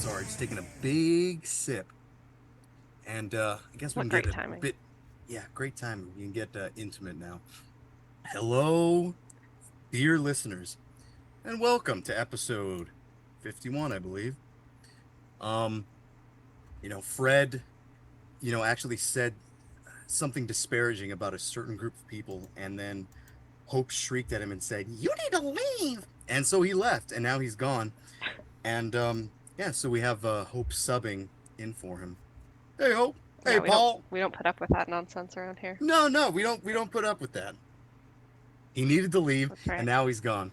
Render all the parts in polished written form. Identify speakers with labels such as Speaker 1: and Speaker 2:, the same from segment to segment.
Speaker 1: sorry, just taking a big sip. And I guess we
Speaker 2: What
Speaker 1: can get
Speaker 2: great
Speaker 1: a
Speaker 2: timing.
Speaker 1: bit, yeah, great timing. We can get intimate now. Hello, dear listeners, and welcome to episode 51, I believe. Um, Fred, actually said something disparaging about a certain group of people, and then Hope shrieked at him and said, "You need to leave!" And so he left, and now he's gone. And yeah, so we have Hope subbing in for him. Hey, Hope. Hey,
Speaker 2: Yeah, we don't
Speaker 1: Paul.
Speaker 2: we don't put up with that nonsense around here.
Speaker 1: No, no, we don't put up with that. He needed to leave,
Speaker 2: That's
Speaker 1: and
Speaker 2: right.
Speaker 1: now he's gone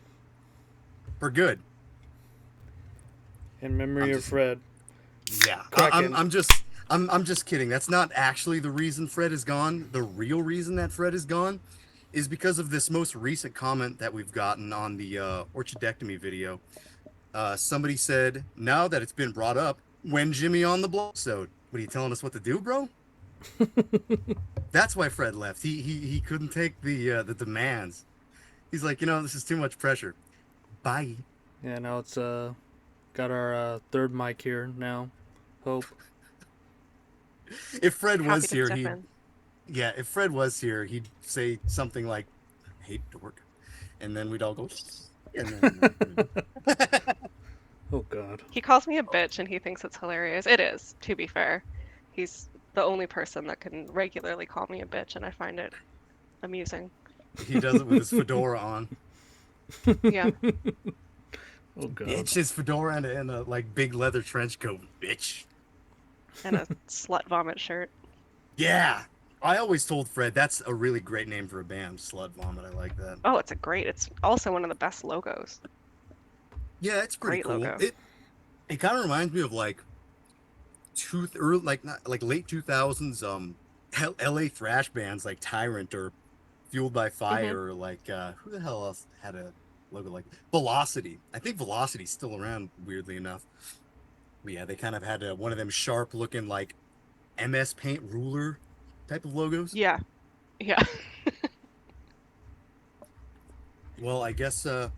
Speaker 1: for good.
Speaker 3: In
Speaker 1: I'm
Speaker 3: memory of
Speaker 1: just,
Speaker 3: Fred.
Speaker 1: yeah,
Speaker 3: Kraken.
Speaker 1: I'm just kidding. That's not actually the reason Fred is gone. The real reason that Fred is gone is because of this most recent comment that we've gotten on the orchidectomy video. Somebody said, now that it's been brought up, when Jimmy on the block episode, what are you telling us what to do, bro? That's why Fred left. He couldn't take the demands. He's like, this is too much pressure. Bye.
Speaker 3: Yeah, now it's got our third mic here now. Hope.
Speaker 1: If Fred
Speaker 2: Happy
Speaker 1: was
Speaker 2: to
Speaker 1: here,
Speaker 2: step
Speaker 1: he'd
Speaker 2: in.
Speaker 1: yeah. If Fred was here, he'd say something like, "I hate dork," and then we'd all go, and then.
Speaker 3: Oh God.
Speaker 2: He calls me a bitch and he thinks it's hilarious. It is, to be fair. He's the only person that can regularly call me a bitch, and I find it amusing.
Speaker 1: He does it with his fedora on.
Speaker 2: Yeah.
Speaker 3: Oh God.
Speaker 1: Bitch, his fedora and a like big leather trench coat. Bitch.
Speaker 2: And a slut vomit shirt.
Speaker 1: Yeah. I always told Fred that's a really great name for a band, Slut Vomit. I like that.
Speaker 2: Oh, it's also one of the best logos.
Speaker 1: Yeah, it's pretty
Speaker 2: Great
Speaker 1: cool.
Speaker 2: logo.
Speaker 1: It kind of reminds me of like early, like not like late 2000s LA thrash bands like Tyrant or Fueled by
Speaker 2: Hmm.
Speaker 1: Fire or like who the hell else had a logo like Velocity. I think Velocity's still around, weirdly enough. But yeah, they kind of had one of them sharp looking like MS Paint ruler type of logos.
Speaker 2: Yeah. Yeah.
Speaker 1: Well, I guess I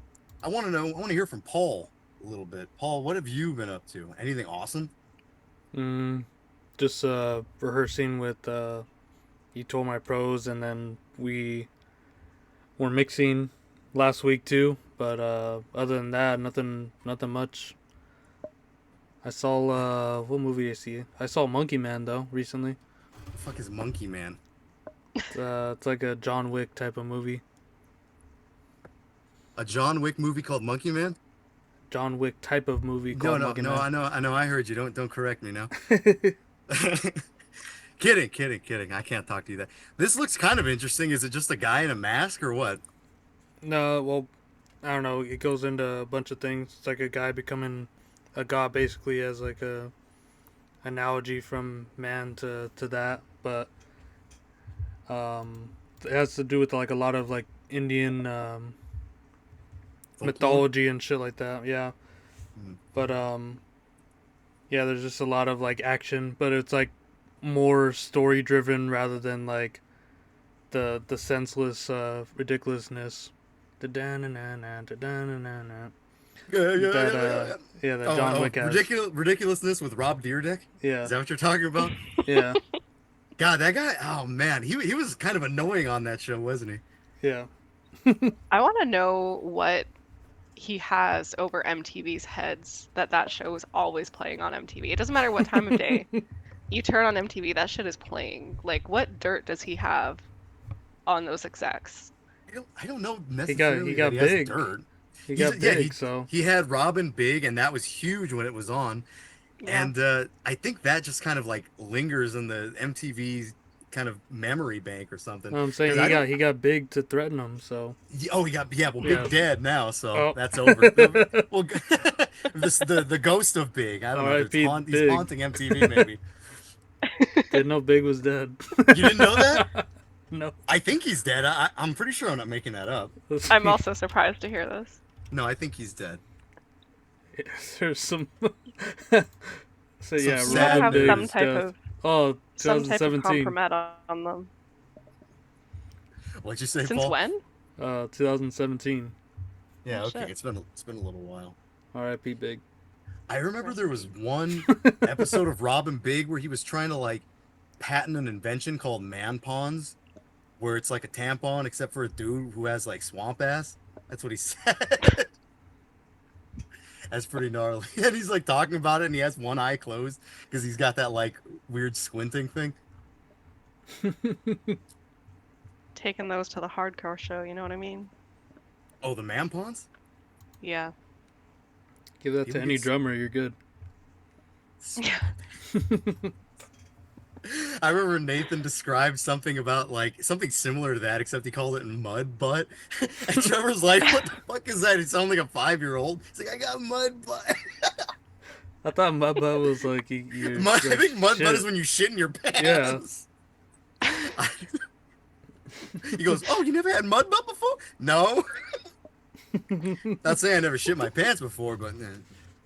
Speaker 1: want to know. I want to hear from Paul a little bit. Paul, what have you been up to? Anything awesome?
Speaker 3: Just rehearsing with You Told My Pros, and then we were mixing last week too. But other than that, nothing much. I saw what movie did I see? I saw Monkey Man though recently.
Speaker 1: The fuck is Monkey Man?
Speaker 3: It's like a John Wick type of movie.
Speaker 1: A John Wick movie called Monkey Man?
Speaker 3: John Wick type of movie
Speaker 1: No,
Speaker 3: called
Speaker 1: no,
Speaker 3: Monkey
Speaker 1: no.
Speaker 3: Man.
Speaker 1: I know. I heard you. Don't correct me now. Kidding. I can't talk to you that. This looks kind of interesting. Is it just a guy in a mask or what?
Speaker 3: No, well, I don't know. It goes into a bunch of things. It's like a guy becoming a god, basically, as like a analogy from man to that. But it has to do with like a lot of like Indian
Speaker 1: Folklore?
Speaker 3: mythology and shit like that. Yeah,
Speaker 1: Hmm.
Speaker 3: but yeah, there's just a lot of like action, but it's like more story driven rather than like the senseless ridiculousness. The da na na na da na na na that
Speaker 1: Yeah.
Speaker 3: yeah, that
Speaker 1: Oh,
Speaker 3: John
Speaker 1: oh,
Speaker 3: Wick has.
Speaker 1: ridiculousness with Rob Dyrdek. Is
Speaker 3: Yeah,
Speaker 1: that what you're talking about?
Speaker 3: yeah,
Speaker 1: God, that guy. Oh man, he was kind of annoying on that show, wasn't he?
Speaker 3: yeah.
Speaker 2: I want to know what he has over MTV's heads that show is always playing on MTV. It doesn't matter what time of day. You turn on MTV, that shit is playing. Like, what dirt does he have on those execs?
Speaker 1: I don't know
Speaker 3: He
Speaker 1: necessarily that he
Speaker 3: got
Speaker 1: has
Speaker 3: big.
Speaker 1: dirt.
Speaker 3: He
Speaker 1: He's
Speaker 3: got
Speaker 1: yeah
Speaker 3: big. So
Speaker 1: he had Robin big, and that was huge when it was on.
Speaker 2: Yeah.
Speaker 1: And I think that just kind of like lingers in the MTV's kind of memory bank or something.
Speaker 3: I'm saying
Speaker 1: Because I don't.
Speaker 3: he got big to threaten him. So
Speaker 1: Oh, he got yeah. Well,
Speaker 3: yeah.
Speaker 1: Big dead now, so
Speaker 3: Oh,
Speaker 1: that's over. Well, this the ghost of Big. I don't know. It's
Speaker 3: R.I.P.
Speaker 1: he's
Speaker 3: Big.
Speaker 1: haunting MTV. Maybe
Speaker 3: Didn't know Big was dead.
Speaker 1: you didn't know that.
Speaker 3: No.
Speaker 1: I think he's dead. I'm pretty sure I'm not making that up.
Speaker 2: I'm also surprised to hear this.
Speaker 1: No, I think he's dead.
Speaker 3: There's some. So
Speaker 1: Some
Speaker 3: yeah,
Speaker 2: You gotta
Speaker 1: sad
Speaker 3: Robin
Speaker 2: have
Speaker 1: news.
Speaker 3: Big's death.
Speaker 2: some type of
Speaker 3: 2017.
Speaker 2: compromat on them.
Speaker 1: What'd you say,
Speaker 2: Since
Speaker 1: Paul?
Speaker 2: when?
Speaker 3: 2017.
Speaker 1: Yeah,
Speaker 2: Oh
Speaker 1: okay.
Speaker 2: shit.
Speaker 1: It's been a little while.
Speaker 3: R.I.P. Big.
Speaker 1: I remember there was one episode of Robin Big where he was trying to like patent an invention called man pawns, where it's like a tampon except for a dude who has like swamp ass. That's what he said. That's pretty gnarly. And he's like talking about it and he has one eye closed because he's got that like weird squinting thing.
Speaker 2: Taking those to the hardcore show, you know what I mean?
Speaker 1: Oh, the man pawns?
Speaker 2: Yeah.
Speaker 3: Give that
Speaker 1: People
Speaker 3: to any
Speaker 1: get s-
Speaker 3: drummer, you're good.
Speaker 2: Yeah.
Speaker 1: I remember Nathan described something about like something similar to that, except he called it mud butt. And Trevor's like, "What the fuck is that?" It sounds like a 5-year-old. He's like, "I got mud butt."
Speaker 3: I thought my butt was like you.
Speaker 1: Mud, I
Speaker 3: Like,
Speaker 1: think mud butt
Speaker 3: shit.
Speaker 1: is when you shit in your
Speaker 3: Yeah.
Speaker 1: pants. He goes, "Oh, you never had mud butt before?" No. Not saying I never shit my pants before, but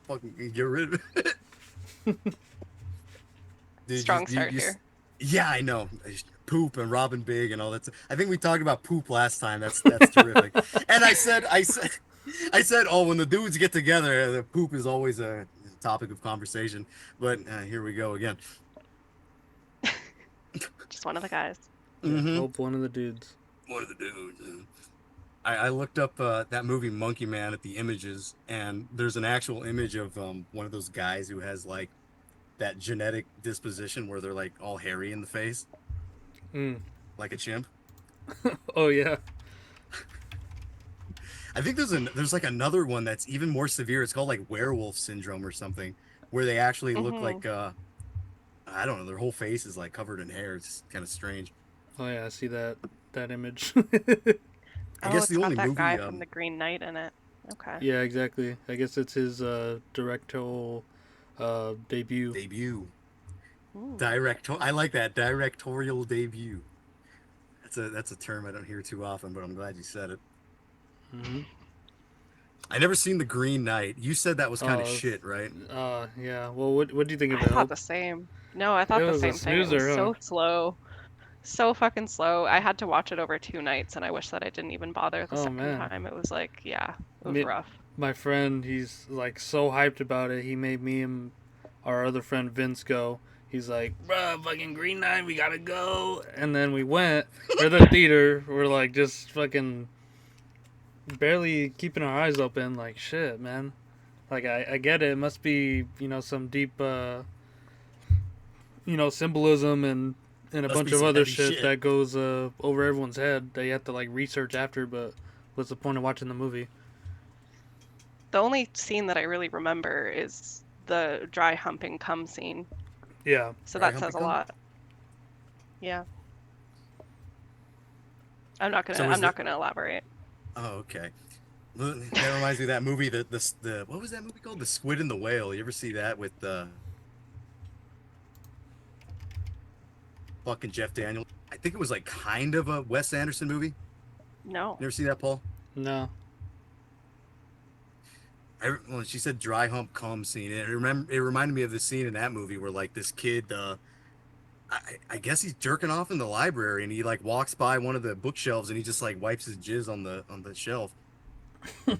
Speaker 1: fucking get rid of it. Dude,
Speaker 2: Strong start here.
Speaker 1: Yeah, I know. Poop and Robin Big and all that. I think we talked about poop last time. That's terrific. And I said, oh, when the dudes get together, the poop is always a topic of conversation. But here we go again.
Speaker 2: Just one of the guys.
Speaker 1: Mhm.
Speaker 3: Hope one of the dudes.
Speaker 1: One of the dudes. I looked up that movie Monkey Man at the images, and there's an actual image of one of those guys who has like that genetic disposition where they're like all hairy in the face, like a chimp.
Speaker 3: Oh yeah.
Speaker 1: I think there's like another one that's even more severe. It's called like werewolf syndrome or something, where they actually look like I don't know, their whole face is like covered in hair. It's kind of strange.
Speaker 3: Oh yeah, I see that image.
Speaker 1: I guess
Speaker 2: it's
Speaker 1: the
Speaker 2: got
Speaker 1: only
Speaker 2: that
Speaker 1: movie
Speaker 2: guy from The Green Knight in it. Okay.
Speaker 3: Yeah, exactly. I guess it's his directorial debut.
Speaker 2: Ooh.
Speaker 1: I like that, directorial debut. That's a term I don't hear too often, but I'm glad you said it.
Speaker 3: Mm-hmm.
Speaker 1: I never seen The Green Knight. You said that was kind of shit, right?
Speaker 3: Yeah. Well, what do you think of
Speaker 2: I
Speaker 3: it?
Speaker 2: thought the same. No, I thought
Speaker 3: It
Speaker 2: the
Speaker 3: was a
Speaker 2: same thing. It was
Speaker 3: snoozer, huh?
Speaker 2: so slow. So fucking slow. I had to watch it over 2 nights, and I wish that I didn't even bother the
Speaker 3: Oh,
Speaker 2: second
Speaker 3: man.
Speaker 2: time. It was like, yeah, it was
Speaker 3: Me-
Speaker 2: rough.
Speaker 3: My friend, he's like so hyped about it. He made me and our other friend Vince go. He's like, bruh, fucking Green Knight, we gotta go. And then we went. We're the theater. We're like just fucking barely keeping our eyes open. Like, shit, man. Like, I get it. It must be, some deep, symbolism and a
Speaker 1: Must
Speaker 3: bunch
Speaker 1: be
Speaker 3: of
Speaker 1: some
Speaker 3: other
Speaker 1: heavy
Speaker 3: shit
Speaker 1: shit.
Speaker 3: that goes over everyone's head that you have to, like, research after. But what's the point of watching the movie?
Speaker 2: The only scene that I really remember is the dry humping cum scene.
Speaker 3: Yeah.
Speaker 2: So
Speaker 1: Dry
Speaker 2: that says
Speaker 1: humping
Speaker 2: a
Speaker 1: cum?
Speaker 2: lot. Yeah. I'm not
Speaker 1: So is
Speaker 2: I'm not gonna elaborate.
Speaker 1: Oh, okay. That reminds me of that movie, the what was that movie called? The Squid and the Whale. You ever see that with fucking Jeff Daniels? I think it was like kind of a Wes Anderson movie.
Speaker 2: No.
Speaker 1: You ever see that, Paul?
Speaker 3: No.
Speaker 1: Well, she said dry hump cum scene. It reminded me of the scene in that movie where like this kid, I guess he's jerking off in the library and he like walks by one of the bookshelves and he just like wipes his jizz on the shelf. I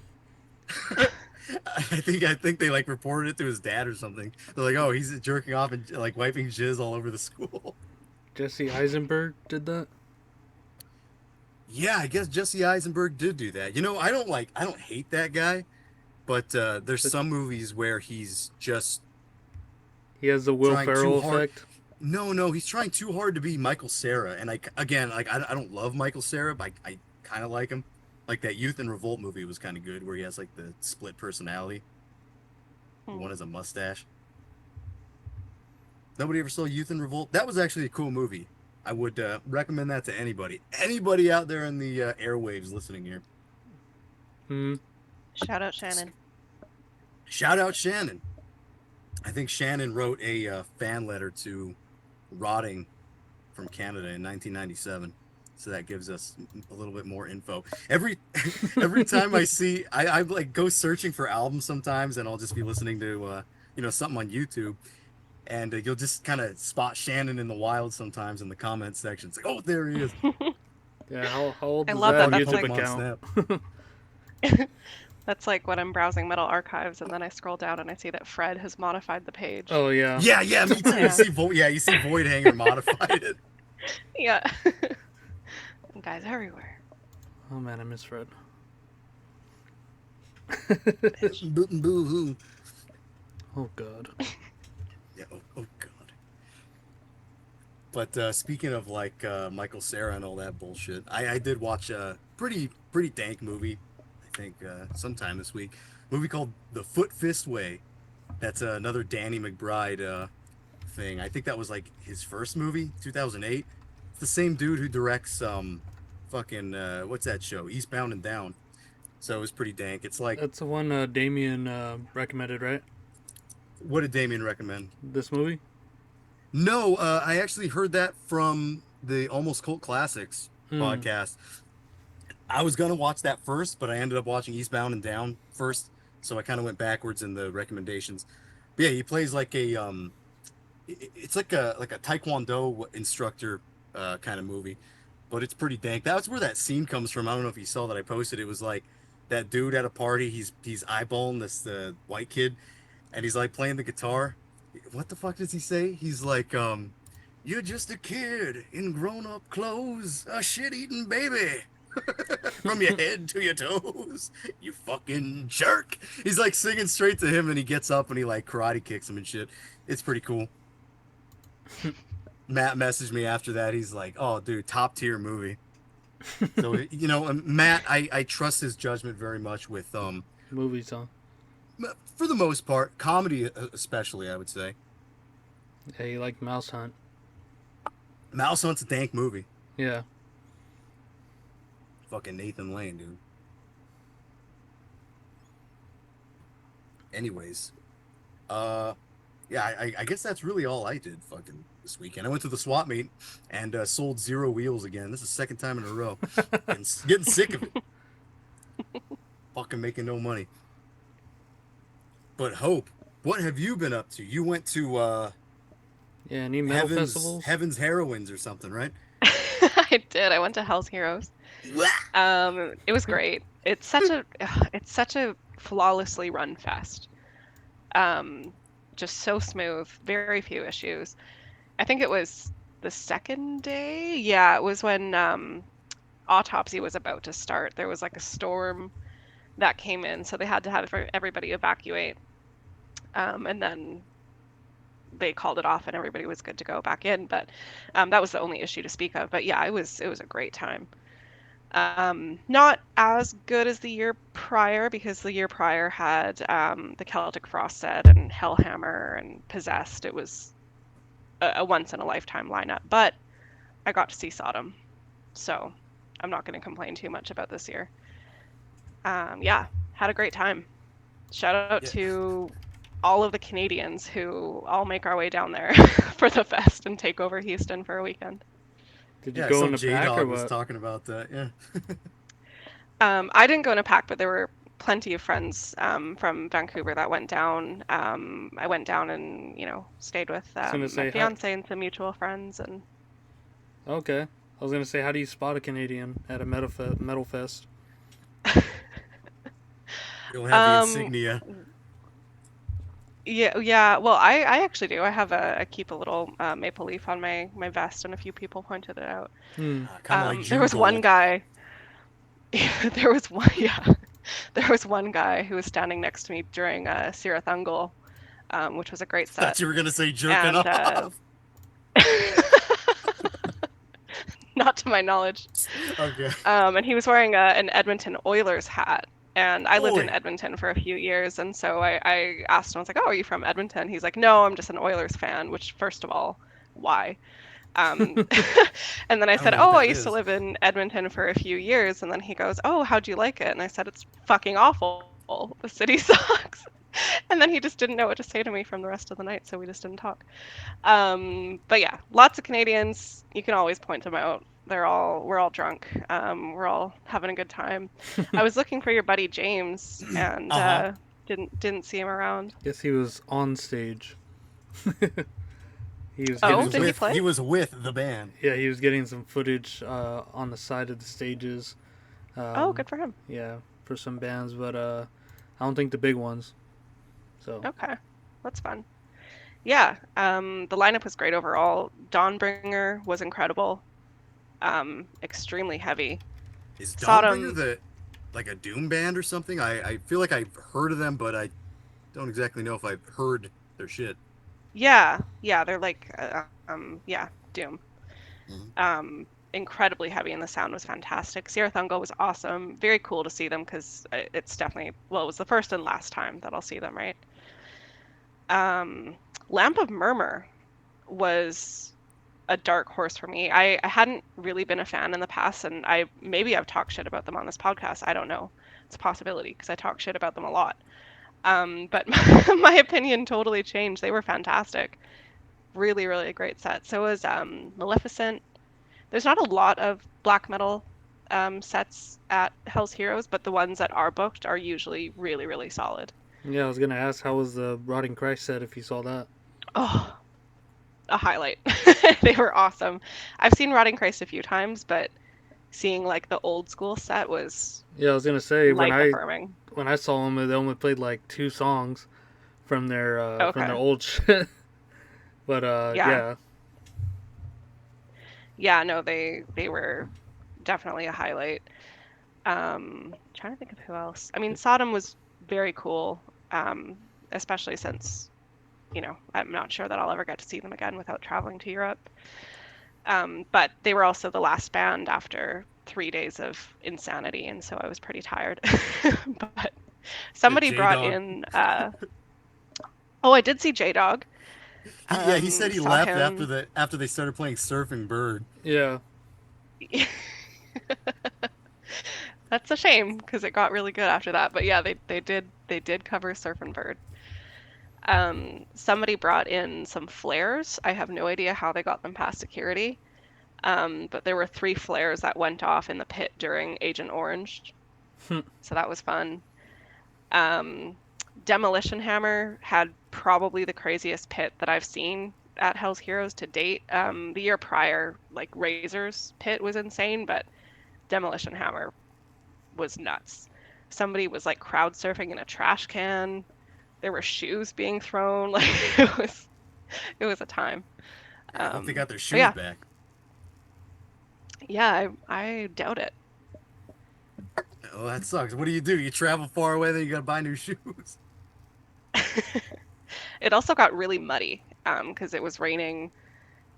Speaker 1: think they like reported it to his dad or something. They're like, oh, he's jerking off and like wiping jizz all over the school.
Speaker 3: Jesse Eisenberg did that?
Speaker 1: Yeah, I guess Jesse Eisenberg did do that. I don't hate that guy, but there's some movies where he's just
Speaker 3: He has the Will
Speaker 1: trying
Speaker 3: Ferrell
Speaker 1: too hard.
Speaker 3: effect.
Speaker 1: No, he's trying too hard to be Michael Cera, and I don't love Michael Cera, but I kind of like him. Like that Youth in Revolt movie was kind of good, where he has like the split personality. One has a mustache. Nobody ever saw Youth in Revolt? That was actually a cool movie. I would recommend that to anybody. Anybody out there in the airwaves listening here.
Speaker 2: Shout out Shannon.
Speaker 1: Shout out Shannon. I think Shannon wrote a fan letter to Rotting from Canada in 1997. So that gives us a little bit more info. Every time I like go searching for albums sometimes, and I'll just be listening to something on YouTube, and you'll just kind of spot Shannon in the wild sometimes in the comments section. It's like, oh, there he is.
Speaker 3: Yeah, how old
Speaker 2: I
Speaker 3: is
Speaker 2: love
Speaker 3: that
Speaker 2: that.
Speaker 3: YouTube
Speaker 2: That's
Speaker 3: account?
Speaker 1: Snap.
Speaker 2: That's like when I'm browsing Metal Archives and then I scroll down and I see that Fred has modified the page.
Speaker 3: Oh yeah.
Speaker 1: Yeah, me too.
Speaker 2: Yeah.
Speaker 1: You see Void Hanger modified it.
Speaker 2: Yeah. Guys everywhere.
Speaker 3: Oh man, I miss Fred.
Speaker 1: Boo-hoo.
Speaker 3: Oh god.
Speaker 1: Yeah. Oh god. But speaking of like Michael Cera and all that bullshit, I did watch a pretty dank movie. I think sometime this week. Movie called The Foot Fist Way. That's another Danny McBride thing. I think that was like his first movie, 2008. It's the same dude who directs fucking what's that show? Eastbound and Down. So it was pretty dank. It's like,
Speaker 3: That's the one Damien recommended, right?
Speaker 1: what did Damien recommend?
Speaker 3: This movie?
Speaker 1: No, I actually heard that from the Almost Cult Classics
Speaker 3: Hmm.
Speaker 1: podcast. I was gonna watch that first, but I ended up watching Eastbound and Down first, so I kind of went backwards in the recommendations. But yeah, he plays like it's like a Taekwondo instructor kind of movie, but it's pretty dank. That's where that scene comes from. I don't know if you saw that I posted. It was like that dude at a party. He's eyeballing this white kid, and he's like playing the guitar. What the fuck does he say? He's like, "You're just a kid in grown-up clothes, a shit-eating baby." From your head to your toes, you fucking jerk. He's like singing straight to him, and he gets up and he like karate kicks him and shit. It's pretty cool. Matt messaged me after that. He's like, "Oh, dude, top tier movie." So Matt, I trust his judgment very much with
Speaker 3: Movies, huh?
Speaker 1: for the most part, comedy especially. I would say
Speaker 3: Yeah, you like Mouse Hunt.
Speaker 1: Mouse Hunt's a dank movie.
Speaker 3: Yeah.
Speaker 1: Fucking Nathan Lane, dude. Anyways, yeah, I guess that's really all I did fucking this weekend. I went to the swap meet and sold 0 wheels again. This is the second time in a row. And getting sick of it. Fucking making no money. But Hope, what have you been up to? You went to
Speaker 3: Yeah, any metal festivals?
Speaker 1: Heaven's Heroines or something, right?
Speaker 2: I did. I went to Hell's Heroes. It was great. It's such a flawlessly run fest. Just so smooth, very few issues. I think it was the second day. Yeah, it was when autopsy was about to start. There was like a storm that came in, so they had to have everybody evacuate. And then they called it off, and everybody was good to go back in. But that was the only issue to speak of. But yeah, it was a great time. Not as good as the year prior, because the year prior had the Celtic Frost set and Hellhammer and Possessed. It was a once in a lifetime lineup, but I got to see Sodom, so I'm not going to complain too much about this year. Yeah, had a great time. Shout out to all of the Canadians who all make our way down there for the fest and take over Houston for a weekend.
Speaker 3: Did you go in the pack or
Speaker 1: Jdawg was
Speaker 3: what?
Speaker 1: talking about that. Yeah.
Speaker 2: I didn't go in a pack, but there were plenty of friends from Vancouver that went down. I went down and stayed with
Speaker 3: gonna say,
Speaker 2: my fiance and some mutual friends. And
Speaker 3: Okay. I was gonna say, how do you spot a Canadian at a metal fest?
Speaker 1: You'll have the insignia.
Speaker 2: yeah. Well, I actually do. I have keep a little maple leaf on my vest, and a few people pointed it out.
Speaker 1: Kind of like
Speaker 2: There was one guy. There was one guy who was standing next to me during Sirathungal, which was a great set.
Speaker 1: Thought you were gonna say jerking
Speaker 2: And,
Speaker 1: off.
Speaker 2: Not to my knowledge.
Speaker 1: Okay.
Speaker 2: And he was wearing an Edmonton Oilers hat. And I lived in
Speaker 1: Oi.
Speaker 2: Edmonton for a few years, and so I asked him, I was like, "Oh, are you from Edmonton?" He's like, "No, I'm just an Oilers fan." Which, first of all, why? And then I said,
Speaker 1: know what
Speaker 2: "Oh, I
Speaker 1: that
Speaker 2: used to
Speaker 1: is."
Speaker 2: live in Edmonton for a few years." And then he goes, "Oh, how'd you like it?" And I said, "It's fucking awful. The city sucks." And then he just didn't know what to say to me from the rest of the night, so we just didn't talk. But yeah, lots of Canadians. You can always point them out. We're all drunk. We're all having a good time. I was looking for your buddy James, and didn't see him around.
Speaker 3: Guess he was on stage. He was
Speaker 2: Oh,
Speaker 3: getting
Speaker 2: did he
Speaker 3: some,
Speaker 2: play?
Speaker 1: He was with the band.
Speaker 3: yeah, he was getting some footage on the side of the stages.
Speaker 2: Oh, good for him.
Speaker 3: Yeah, for some bands, but I don't think the big ones. So
Speaker 2: Okay, that's fun. Yeah, the lineup was great overall. Dawnbringer was incredible. Extremely heavy.
Speaker 1: Is Dawnbringer
Speaker 2: Sodom,
Speaker 1: the like a doom band or something? I feel like I've heard of them, but I don't exactly know if I've heard their shit.
Speaker 2: yeah, they're like, yeah, Doom.
Speaker 1: Mhm.
Speaker 2: Incredibly heavy, and the sound was fantastic. Sierra Thungo was awesome. Very cool to see them because it's definitely, well, it was the first and last time that I'll see them, right? Um, Lamp of Murmur was a dark horse for me. I hadn't really been a fan in the past, and maybe I've talked shit about them on this podcast. I don't know. It's a possibility because I talk shit about them a lot. But my opinion totally changed. They were fantastic. Really, really a great set. So was Maleficent. There's not a lot of black metal sets at Hell's Heroes, but the ones that are booked are usually really, really solid.
Speaker 3: yeah, I was gonna ask how was the Rotting Christ set if you saw that.
Speaker 2: Oh, a highlight. They were awesome. I've seen Rotting Christ a few times, but seeing like the old school set was
Speaker 3: Yeah, I was gonna say
Speaker 2: life affirming.
Speaker 3: when I saw them, they only played like 2 songs from their
Speaker 2: Okay.
Speaker 3: old shit. But
Speaker 2: Yeah.
Speaker 3: yeah,
Speaker 2: Yeah, no, they were definitely a highlight. Trying to think of who else. I mean, Sodom was very cool, especially since, I'm not sure that I'll ever get to see them again without traveling to Europe. But they were also the last band after 3 days of insanity, and so I was pretty tired. But
Speaker 1: The
Speaker 2: somebody brought
Speaker 1: Jdawg.
Speaker 2: in, oh, I did see Jdawg.
Speaker 1: Yeah, he said he
Speaker 2: Saw
Speaker 1: left after
Speaker 2: him.
Speaker 1: after they started playing Surfing Bird.
Speaker 3: yeah,
Speaker 2: That's a shame because it got really good after that. But yeah, they did cover Surf and Bird. Somebody brought in some flares. I have no idea how they got them past security. But there were 3 flares that went off in the pit during Agent Orange, so that was fun. Um, Demolition Hammer had probably the craziest pit that I've seen at Hell's Heroes to date. The year prior, like Razor's pit was insane, but Demolition Hammer was nuts. Somebody was like crowd surfing in a trash can. There were shoes being thrown. Like it was a time.
Speaker 1: I hope they got their
Speaker 2: But
Speaker 1: shoes
Speaker 2: yeah,
Speaker 1: back.
Speaker 2: yeah, I doubt it.
Speaker 1: Oh, that sucks. What do? You travel far away, then you gotta buy new shoes.
Speaker 2: It also got really muddy because it was raining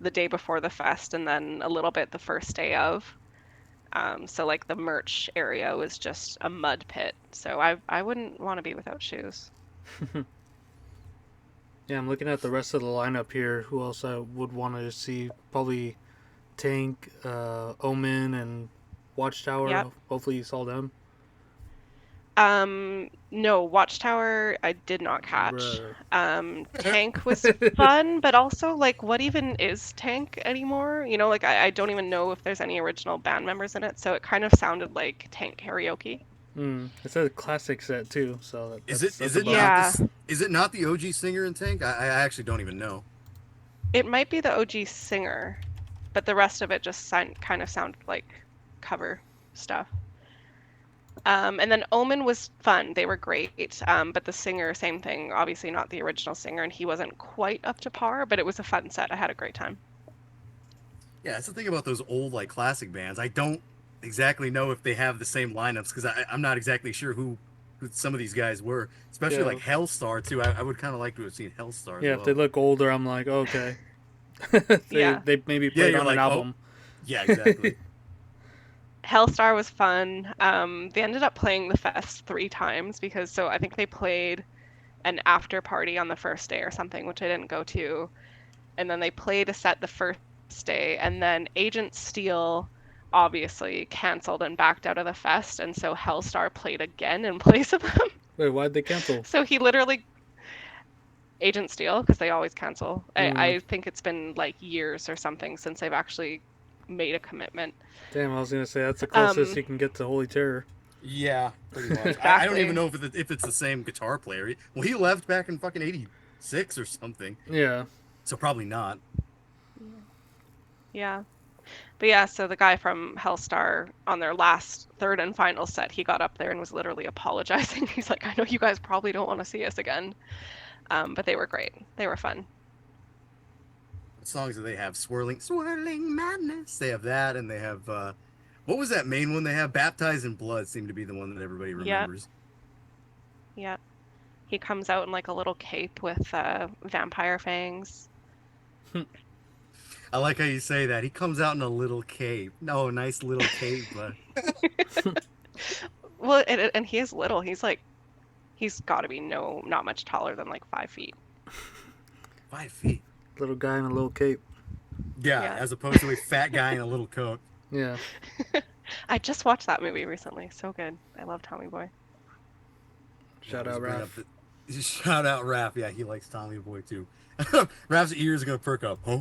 Speaker 2: the day before the fest and then a little bit the first day of. So like the merch area was just a mud pit. So I wouldn't want to be without shoes.
Speaker 3: yeah. I'm looking at the rest of the lineup here. Who else I would want to see? Probably Tank, Omen, and Watchtower.
Speaker 2: Yep.
Speaker 3: Hopefully you saw them.
Speaker 2: No, Watchtower I did not catch.
Speaker 3: Bruh.
Speaker 2: Tank was fun, but also like what even is Tank anymore? Like I don't even know if there's any original band members in it, so it kind of sounded like Tank karaoke.
Speaker 3: It's a classic set too, so
Speaker 1: Is it?
Speaker 3: that's
Speaker 1: Is
Speaker 3: a
Speaker 1: it
Speaker 3: bummer.
Speaker 1: not
Speaker 2: Yeah,
Speaker 1: this? Is it not the OG singer in Tank? I actually don't even know.
Speaker 2: it might be the OG singer, but the rest of it just kind of sounded like cover stuff. And then Omen was fun. They were great. But the singer, same thing. Obviously not the original singer, and he wasn't quite up to par, but it was a fun set. I had a great time.
Speaker 1: Yeah, that's the thing about those old like classic bands. I don't exactly know if they have the same lineups because I'm not exactly sure who some of these guys were. Especially
Speaker 3: Yeah,
Speaker 1: like Hellstar too. I would kind of like to have seen Hellstar as
Speaker 3: yeah. If they
Speaker 1: well.
Speaker 3: look older, I'm like, okay.
Speaker 2: Yeah.
Speaker 3: They maybe
Speaker 1: Yeah,
Speaker 3: played
Speaker 1: you're
Speaker 3: on an
Speaker 1: like, oh,
Speaker 3: album.
Speaker 1: yeah, exactly.
Speaker 2: Hellstar was fun. They ended up playing the fest 3 times so I think they played an after party on the first day or something, which I didn't go to. And then they played a set the first day, and then Agent Steel obviously canceled and backed out of the fest, and so Hellstar played again in place of them.
Speaker 3: Wait, why'd they cancel?
Speaker 2: So he literally Agent Steel, because they always cancel.
Speaker 3: Mm,
Speaker 2: I think it's been like years or something since they've actually made a commitment.
Speaker 3: damn, I was gonna say that's the closest
Speaker 2: Um,
Speaker 3: you can get to Holy Terror.
Speaker 1: Yeah, pretty much. I don't even
Speaker 2: exactly.
Speaker 1: know if it's the same guitar player. Well, he left back in fucking '86 or something,
Speaker 3: Yeah,
Speaker 1: so probably not.
Speaker 2: Yeah. But yeah, so the guy from Hellstar on their last third and final set, he got up there and was literally apologizing. He's like, I know you guys probably don't want to see us again. But they were great. They were fun.
Speaker 1: What songs do they have? Swirling Madness. They have that, and they have what was that main one they have? Baptized in Blood seemed to be the one that everybody
Speaker 2: Yep.
Speaker 1: remembers.
Speaker 2: Yep. He comes out in like a little cape with vampire fangs.
Speaker 1: I like how you say that. He comes out in a little cape. No, nice little cape, but
Speaker 2: Well, and he is little. He's got to be not much taller than like 5 feet.
Speaker 1: 5 feet.
Speaker 3: Little guy in a little cape.
Speaker 1: Yeah,
Speaker 2: Yeah.
Speaker 1: as opposed to a fat guy in a little coat.
Speaker 3: Yeah.
Speaker 2: I just watched that movie recently. So good. I love Tommy Boy.
Speaker 3: Shout
Speaker 1: Yeah,
Speaker 3: out
Speaker 1: bring
Speaker 3: Raph.
Speaker 1: up shout out Raph. Yeah, he likes Tommy Boy too. Raph's ears are gonna perk up. Huh?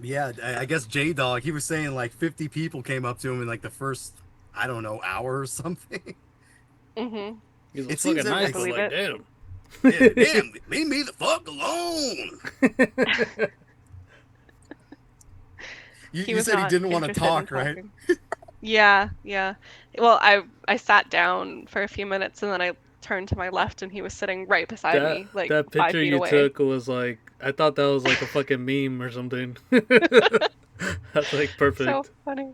Speaker 1: Yeah, I guess Jdawg. He was saying like 50 people came up to him in like the first, I don't know, hour or something.
Speaker 2: Mm-hmm.
Speaker 3: He's
Speaker 1: It
Speaker 3: fucking
Speaker 1: seems that
Speaker 3: nice,
Speaker 1: I
Speaker 3: but
Speaker 2: believe
Speaker 3: like,
Speaker 2: it.
Speaker 3: damn.
Speaker 1: Yeah, damn, leave me the fuck alone.
Speaker 2: He
Speaker 1: You
Speaker 2: was
Speaker 1: said he
Speaker 2: not
Speaker 1: didn't want to
Speaker 2: interested in
Speaker 1: talk, right?
Speaker 2: talking. Yeah, yeah. Well, I sat down for a few minutes and then I turned to my left and he was sitting right beside me, like
Speaker 3: That
Speaker 2: 5
Speaker 3: picture
Speaker 2: feet
Speaker 3: you
Speaker 2: away.
Speaker 3: took was like, I thought that was like a fucking meme or something. That's like perfect.
Speaker 2: So funny.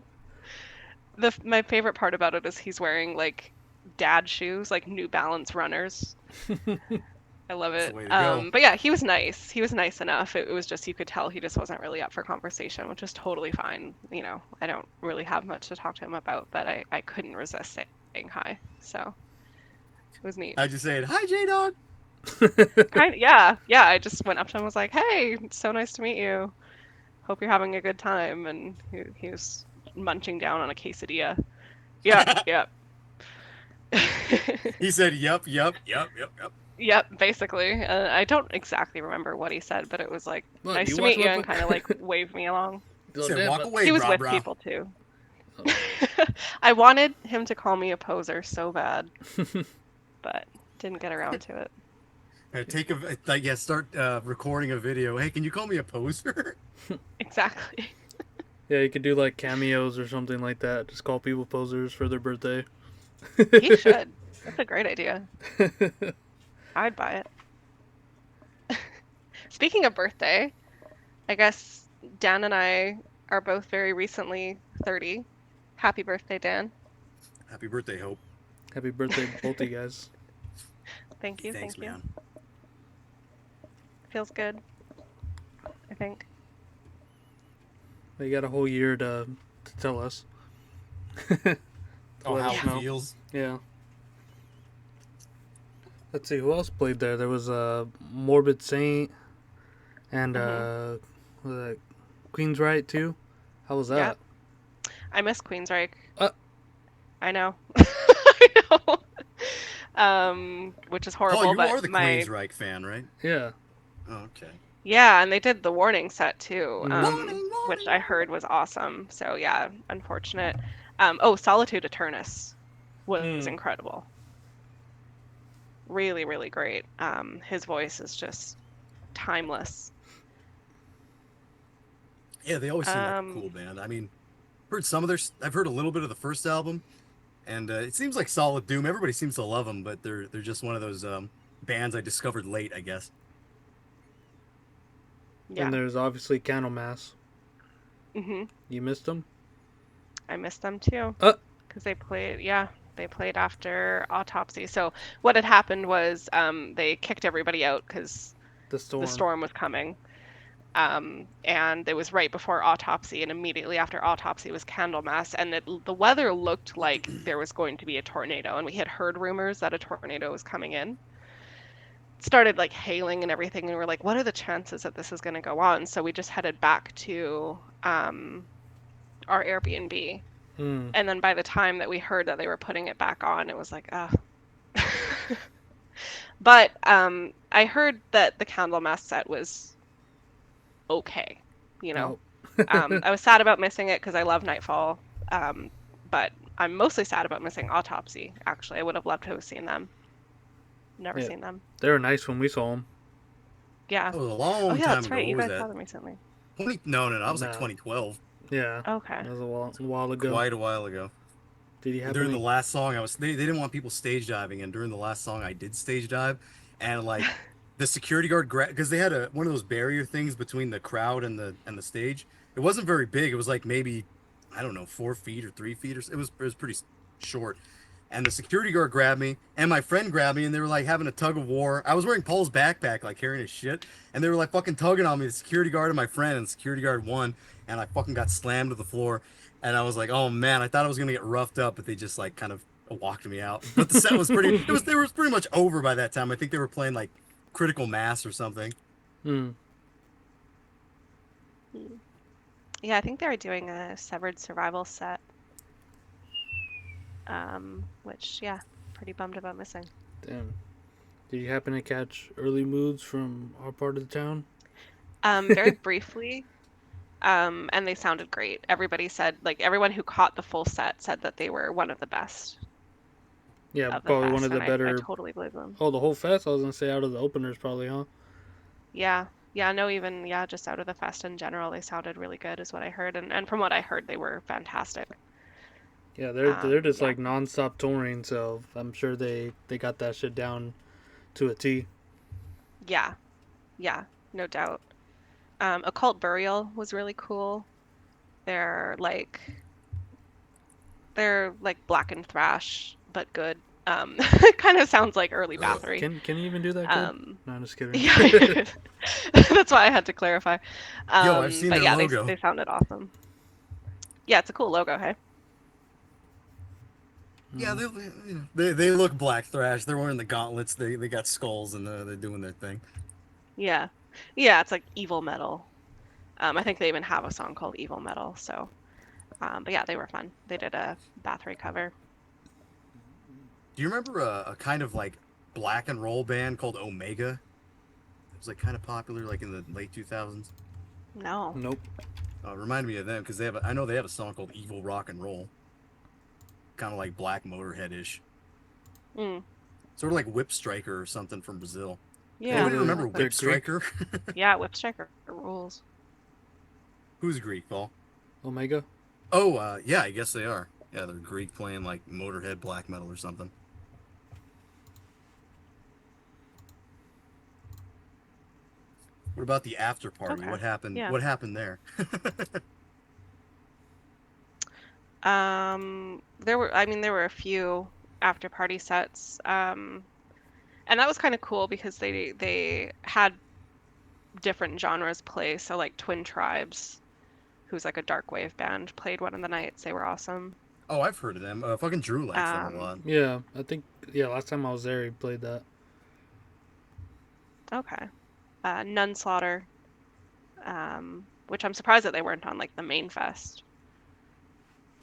Speaker 2: My favorite part about it is he's wearing like dad shoes, like New Balance runners. I love
Speaker 1: That's
Speaker 2: it.
Speaker 1: the way to go.
Speaker 2: But yeah, he was nice. He was nice enough. It was just you could tell he just wasn't really up for conversation, which is totally fine. You know, I don't really have much to talk to him about, but I couldn't resist saying hi. So it was neat.
Speaker 1: I just saying, hi, Jdawg.
Speaker 2: Yeah. I just went up to him and was like, "Hey, it's so nice to meet you. Hope you're having a good time." And he was munching down on a quesadilla. Yeah.
Speaker 1: He said, yup.
Speaker 2: Yep, basically. I don't exactly remember what he said, but it was like,
Speaker 3: What,
Speaker 2: nice
Speaker 3: you
Speaker 2: to
Speaker 3: watch
Speaker 2: meet you, and
Speaker 3: Meth
Speaker 2: kind of like waved me along.
Speaker 1: He said, walk away,
Speaker 2: He was with
Speaker 1: brah.
Speaker 2: people too.
Speaker 3: Oh.
Speaker 2: I wanted him to call me a poser so bad, but didn't get around to it.
Speaker 1: Start recording a video. Hey, can you call me a poser?
Speaker 2: Exactly.
Speaker 3: Yeah, you could do like cameos or something like that. Just call people posers for their birthday.
Speaker 2: He should. That's a great idea. I'd buy it. Speaking of birthday, I guess Dan and I are both very recently 30. Happy birthday, Dan.
Speaker 1: Happy birthday, Hope.
Speaker 3: Happy birthday, both of you guys.
Speaker 2: Thank you.
Speaker 1: Thanks,
Speaker 2: Thank you.
Speaker 1: man.
Speaker 2: Feels good, I think.
Speaker 3: You got a whole year to tell us.
Speaker 1: Oh,
Speaker 3: Let
Speaker 1: how
Speaker 3: us
Speaker 1: it
Speaker 3: know.
Speaker 1: feels.
Speaker 3: Yeah. Let's see, who else played there? There was Morbid Saint and what was that, Queensryche too. How was that?
Speaker 2: Yep. I miss Queensryche.
Speaker 3: Uh.
Speaker 2: I know. I know. Which is horrible.
Speaker 1: Oh, you
Speaker 2: but
Speaker 1: are the
Speaker 2: my
Speaker 1: Queensryche fan, right?
Speaker 3: Yeah.
Speaker 1: Oh, okay.
Speaker 2: Yeah, and they did the Warning set too,
Speaker 1: Warning,
Speaker 2: which I heard was awesome. So yeah, unfortunate. Solitude Eternus was incredible. Really, really great. His voice is just timeless.
Speaker 1: Yeah, they always seem like a cool band. I mean, I've heard a little bit of the first album, and it seems like solid doom. Everybody seems to love them, but they're just one of those bands I discovered late, I guess.
Speaker 2: Yeah.
Speaker 3: And there's obviously Candlemass.
Speaker 2: Mhm.
Speaker 3: You missed them?
Speaker 2: I missed them too. Because they played after Autopsy. So what had happened was they kicked everybody out because
Speaker 3: The storm.
Speaker 2: the storm was coming. And it was right before Autopsy, and immediately after Autopsy was Candlemass, and the weather looked like there was going to be a tornado, and we had heard rumors that a tornado was coming in. It started like hailing and everything, and we were like, what are the chances that this is going to go on? So we just headed back to our Airbnb. And then by the time that we heard that they were putting it back on, it was like, But I heard that the Candlemass set was okay, you know. I was sad about missing it because I love Nightfall, but I'm mostly sad about missing Autopsy. Actually, I would have loved to have seen them. Never seen them.
Speaker 3: They were nice when we saw them.
Speaker 2: Yeah.
Speaker 1: That was a
Speaker 2: Oh
Speaker 1: long
Speaker 2: yeah,
Speaker 1: time
Speaker 2: that's
Speaker 1: ago.
Speaker 2: right. You
Speaker 1: What was
Speaker 2: guys saw
Speaker 1: that?
Speaker 2: them recently.
Speaker 1: No, I was like
Speaker 3: No.
Speaker 1: 2012,
Speaker 3: Yeah,
Speaker 2: Okay.
Speaker 3: that was a while ago.
Speaker 1: quite a while ago.
Speaker 3: Did he
Speaker 1: And
Speaker 3: happen
Speaker 1: during the
Speaker 3: to?
Speaker 1: last song, they didn't want people stage diving, and during the last song, I did stage dive, and like the security guard because they had one of those barrier things between the crowd and the stage. It wasn't very big. It was like maybe I don't know 4 feet or 3 feet, or it was pretty short. And the security guard grabbed me, and my friend grabbed me, and they were like having a tug of war. I was wearing Paul's backpack, like carrying his shit, and they were like fucking tugging on me. The security guard and my friend, and the security guard won, and I fucking got slammed to the floor. And I was like, oh man, I thought I was gonna get roughed up, but they just like kind of walked me out. But the set was they were pretty much over by that time. I think they were playing like Critical Mass or something.
Speaker 3: Hmm.
Speaker 2: Yeah, I think they were doing a Severed Survival set. Which, yeah, pretty bummed about missing.
Speaker 3: Damn. Did you happen to catch early moods from our part of the town?
Speaker 2: Very briefly, and they sounded great. Everybody said, like, everyone who caught the full set said that they were one of the best
Speaker 3: Yeah,
Speaker 2: of the
Speaker 3: probably one
Speaker 2: fest,
Speaker 3: of the
Speaker 2: and I
Speaker 3: better.
Speaker 2: totally believe them.
Speaker 3: Oh, the whole fest. I was gonna say out of the openers, probably, huh?
Speaker 2: Yeah, yeah, no, even, yeah, just out of the fest in general, they sounded really good, is what I heard, and from what I heard, they were fantastic.
Speaker 3: Yeah, they're just
Speaker 2: Yeah,
Speaker 3: like nonstop touring, so I'm sure they got that shit down to a T.
Speaker 2: yeah, yeah, no doubt. Occult Burial was really cool. They're like they're like black and thrash, but good. It kind of sounds like early Bathory.
Speaker 3: Can you even do that good? No, I'm just kidding.
Speaker 2: Yeah, that's why I had to clarify.
Speaker 1: Yo, I've seen
Speaker 2: But
Speaker 1: their
Speaker 2: yeah,
Speaker 1: logo.
Speaker 2: they sounded awesome. Yeah, it's a cool logo, hey?
Speaker 1: Yeah, they look black thrash. They're wearing the gauntlets. They got skulls and they're doing their thing.
Speaker 2: Yeah. Yeah, it's like evil metal. I think they even have a song called Evil Metal, so but yeah, they were fun. They did a Bathory cover.
Speaker 1: Do you remember a kind of like black and roll band called Omega? It was like kind of popular like in the late 2000s.
Speaker 2: No.
Speaker 3: Nope.
Speaker 1: It reminded me of them because I know they have a song called Evil Rock and Roll. Kind of like Black Motorhead-ish.
Speaker 2: Mm.
Speaker 1: Sort of like Whip Striker or something from Brazil.
Speaker 2: Yeah.
Speaker 1: Anybody remember
Speaker 2: like
Speaker 1: Whip
Speaker 3: They're Greek.
Speaker 1: Striker?
Speaker 2: Yeah, Whip Striker rules.
Speaker 1: Who's Greek, Paul?
Speaker 3: Omega.
Speaker 1: Oh, yeah, I guess they are. Yeah, they're Greek playing like Motorhead black metal or something. What about the after party?
Speaker 2: Okay.
Speaker 1: What happened?
Speaker 2: Yeah.
Speaker 1: What happened there?
Speaker 2: There were a few after party sets. And that was kind of cool because they had different genres play. So like Twin Tribes, who's like a dark wave band, played one of the nights. They were awesome.
Speaker 1: Oh, I've heard of them. Fucking Drew likes them a lot.
Speaker 3: Yeah, I think last time I was there, he played that.
Speaker 2: Okay. Nun Slaughter, which I'm surprised that they weren't on like the main fest.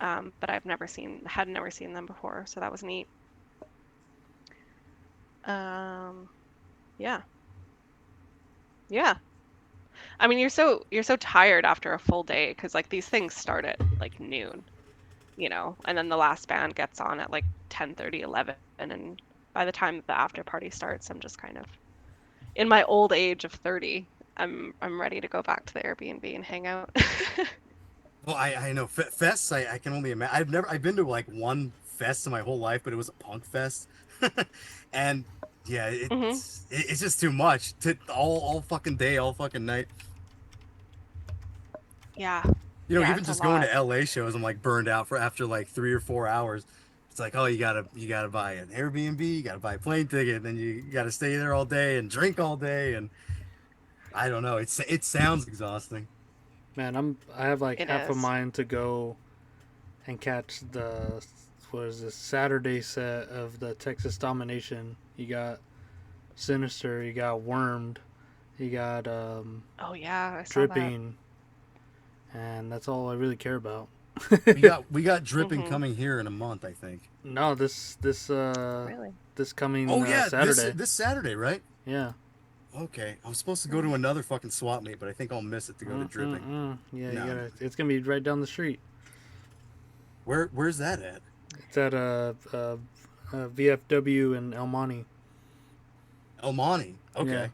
Speaker 2: But had never seen them before, so that was neat. Yeah. Yeah. I mean, you're so tired after a full day because like these things start at like noon, and then the last band gets on at like 10:30, 11, and by the time the after party starts, I'm just kind of in my old age of 30. I'm ready to go back to the Airbnb and hang out.
Speaker 1: Well, I know fests. I can only imagine. I've been to like one fest in my whole life, but it was a punk fest, and yeah, it's just too much to all fucking day, all fucking night.
Speaker 2: Yeah.
Speaker 1: You know,
Speaker 2: Yeah,
Speaker 1: even
Speaker 2: it's a
Speaker 1: just going
Speaker 2: lot.
Speaker 1: to LA shows, I'm like burned out after like 3 or 4 hours. It's like, oh, you gotta buy an Airbnb, you gotta buy a plane ticket, and then you gotta stay there all day and drink all day, and I don't know. It sounds exhausting.
Speaker 3: Man, I have like
Speaker 2: It
Speaker 3: half a
Speaker 2: is.
Speaker 3: mind to go and catch the Saturday set of the Texas Domination. You got Sinister, you got Wormed, you got
Speaker 2: Oh yeah, I saw that.
Speaker 3: Dripping, and that's all I really care about.
Speaker 1: We got dripping
Speaker 2: Mhm.
Speaker 1: coming here in a month, I think.
Speaker 3: No, this
Speaker 2: Really?
Speaker 3: this coming
Speaker 1: Oh yeah,
Speaker 3: Saturday.
Speaker 1: this Saturday, right?
Speaker 3: Yeah.
Speaker 1: Okay, I was supposed to go to another fucking swap meet, but I think I'll miss it to go to dripping.
Speaker 3: Yeah,
Speaker 1: No.
Speaker 3: you gotta. It's gonna be right down the street.
Speaker 1: Where's that at?
Speaker 3: It's at VFW in El Monte.
Speaker 1: El Monte. Okay.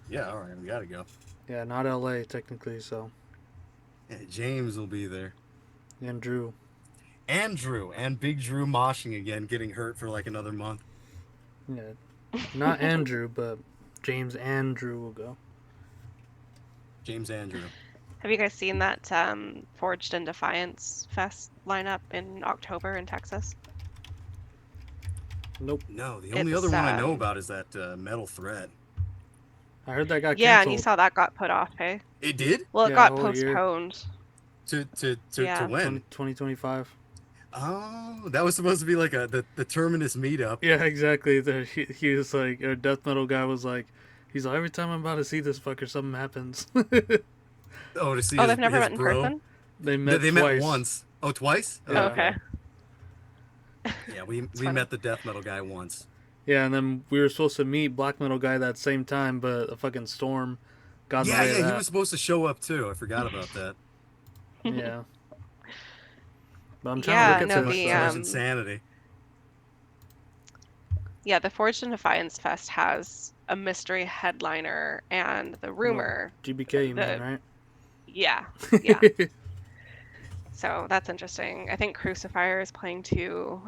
Speaker 3: Yeah.
Speaker 1: Yeah, all right, we gotta go.
Speaker 3: Yeah, not LA technically, so.
Speaker 1: Yeah, James will be there.
Speaker 3: And Drew.
Speaker 1: Andrew and Big Drew moshing again, getting hurt for like another month.
Speaker 3: Yeah. Not Andrew, but James and Drew will go.
Speaker 1: James Andrew.
Speaker 2: Have you guys seen that Forged in Defiance Fest lineup in October in Texas?
Speaker 3: Nope.
Speaker 1: No, the only
Speaker 2: It's
Speaker 1: other one I know about is that Metal Threat.
Speaker 3: I heard that got
Speaker 2: yeah,
Speaker 3: canceled.
Speaker 2: and you saw that got put off, hey?
Speaker 1: It did?
Speaker 2: Well, it
Speaker 3: Yeah,
Speaker 2: got
Speaker 3: a whole year.
Speaker 2: postponed.
Speaker 1: To
Speaker 2: Yeah.
Speaker 1: when?
Speaker 3: 2025.
Speaker 1: Oh, that was supposed to be like the Terminus meetup.
Speaker 3: Yeah, exactly. He was like, a death metal guy was like, he's like, every time I'm about to see this fucker, something happens.
Speaker 1: Oh, to see
Speaker 2: Oh,
Speaker 1: his,
Speaker 2: they've never
Speaker 1: his
Speaker 2: met in
Speaker 1: bro.
Speaker 2: person?
Speaker 3: They met
Speaker 1: They
Speaker 3: twice.
Speaker 1: met once. Oh, twice? Oh,
Speaker 3: Yeah.
Speaker 2: Okay.
Speaker 1: Yeah, we
Speaker 2: funny.
Speaker 1: met the death metal guy once.
Speaker 3: Yeah, and then we were supposed to meet black metal guy that same time, but a fucking storm got in the way of
Speaker 1: He
Speaker 3: that.
Speaker 1: was supposed to show up too. I forgot about that.
Speaker 3: Yeah. But I'm trying to
Speaker 2: Yeah,
Speaker 3: look at
Speaker 2: no,
Speaker 1: So
Speaker 3: some
Speaker 1: much,
Speaker 2: the
Speaker 1: so much
Speaker 3: stuff.
Speaker 1: insanity.
Speaker 2: yeah, the Forged in Defiance Fest has a mystery headliner and the rumor.
Speaker 3: GBK, you
Speaker 2: the
Speaker 3: mean, right?
Speaker 2: Yeah, yeah. So that's interesting. I think Crucifier is playing too,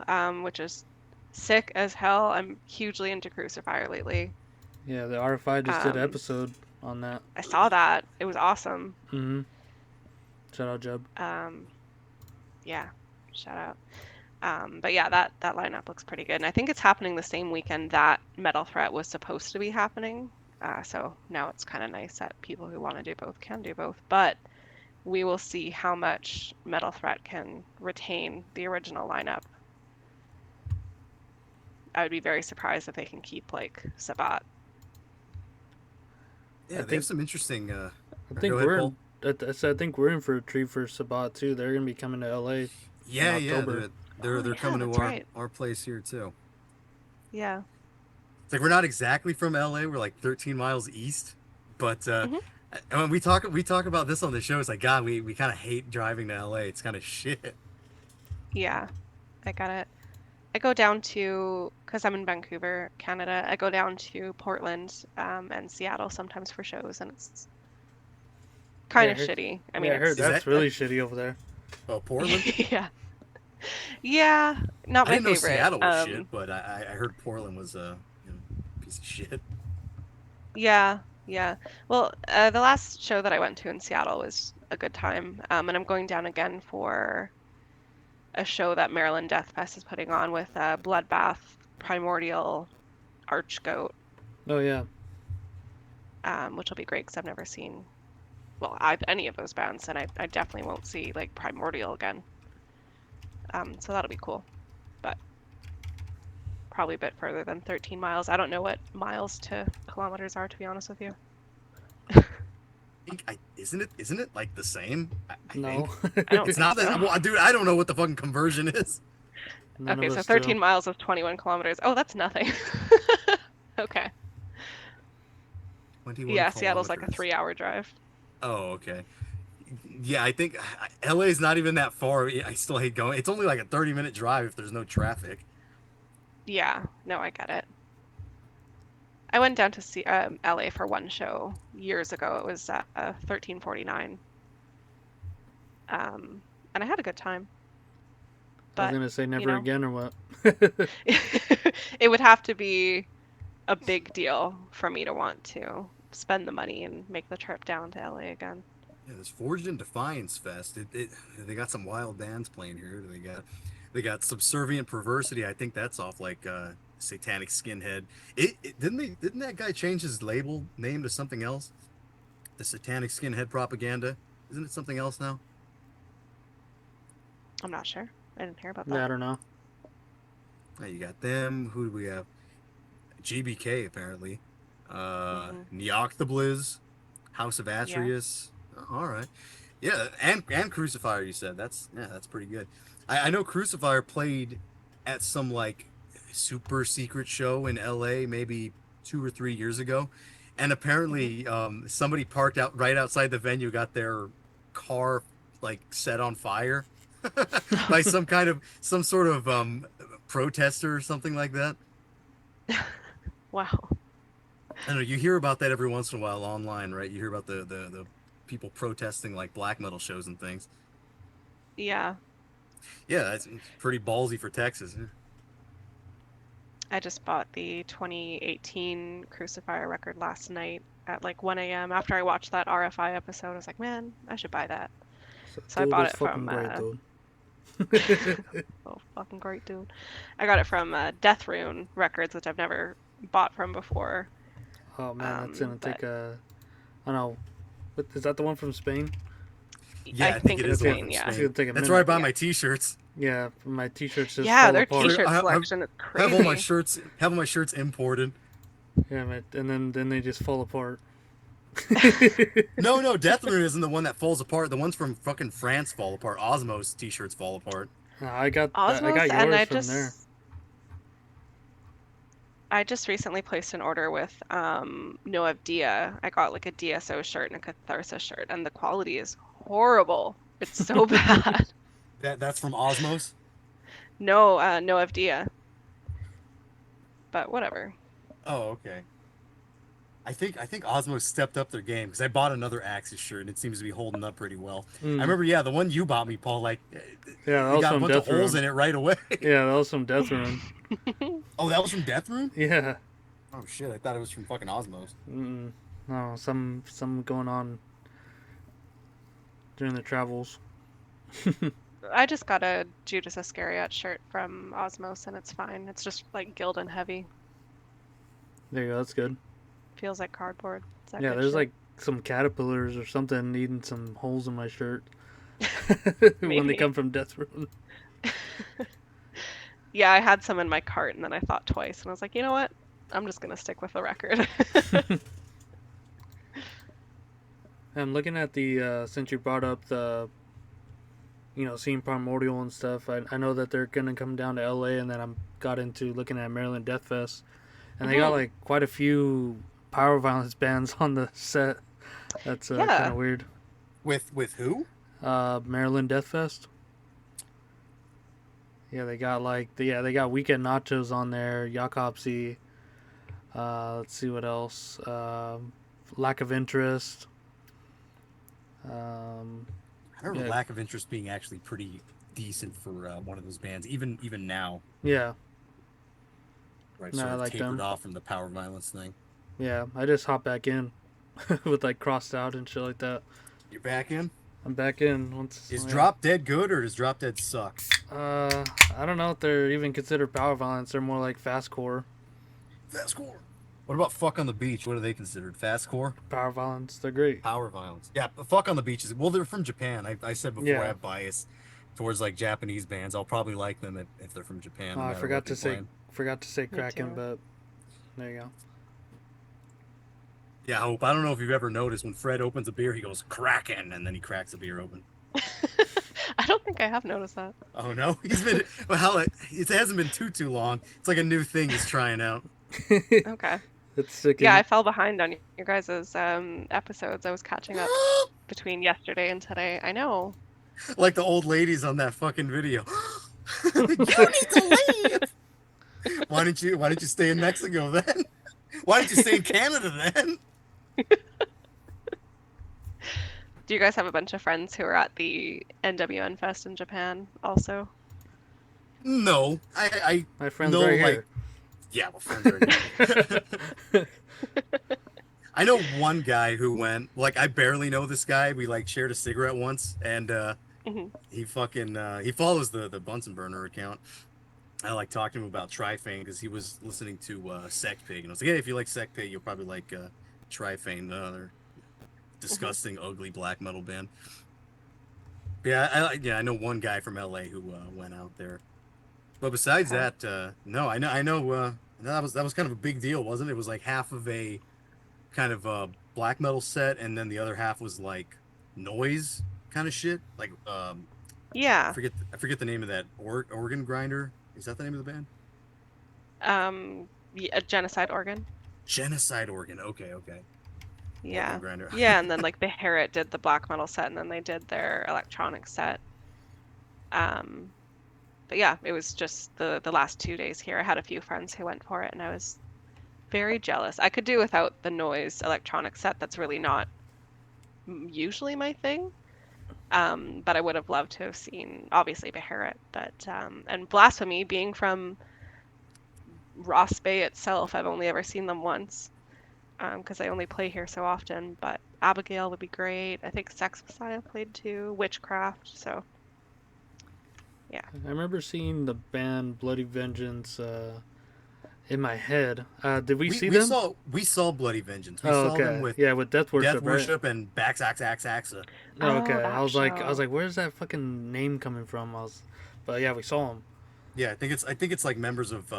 Speaker 2: which is sick as hell. I'm hugely into Crucifier lately.
Speaker 3: Yeah, the RFI just did an
Speaker 2: Um,
Speaker 3: episode on that.
Speaker 2: I saw that. It was awesome.
Speaker 3: Mm-hmm. Shout out, Jeb.
Speaker 2: Yeah, shout out. But yeah, that lineup looks pretty good. And I think it's happening the same weekend that Metal Threat was supposed to be happening. So now it's kind of nice that people who want to do both can do both. But we will see how much Metal Threat can retain the original lineup. I would be very surprised if they can keep like Sabat.
Speaker 1: Yeah,
Speaker 3: I
Speaker 1: they
Speaker 3: think-
Speaker 1: have some interesting.
Speaker 3: I think
Speaker 1: go ahead,
Speaker 3: we're
Speaker 1: Paul.
Speaker 3: I think we're in for a treat for Sabat too. They're gonna be coming to LA.
Speaker 1: Yeah, yeah,
Speaker 3: October.
Speaker 1: they're
Speaker 2: Oh, yeah,
Speaker 1: coming to
Speaker 2: that's
Speaker 1: our
Speaker 2: right.
Speaker 1: our place here too.
Speaker 2: Yeah.
Speaker 1: It's like we're not exactly from LA. We're like 13 miles east, but
Speaker 2: Mhm.
Speaker 1: and when we talk about this on the show, it's like God, we kind of hate driving to LA. It's kind of shit.
Speaker 2: Yeah, I got it. I go down to, because I'm in Vancouver, Canada, I go down to Portland and Seattle sometimes for shows, and it's kind of
Speaker 3: I heard-
Speaker 2: shitty. I mean,
Speaker 3: I heard
Speaker 1: Is
Speaker 3: that's
Speaker 1: that-
Speaker 3: really shitty over there.
Speaker 1: Oh, Portland.
Speaker 2: yeah. Yeah, not
Speaker 1: I
Speaker 2: my
Speaker 1: didn't know
Speaker 2: favorite.
Speaker 1: Seattle was shit, but I heard Portland was a piece of shit.
Speaker 2: Yeah, yeah. Well, the last show that I went to in Seattle was a good time, and I'm going down again for a show that Maryland Death Fest is putting on with Bloodbath, Primordial, Archgoat,
Speaker 3: Oh yeah,
Speaker 2: which will be great because I've never seen, well, any of those bands, and I definitely won't see like Primordial again. So that'll be cool, but probably a bit further than 13 miles. I don't know what miles to kilometers are, to be honest with you.
Speaker 1: Isn't it like the same? I
Speaker 3: no.
Speaker 1: think.
Speaker 2: I don't
Speaker 1: It's
Speaker 2: think
Speaker 1: not that.
Speaker 2: so.
Speaker 1: Well, dude, I don't know what the fucking conversion is.
Speaker 3: None
Speaker 2: Okay,
Speaker 3: of
Speaker 2: so
Speaker 3: us
Speaker 2: 13
Speaker 3: do.
Speaker 2: miles is 21 kilometers. Oh, that's nothing. Okay.
Speaker 1: 21
Speaker 2: Yeah, Seattle's like a
Speaker 1: kilometers.
Speaker 2: 3-hour drive.
Speaker 1: Oh, okay. Yeah, I think LA is not even that far. I still hate going. It's only like a 30-minute drive if there's no traffic.
Speaker 2: Yeah, no, I get it. I went down to see LA for one show years ago. It was 1349. And I had a good time.
Speaker 3: I was
Speaker 2: But
Speaker 3: gonna say never
Speaker 2: know.
Speaker 3: again or what?
Speaker 2: it would have to be a big deal for me to want to spend the money and make the trip down to LA again.
Speaker 1: Yeah, this Forged in Defiance Fest. They got some wild bands playing here. They got Subservient Perversity. I think that's off like Satanic Skinhead. Didn't that guy change his label name to something else? The Satanic Skinhead Propaganda. Isn't it something else now?
Speaker 2: I'm not sure. I didn't hear about
Speaker 3: Yeah, I
Speaker 2: that.
Speaker 3: don't know.
Speaker 1: Oh, you got them. Who do we have? GBK apparently. Yuck the Blizz. House of Atreus. Oh, all right. Yeah, and Crucifier. You said that's pretty good. I know Crucifier played at some like super secret show in LA maybe 2 or 3 years ago, and apparently somebody parked out right outside the venue, got their car like set on fire by some sort of protester or something like that.
Speaker 2: Wow.
Speaker 1: I don't know, you hear about that every once in a while online, right? You hear about the people protesting like black metal shows and things.
Speaker 2: Yeah,
Speaker 1: Yeah, that's it's pretty ballsy for Texas.
Speaker 2: I just bought the 2018 Crucifier record last night at like 1 a.m. After I watched that RFI episode. I was like, man, I should buy that.
Speaker 3: So,
Speaker 2: So I
Speaker 3: dude,
Speaker 2: bought
Speaker 3: it's
Speaker 2: it
Speaker 3: fucking
Speaker 2: from,
Speaker 3: great, dude.
Speaker 2: oh, fucking great, dude. I got it from Death Rune Records, which I've never bought from before.
Speaker 3: Oh man, that's gonna
Speaker 2: But
Speaker 3: take a. I don't know. What, is that the one from Spain?
Speaker 1: Yeah,
Speaker 2: I
Speaker 1: I think
Speaker 2: think
Speaker 1: it
Speaker 2: it's
Speaker 1: is the one
Speaker 2: Spain,
Speaker 1: from
Speaker 2: yeah.
Speaker 3: It's
Speaker 1: Spain.
Speaker 3: gonna take a
Speaker 1: That's where I
Speaker 3: minute.
Speaker 1: buy
Speaker 2: Yeah.
Speaker 1: my T-shirts.
Speaker 3: Yeah, my t-shirts just
Speaker 2: Yeah,
Speaker 3: fall
Speaker 2: their
Speaker 3: apart.
Speaker 2: t-shirt
Speaker 1: I have,
Speaker 2: selection is
Speaker 1: I have all my
Speaker 2: crazy.
Speaker 1: shirts. Have all my shirts imported.
Speaker 3: Yeah, and then they just fall apart.
Speaker 1: No, Deathloop isn't the one that falls apart. The ones from fucking France fall apart. Osmos T-shirts fall apart.
Speaker 3: I got I
Speaker 2: Osmos,
Speaker 3: got
Speaker 2: and
Speaker 3: yours from there.
Speaker 2: I just recently placed an order with Noev Dia. I got like a DSO shirt and a Catharsis shirt, and the quality is horrible. It's so bad.
Speaker 1: That's from Osmos.
Speaker 2: No, Noev Dia. But whatever.
Speaker 1: Oh, okay. I think Osmos stepped up their game because I bought another Axis shirt and it seems to be holding up pretty well. I
Speaker 3: Mm.
Speaker 1: remember, yeah, the one you bought me, Paul. Like,
Speaker 3: Yeah, that
Speaker 1: it
Speaker 3: was
Speaker 1: got a
Speaker 3: from
Speaker 1: bunch of
Speaker 3: Death
Speaker 1: holes
Speaker 3: Rune.
Speaker 1: in it right away.
Speaker 3: Yeah, that was from Death Rune.
Speaker 1: Oh, that was from Death Room.
Speaker 3: Yeah.
Speaker 1: Oh shit, I thought it was from fucking Osmos.
Speaker 3: Mm. No, some going on during the travels.
Speaker 2: I just got a Judas Iscariot shirt from Osmos, and it's fine. It's just like Gildan heavy.
Speaker 3: There you go. That's good.
Speaker 2: Feels like cardboard. Is that
Speaker 3: Yeah,
Speaker 2: good
Speaker 3: there's
Speaker 2: shit?
Speaker 3: like some caterpillars or something needing some holes in my shirt when they
Speaker 2: Maybe.
Speaker 3: come from Death Rune.
Speaker 2: Yeah, I had some in my cart, and then I thought twice, and I was like, you know what? I'm just gonna stick with the record.
Speaker 3: I'm looking at the since you brought up the seeing Primordial and stuff. I know that they're gonna come down to LA, and then I got into looking at Maryland Death Fest, and they got like quite a few power violence bands on the set. That's kind
Speaker 2: Yeah.
Speaker 3: of weird.
Speaker 1: With who?
Speaker 3: Maryland Death Fest. Yeah, they got they got Weekend Nachos on there, Yakopsy. Let's see what else. Lack of Interest.
Speaker 1: I remember
Speaker 3: Yeah.
Speaker 1: Lack of Interest being actually pretty decent for one of those bands, even now.
Speaker 3: Yeah,
Speaker 1: Right,
Speaker 3: No,
Speaker 1: sort
Speaker 3: I
Speaker 1: of
Speaker 3: like
Speaker 1: tapered
Speaker 3: them.
Speaker 1: off from the power violence thing.
Speaker 3: yeah. I just hopped back in with like crossed out and shit like that.
Speaker 1: You're back in.
Speaker 3: I'm back in once.
Speaker 1: Is
Speaker 3: yeah.
Speaker 1: Drop Dead good or does Drop Dead suck?
Speaker 3: I don't know if they're even considered power violence. They're more like fastcore
Speaker 1: Fastcore. What about Fuck on the Beach? What are they considered? Fastcore?
Speaker 3: power violence. They're great.
Speaker 1: Power violence. Yeah, but Fuck on the Beach is well. They're from Japan. I said before I
Speaker 3: Yeah.
Speaker 1: have bias towards like Japanese bands. I'll probably like them if they're from Japan. No
Speaker 3: I
Speaker 1: matter
Speaker 3: forgot
Speaker 1: what
Speaker 3: to
Speaker 1: they're
Speaker 3: say
Speaker 1: playing.
Speaker 3: Kraken,
Speaker 2: too.
Speaker 3: but there you go.
Speaker 1: Yeah, Hope. I don't know if you've ever noticed when Fred opens a beer, he goes Kraken, and then he cracks the beer open.
Speaker 2: I don't think I have noticed that.
Speaker 1: Oh no, he's been well. It hasn't been too long. It's like a new thing he's trying out.
Speaker 2: Okay.
Speaker 3: It's sick.
Speaker 2: Yeah, I fell behind on your guys' episodes. I was catching up between yesterday and today. I know.
Speaker 1: Like the old ladies on that fucking video. You need to leave. Why didn't you stay in Mexico then? Why didn't you stay in Canada then?
Speaker 2: Do you guys have a bunch of friends who are at the NWN Fest in Japan also?
Speaker 1: No, I
Speaker 3: My friend's
Speaker 1: know,
Speaker 3: right
Speaker 1: like,
Speaker 3: here.
Speaker 1: yeah, well, friends are. I know one guy who went. Like, I barely know this guy. We like shared a cigarette once, and
Speaker 2: Mhm.
Speaker 1: he fucking he follows the Bunsen burner account. I like talked to him about Trifane because he was listening to Sect Pig, and I was like, hey, if you like Sect Pig, you'll probably like Trifane. They're disgusting, ugly black metal band. Yeah, I know one guy from LA who went out there. But besides
Speaker 2: Okay.
Speaker 1: that, no, I know that was kind of a big deal, wasn't it? It was like half of a kind of black metal set, and then the other half was like noise kind of shit. Like I
Speaker 2: Yeah.
Speaker 1: forget the name of that organ grinder. Is that the name of the band?
Speaker 2: A genocide organ.
Speaker 1: Genocide organ. Okay.
Speaker 2: Yeah.
Speaker 1: Organ grinder.
Speaker 2: Yeah, and then like the Harriet did the black metal set, and then they did their electronic set. But yeah, it was just the last 2 days here. I had a few friends who went for it, and I was Very jealous. I could do without the noise electronic set. That's really not usually my thing. But I would have loved to have seen, obviously, Beharit, but and Blasphemy, being from Ross Bay itself, I've only ever seen them once, because I only play here so often. But Abigail would be great. I think Sex Messiah played too, Witchcraft. So yeah.
Speaker 3: I remember seeing the band Bloody Vengeance in my head. Did we see them?
Speaker 1: We saw Bloody Vengeance. We
Speaker 3: Oh,
Speaker 1: saw
Speaker 3: okay.
Speaker 1: them with
Speaker 3: Yeah, with Death Worship,
Speaker 1: Death Worship and Bax Ax Ax Axa.
Speaker 3: Oh, okay.
Speaker 2: Oh, that
Speaker 3: I was like,
Speaker 2: show.
Speaker 3: where's that fucking name coming from? But yeah, we saw them.
Speaker 1: Yeah, I think it's like members of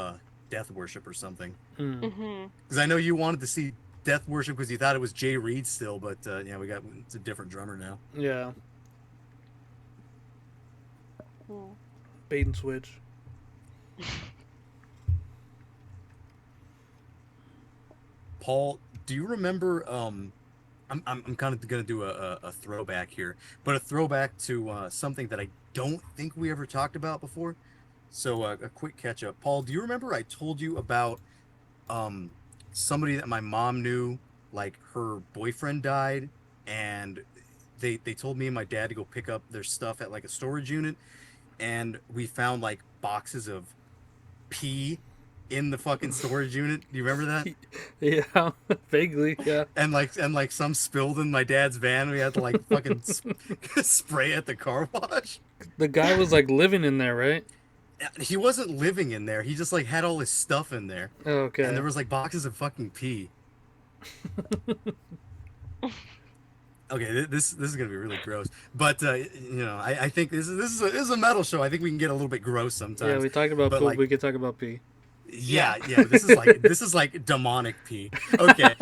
Speaker 1: Death Worship or something.
Speaker 2: Mm-hmm.
Speaker 1: Because I know you wanted to see Death Worship because you thought it was Jay Reed still, but yeah, it's a different drummer now.
Speaker 3: Yeah,
Speaker 2: Mm.
Speaker 3: bait and switch.
Speaker 1: Paul, do you remember? I'm kind of gonna do a throwback here, but a throwback to something that I don't think we ever talked about before. So a quick catch up. Paul, do you remember I told you about somebody that my mom knew, like her boyfriend died, and they told me and my dad to go pick up their stuff at like a storage unit, and we found like boxes of pee in the fucking storage unit. Do you remember that?
Speaker 3: Yeah, vaguely. Yeah.
Speaker 1: And like some spilled in my dad's van. We had to like fucking spray at the car wash.
Speaker 3: The guy was like living in there, right?
Speaker 1: He wasn't living in there. He just like had all his stuff in there.
Speaker 3: Oh, okay.
Speaker 1: And there was like boxes of fucking pee. Okay, this is gonna be really gross. But you know, I think this is a metal show. I think we can get a little bit gross sometimes.
Speaker 3: Yeah, we talked about
Speaker 1: But,
Speaker 3: poop.
Speaker 1: like,
Speaker 3: We could talk about pee.
Speaker 1: Yeah. This is like demonic pee. Okay.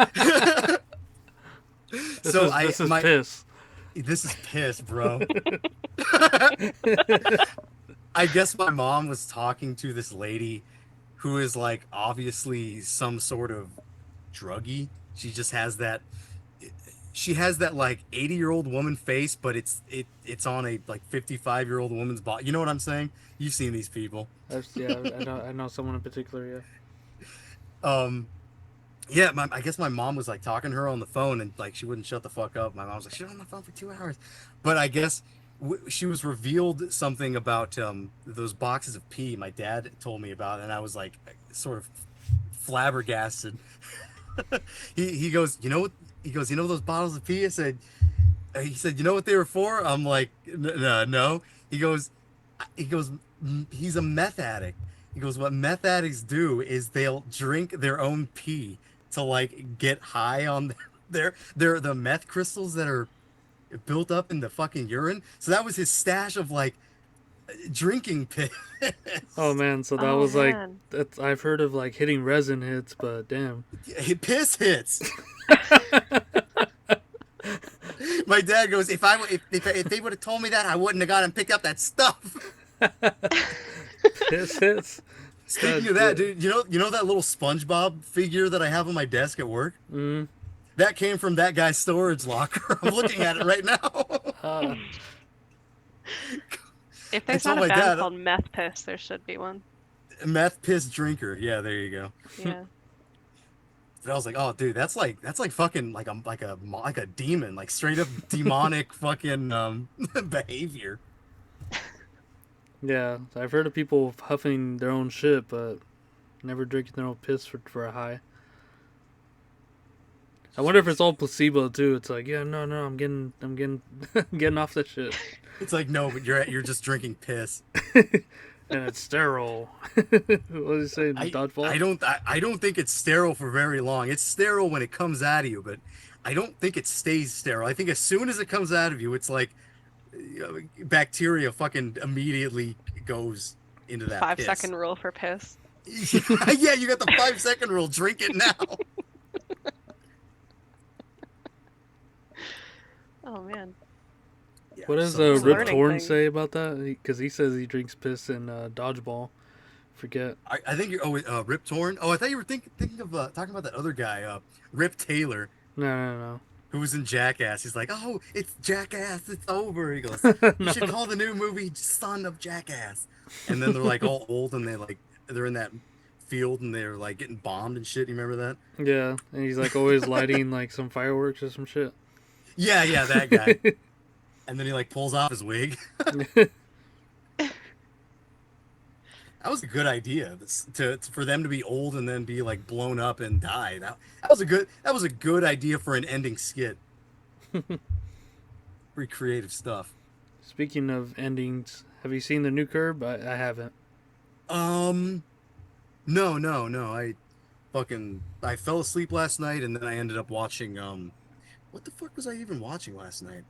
Speaker 3: This is piss.
Speaker 1: This is piss, bro. I guess my mom was talking to this lady who is like obviously some sort of druggie. She has that like 80-year-old woman face, but it's on a like 55-year-old woman's body. You know what I'm saying? You've seen these people.
Speaker 3: I know someone in particular. Yeah.
Speaker 1: Yeah, I guess my mom was like talking to her on the phone, and like she wouldn't shut the fuck up. My mom was like, "She's on the phone for 2 hours," but I guess she was revealed something about those boxes of pee my dad told me about, and I was like sort of flabbergasted. he goes, you know what? He goes, you know those bottles of pee? He said, you know what they were for? I'm like, no. He goes, he's a meth addict. He goes, what meth addicts do is they'll drink their own pee to like get high on the meth crystals that are built up in the fucking urine. So that was his stash of like drinking piss.
Speaker 3: Oh man, so that was
Speaker 2: man.
Speaker 3: like I've heard of like hitting resin hits, but damn.
Speaker 1: Piss hits. My dad goes, if they would have told me that, I wouldn't have gone and picked up that stuff.
Speaker 3: Piss hits.
Speaker 1: Speaking of that, dude, you know that little SpongeBob figure that I have on my desk at work?
Speaker 3: Mm.
Speaker 1: That came from that guy's storage locker. I'm looking at it right now.
Speaker 2: If there's not a band called Meth Piss, there should be one.
Speaker 1: Meth Piss Drinker. Yeah, there you go.
Speaker 2: Yeah.
Speaker 1: And I was like, oh, dude, that's like fucking like a demon, like straight up demonic fucking behavior.
Speaker 3: Yeah, I've heard of people huffing their own shit, but never drinking their own piss for a high. I wonder if it's all placebo too. It's like, yeah, no, I'm getting getting off that shit.
Speaker 1: It's like, no, but you're just drinking piss.
Speaker 3: And it's sterile. What did you say? Dodgeball?
Speaker 1: I don't think it's sterile for very long. It's sterile when it comes out of you, but I don't think it stays sterile. I think as soon as it comes out of you, it's like bacteria fucking immediately goes into that
Speaker 2: 5-second rule for piss.
Speaker 1: Yeah, you got the 5-second rule. Drink it now.
Speaker 2: Oh man.
Speaker 1: Yeah,
Speaker 3: What does Rip Torn say about that? Because he says he drinks piss in Dodgeball. Forget.
Speaker 1: I think you're Rip Torn. Oh, I thought you were thinking of talking about that other guy, Rip Taylor.
Speaker 3: No.
Speaker 1: Who was in Jackass. He's like, oh, it's Jackass, it's over. He goes, you should call the new movie Son of Jackass. And then they're like all old and they're in that field and they're like getting bombed and shit. You remember that?
Speaker 3: Yeah, and he's like always lighting like some fireworks or some shit.
Speaker 1: Yeah, that guy. And then he like pulls off his wig. That was a good idea for them to be old and then be like blown up and die. That was a good idea for an ending skit. Pretty creative stuff.
Speaker 3: Speaking of endings, have you seen the new Curb? I haven't.
Speaker 1: No. I fell asleep last night and then I ended up watching what the fuck was I even watching last night?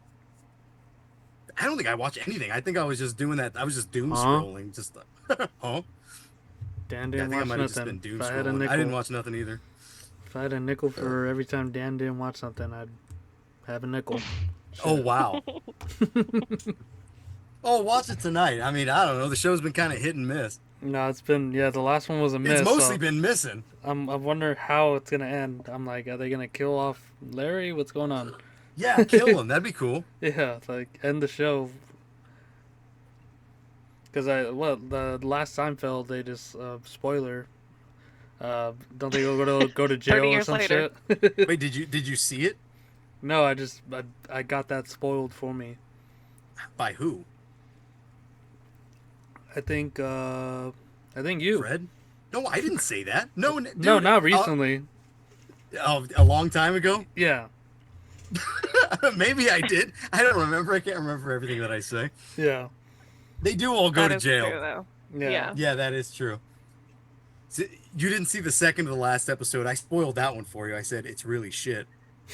Speaker 1: I don't think I watched anything. I think I was just doing that. I was just doom scrolling. Just huh?
Speaker 3: Dan
Speaker 1: Yeah, I
Speaker 3: didn't
Speaker 1: think I
Speaker 3: watch
Speaker 1: might have just been
Speaker 3: nothing.
Speaker 1: doom
Speaker 3: If I had a
Speaker 1: scrolling. I
Speaker 3: nickel,
Speaker 1: didn't watch nothing either.
Speaker 3: if I had a nickel for every time Dan didn't watch something, I'd have a nickel.
Speaker 1: Oh wow. Oh, watch it tonight. I mean, I don't know. The show's been kind of hit and miss.
Speaker 3: No, it's been the last one was a miss.
Speaker 1: It's mostly
Speaker 3: so
Speaker 1: been missing.
Speaker 3: I wonder how it's gonna end. I'm like, are they gonna kill off Larry? What's going on?
Speaker 1: Yeah, kill him. That'd be cool.
Speaker 3: Yeah, like end the show. Because the last Seinfeld they just spoiler. Don't they go to jail
Speaker 2: 30
Speaker 3: or
Speaker 2: years
Speaker 3: some
Speaker 2: later.
Speaker 3: shit?
Speaker 1: Wait, did you see it?
Speaker 3: No, I got that spoiled for me.
Speaker 1: By who?
Speaker 3: I think you.
Speaker 1: Fred? No, I didn't say that. No, dude,
Speaker 3: No, not recently.
Speaker 1: A long time ago.
Speaker 3: Yeah.
Speaker 1: Maybe I did. I don't remember. I can't remember everything that I say.
Speaker 3: Yeah.
Speaker 1: They do all go
Speaker 2: That
Speaker 1: to
Speaker 2: is
Speaker 1: jail.
Speaker 2: true, though.
Speaker 3: Yeah.
Speaker 1: Yeah, that is true. You didn't see the second to the last episode. I spoiled that one for you. I said it's really shit.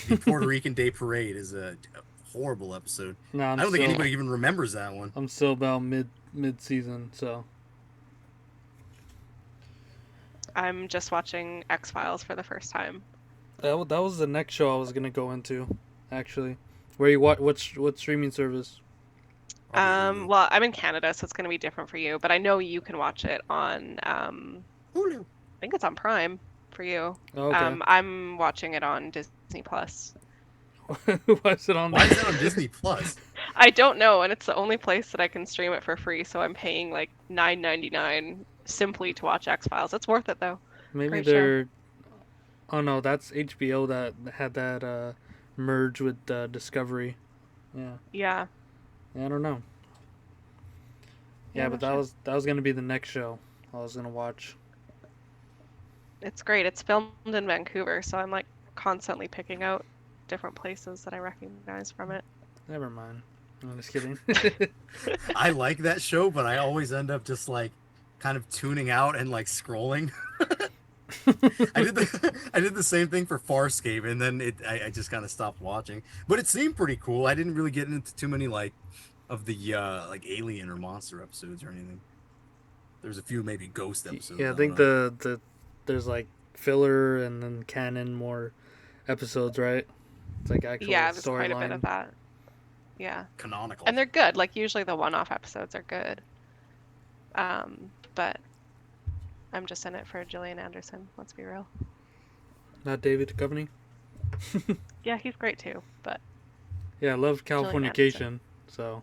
Speaker 1: The Puerto Rican Day Parade is a horrible episode.
Speaker 3: No,
Speaker 1: I don't think anybody even remembers that one.
Speaker 3: I'm still about mid season, so
Speaker 2: I'm just watching X-Files for the first time.
Speaker 3: that was the next show I was gonna go into, actually. Where you what streaming service?
Speaker 2: Well, I'm in Canada, so it's going to be different for you, but I know you can watch it on
Speaker 1: Hulu.
Speaker 2: I think it's on Prime for you.
Speaker 3: Oh, okay.
Speaker 2: I'm watching it on Disney Plus.
Speaker 3: Why is it on
Speaker 1: Why
Speaker 3: there?
Speaker 1: is that on Disney Plus?
Speaker 2: I don't know, and it's the only place that I can stream it for free, so I'm paying like $9.99 simply to watch X-Files. It's worth it though.
Speaker 3: Maybe
Speaker 2: Great
Speaker 3: they're. Oh no, that's HBO that had that merge with Discovery. Yeah.
Speaker 2: Yeah.
Speaker 3: I don't know. Yeah,
Speaker 2: Yeah,
Speaker 3: but
Speaker 2: not
Speaker 3: that was gonna be the next show I was gonna watch.
Speaker 2: It's great. It's filmed in Vancouver, so I'm like constantly picking out different places that I recognize from it.
Speaker 3: Never mind. I'm just kidding.
Speaker 1: I like that show, but I always end up just like kind of tuning out and like scrolling. I did the same thing for Farscape, and then I just kind of stopped watching. But it seemed pretty cool. I didn't really get into too many like of the like alien or monster episodes or anything. There's a few maybe ghost episodes.
Speaker 3: Yeah, I think the there's like filler and then canon more episodes, right? It's like actual
Speaker 2: Yeah, there's quite a bit of
Speaker 3: storyline.
Speaker 2: that. Yeah.
Speaker 1: canonical.
Speaker 2: And they're good. Like usually the one-off episodes are good. But I'm just in it for Gillian Anderson, let's be real.
Speaker 3: Not David Duchovny.
Speaker 2: Yeah, he's great too, but
Speaker 3: Yeah, I love
Speaker 2: Gillian
Speaker 3: Californication. So.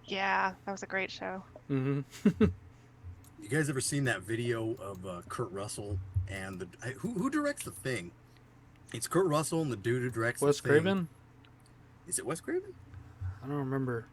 Speaker 2: yeah, that was a great show.
Speaker 3: Mhm.
Speaker 1: You guys ever seen that video of Kurt Russell and who directs The Thing? It's Kurt Russell and the dude who directs
Speaker 3: Wes
Speaker 1: The Thing.
Speaker 3: Craven?
Speaker 1: Is it Wes Craven?
Speaker 3: I don't remember.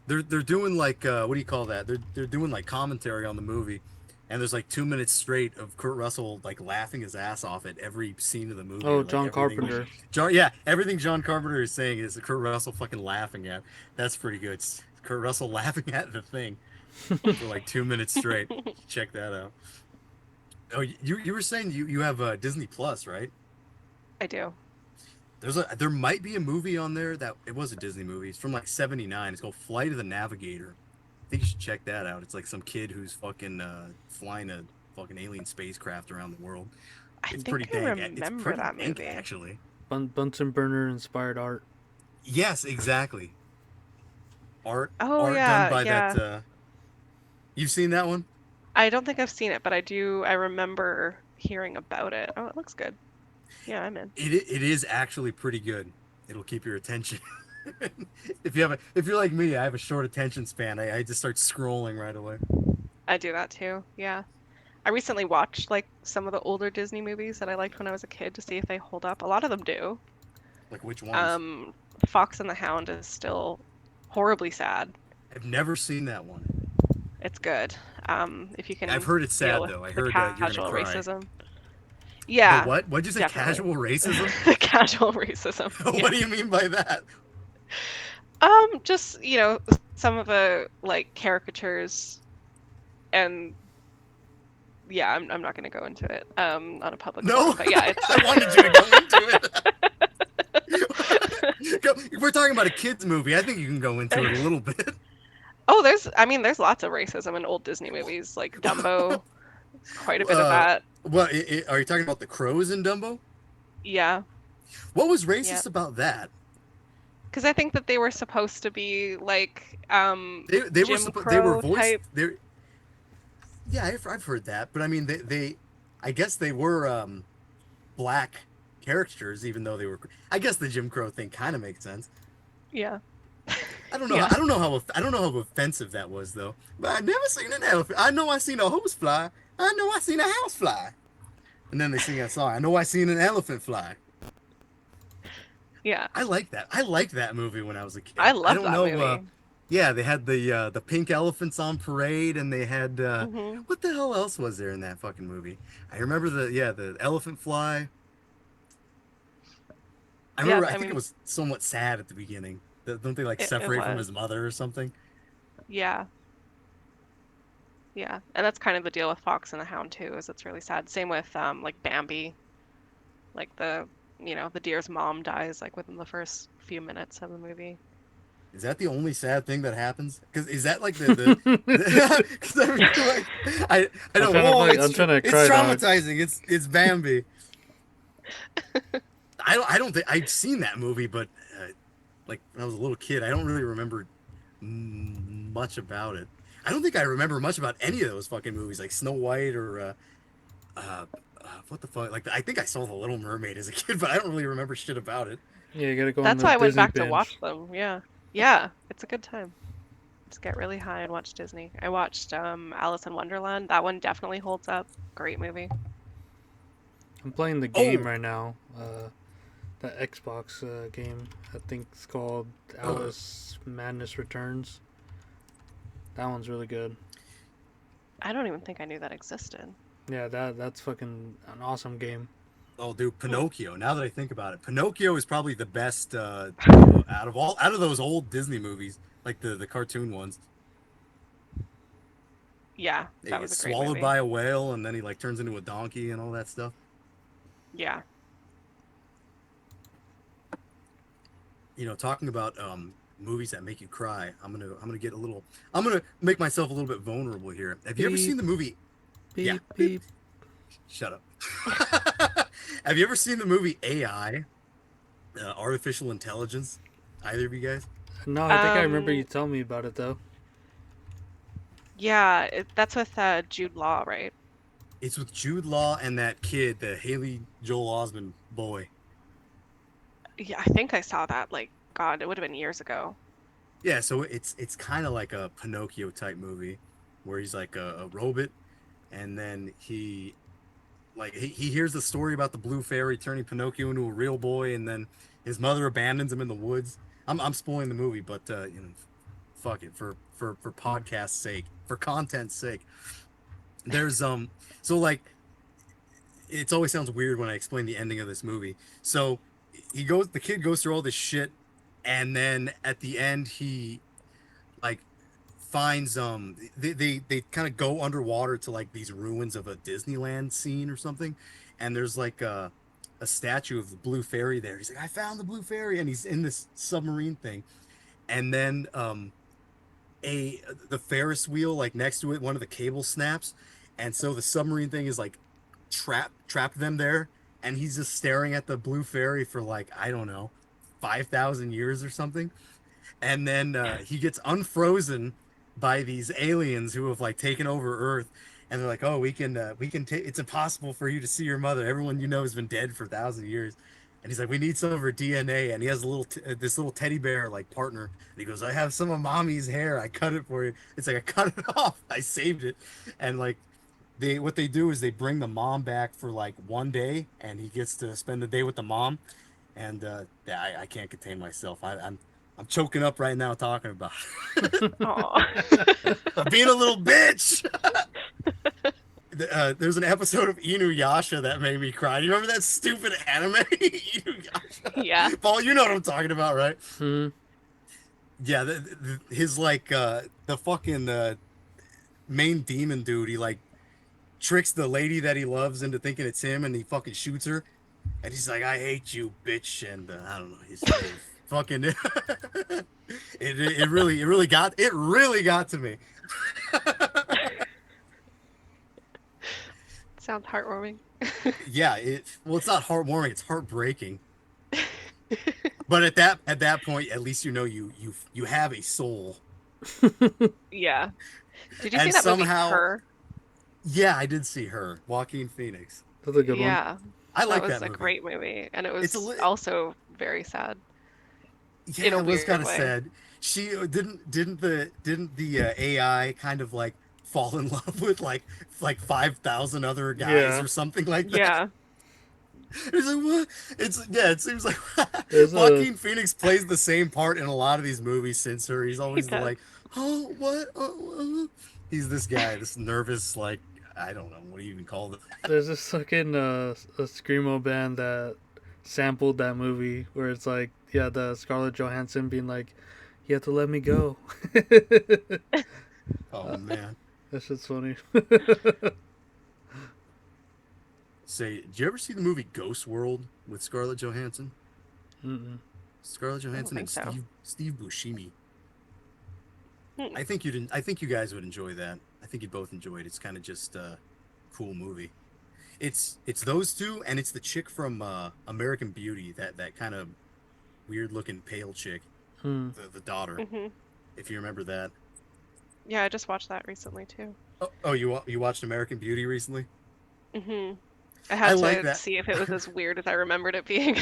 Speaker 1: They're doing like what do you call that? They're doing like commentary on the movie, and there's like 2 minutes straight of Kurt Russell like laughing his ass off at every scene of the movie.
Speaker 3: Oh,
Speaker 1: like,
Speaker 3: John
Speaker 1: everything-
Speaker 3: Carpenter.
Speaker 1: Everything John Carpenter is saying is Kurt Russell fucking laughing at. That's pretty good. It's Kurt Russell laughing at The Thing for like 2 minutes straight. Check that out. Oh, you were saying you have Disney Plus, right?
Speaker 2: I do.
Speaker 1: There might be a movie on there that it was a Disney movie. It's from like '79. It's called Flight of the Navigator. I think you should check that out. It's like some kid who's fucking flying a fucking alien spacecraft around the world.
Speaker 2: I
Speaker 1: It's
Speaker 2: think
Speaker 1: pretty
Speaker 2: I
Speaker 1: dang. It's
Speaker 2: remember
Speaker 1: pretty
Speaker 2: that
Speaker 1: dank,
Speaker 2: movie.
Speaker 1: actually.
Speaker 3: Bunsen burner inspired art.
Speaker 1: Yes, exactly. Art
Speaker 2: Oh, yeah,
Speaker 1: done by
Speaker 2: yeah.
Speaker 1: that. You've seen that one?
Speaker 2: I don't think I've seen it, but I remember hearing about it. Oh, it looks good. Yeah, I'm in.
Speaker 1: It is actually pretty good. It'll keep your attention. If you're like me, I have a short attention span. I just start scrolling right away.
Speaker 2: I do that too. Yeah. I recently watched like some of the older Disney movies that I liked when I was a kid to see if they hold up. A lot of them do.
Speaker 1: Like which ones?
Speaker 2: Um, Fox and the Hound is still horribly sad.
Speaker 1: I've never seen that one.
Speaker 2: It's good. If you
Speaker 1: I've
Speaker 2: can
Speaker 1: heard it's
Speaker 2: deal
Speaker 1: sad
Speaker 2: with
Speaker 1: though. I
Speaker 2: the
Speaker 1: heard you're gonna
Speaker 2: casual
Speaker 1: cry.
Speaker 2: racism.
Speaker 1: The
Speaker 2: Yeah,
Speaker 1: what? What'd you say?
Speaker 2: definitely.
Speaker 1: Casual racism?
Speaker 2: The casual racism. Yeah.
Speaker 1: What do you mean by that?
Speaker 2: Just, some of the like caricatures and yeah, I'm not gonna go into it on a public
Speaker 1: No,
Speaker 2: forum, but yeah, it's
Speaker 1: I wanted you to go into it. If we're talking about a kids movie, I think you can go into it a little bit.
Speaker 2: Oh, there's lots of racism in old Disney movies, like Dumbo. There's quite a bit of
Speaker 1: Uh,
Speaker 2: that.
Speaker 1: well, are you talking about the crows in Dumbo?
Speaker 2: Yeah,
Speaker 1: What was
Speaker 2: yeah.
Speaker 1: racist about that?
Speaker 2: Because I think that they were supposed to be like Jim
Speaker 1: They were
Speaker 2: Crow
Speaker 1: voiced
Speaker 2: type.
Speaker 1: they yeah, I've heard that, but I mean I guess they were black characters, even though they were. I guess the Jim Crow thing kind of makes sense.
Speaker 2: Yeah,
Speaker 1: I don't know.
Speaker 2: yeah,
Speaker 1: I don't know how offensive that was though. But I never seen an elephant. I know I seen a host fly. I know I seen a house fly. And then they sing that song. I know I seen an elephant fly.
Speaker 2: yeah.
Speaker 1: I like that. I liked that movie when I was a kid.
Speaker 2: I
Speaker 1: I
Speaker 2: love
Speaker 1: don't
Speaker 2: that
Speaker 1: know.
Speaker 2: movie.
Speaker 1: Yeah, they had the pink elephants on parade, and they had
Speaker 2: Hmm.
Speaker 1: what the hell else was there in that fucking movie? I remember the elephant fly. I
Speaker 2: Yeah,
Speaker 1: remember. I
Speaker 2: I
Speaker 1: think it
Speaker 2: mean,
Speaker 1: was somewhat sad at the beginning. Don't they like
Speaker 2: it
Speaker 1: separate from
Speaker 2: was.
Speaker 1: his mother or something?
Speaker 2: Yeah, yeah. And that's kind of the deal with Fox and the Hound too, is it's really sad. Same with like Bambi, like the deer's mom dies like within the first few minutes of the movie.
Speaker 1: Is that the only sad thing that happens? Because is that like Because I mean, like, I
Speaker 3: I'm
Speaker 1: know.
Speaker 3: trying to
Speaker 1: Whoa,
Speaker 3: fight. I'm trying to
Speaker 1: it's
Speaker 3: cry, dog.
Speaker 1: traumatizing. It's Bambi. I don't think I've seen that movie, but like when I was a little kid, I don't really remember much about it. I don't think I remember much about any of those fucking movies, like Snow White or uh, what the fuck. Like I think I saw The Little Mermaid as a kid, but I don't really remember shit about it.
Speaker 3: Yeah, you gotta go on
Speaker 2: That's
Speaker 3: the
Speaker 2: why I went
Speaker 3: Disney
Speaker 2: back to
Speaker 3: binge.
Speaker 2: watch them. Yeah. Yeah, it's a good time. Just get really high and watch Disney. I watched Alice in Wonderland. That one definitely holds up. Great movie.
Speaker 3: I'm playing the game
Speaker 1: Oh,
Speaker 3: right now. The Xbox game. I think it's called
Speaker 1: uh,
Speaker 3: Alice Madness Returns. That one's really good.
Speaker 2: I don't even think I knew that existed.
Speaker 3: Yeah, that's fucking an awesome game.
Speaker 1: oh, dude,
Speaker 2: Hmm.
Speaker 1: Pinocchio. Now that I think about it, Pinocchio is probably the best out of those old Disney movies, like the cartoon ones.
Speaker 2: Yeah,
Speaker 1: He
Speaker 2: that was
Speaker 1: gets
Speaker 2: a great
Speaker 1: swallowed
Speaker 2: movie.
Speaker 1: by a whale, and then he like turns into a donkey and all that stuff.
Speaker 2: Yeah.
Speaker 1: Talking about movies that make you cry. I'm gonna make myself a little bit vulnerable here. Have you ever
Speaker 3: Beep
Speaker 1: seen the movie? Yeah,
Speaker 3: beep beep.
Speaker 1: shut up. Have you ever seen the movie AI, Artificial Intelligence? Either of you guys?
Speaker 3: No, I think I remember you
Speaker 2: Um,
Speaker 3: telling me about it though.
Speaker 2: yeah, that's with Jude Law, right?
Speaker 1: It's with Jude Law and that kid, the Haley Joel Osment boy.
Speaker 2: Yeah, I think I saw that. Like, God, it would have been years ago.
Speaker 1: Yeah, so it's kind of like a Pinocchio type movie, where he's like a robot, and then he hears the story about the blue fairy turning Pinocchio into a real boy, and then his mother abandons him in the woods. I'm spoiling the movie, but fuck it for podcast sake, for content's sake. There's so like it always sounds weird when I explain the ending of this movie. So the kid goes through all this shit, and then at the end he like finds they kind of go underwater to like these ruins of a Disneyland scene or something, and there's like a statue of the blue fairy there. He's like, I found the blue fairy, and he's in this submarine thing, and then a the Ferris wheel like next to it, one of the cables snaps, and so the submarine thing is like trapped them there, and he's just staring at the blue fairy for like I don't know 5,000 years or something, and then he gets unfrozen by these aliens who have like taken over Earth, and they're like, "Oh, we can take. It's impossible for you to see your mother. Everyone you know has been dead for 1,000 years." And he's like, "We need some of her DNA." And he has this little teddy bear like partner. And he goes, "I have some of mommy's hair. I cut it for you." It's like I cut it off. I saved it, and like what they do is they bring the mom back for like one day, and he gets to spend the day with the mom. And yeah, I can't contain myself. I'm choking up right now talking about it.
Speaker 2: Oh.
Speaker 1: I'm being a little bitch. There's an episode of Inuyasha that made me cry. Do you remember that stupid anime?
Speaker 2: Yeah.
Speaker 1: Inuyasha. Paul, you know what I'm talking about, right?
Speaker 3: Hmm.
Speaker 1: Yeah, his like the fucking main demon dude. He like tricks the lady that he loves into thinking it's him, and he fucking shoots her. And he's like, "I hate you, bitch," and I don't know. He's fucking. It really got to me.
Speaker 2: Sounds heartwarming.
Speaker 1: Yeah, it's not heartwarming. It's heartbreaking. But at that point, at least you know you have a soul.
Speaker 2: Yeah. Did you see
Speaker 1: And
Speaker 2: that movie,
Speaker 1: somehow,
Speaker 2: Her?
Speaker 1: yeah, I did see Her, Joaquin Phoenix.
Speaker 3: That's a good one.
Speaker 2: Yeah.
Speaker 1: I
Speaker 2: That
Speaker 1: like
Speaker 2: was
Speaker 1: that
Speaker 2: a
Speaker 1: movie.
Speaker 2: great movie, and it
Speaker 1: It's a
Speaker 2: was
Speaker 1: li-
Speaker 2: also very sad in
Speaker 1: Yeah,
Speaker 2: a
Speaker 1: it was kind
Speaker 2: weird
Speaker 1: of
Speaker 2: way.
Speaker 1: sad. She didn't the AI kind of like fall in love with like 5,000 other guys
Speaker 3: Yeah.
Speaker 1: or something like that?
Speaker 2: Yeah.
Speaker 1: It's like what? It's yeah. It seems like
Speaker 3: There's a
Speaker 1: Joaquin Phoenix plays the same part in a lot of these movies since Her. He's
Speaker 2: He
Speaker 1: always the
Speaker 2: does.
Speaker 1: like, oh what? He's this guy, this nervous like I don't know what do you even call it.
Speaker 3: there's this fucking a screamo band that sampled that movie where it's like yeah the Scarlett Johansson being like you have to let me go.
Speaker 1: Oh man.
Speaker 3: That shit's funny.
Speaker 1: Say, did you ever see the movie Ghost World with Scarlett Johansson?
Speaker 3: Mm-mm.
Speaker 1: Scarlett
Speaker 2: I don't
Speaker 1: Johansson and
Speaker 2: think so.
Speaker 1: Steve Buscemi.
Speaker 2: Hmm.
Speaker 1: I think you didn't. I think you guys would enjoy that. I think you'd both enjoy it. It's kind of just a cool movie. It's those two, and it's the chick from American Beauty, that kind of weird looking pale chick,
Speaker 3: Hmm.
Speaker 1: the daughter.
Speaker 2: Hmm.
Speaker 1: If you remember that.
Speaker 2: Yeah, I just watched that recently too.
Speaker 1: Oh, you watched American Beauty recently?
Speaker 2: Hmm. I
Speaker 1: I
Speaker 2: had
Speaker 1: like
Speaker 2: to
Speaker 1: that.
Speaker 2: see if it was as weird as I remembered it being.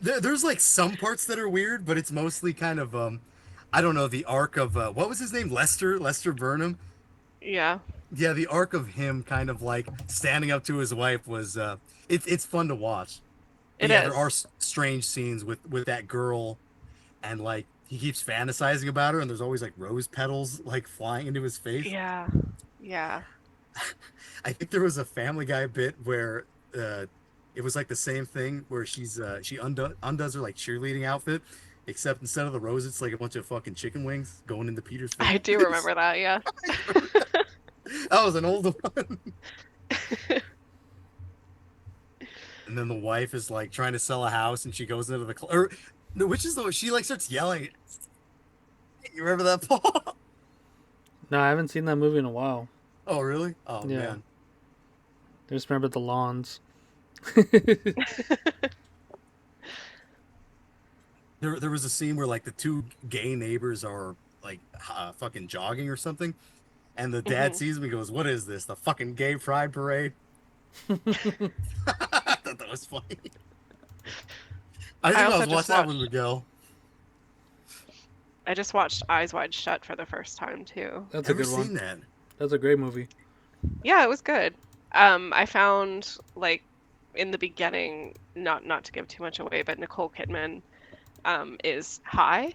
Speaker 1: There's like some parts that are weird, but it's mostly kind of I don't know the arc of what was his name, Lester Burnham.
Speaker 2: Yeah,
Speaker 1: Yeah, the arc of him kind of like standing up to his wife was it's fun to watch. But
Speaker 2: it
Speaker 1: yeah, there are
Speaker 2: is.
Speaker 1: strange scenes with that girl, and like he keeps fantasizing about her, and there's always like rose petals like flying into his face.
Speaker 2: Yeah, yeah.
Speaker 1: I think there was a Family Guy bit where it was like the same thing where she undoes her like cheerleading outfit, except instead of the rose, it's like a bunch of fucking chicken wings going into Peter's face.
Speaker 2: I do remember that. Yeah.
Speaker 1: That was an old one. And then the wife is like trying to sell a house, and she goes into the or no, which is the she like starts yelling. You remember that, Paul?
Speaker 3: No, I haven't seen that movie in a while.
Speaker 1: Oh, really? Oh
Speaker 3: Yeah.
Speaker 1: man.
Speaker 3: I just remember the lawns.
Speaker 1: There was a scene where like the two gay neighbors are like fucking jogging or something, and the dad
Speaker 2: Hmm.
Speaker 1: sees him and goes, "What is this? The fucking gay pride parade?" I thought that was funny. I
Speaker 2: I
Speaker 1: think I
Speaker 2: also
Speaker 1: was
Speaker 2: just
Speaker 1: watching that with
Speaker 2: watched.
Speaker 1: Miguel.
Speaker 2: I just watched Eyes Wide Shut for the first time too.
Speaker 3: That's a
Speaker 1: Never
Speaker 3: good one.
Speaker 1: seen that.
Speaker 3: That's a great movie.
Speaker 2: Yeah, it was good. I found like in the beginning, not to give too much away, but Nicole Kidman is high,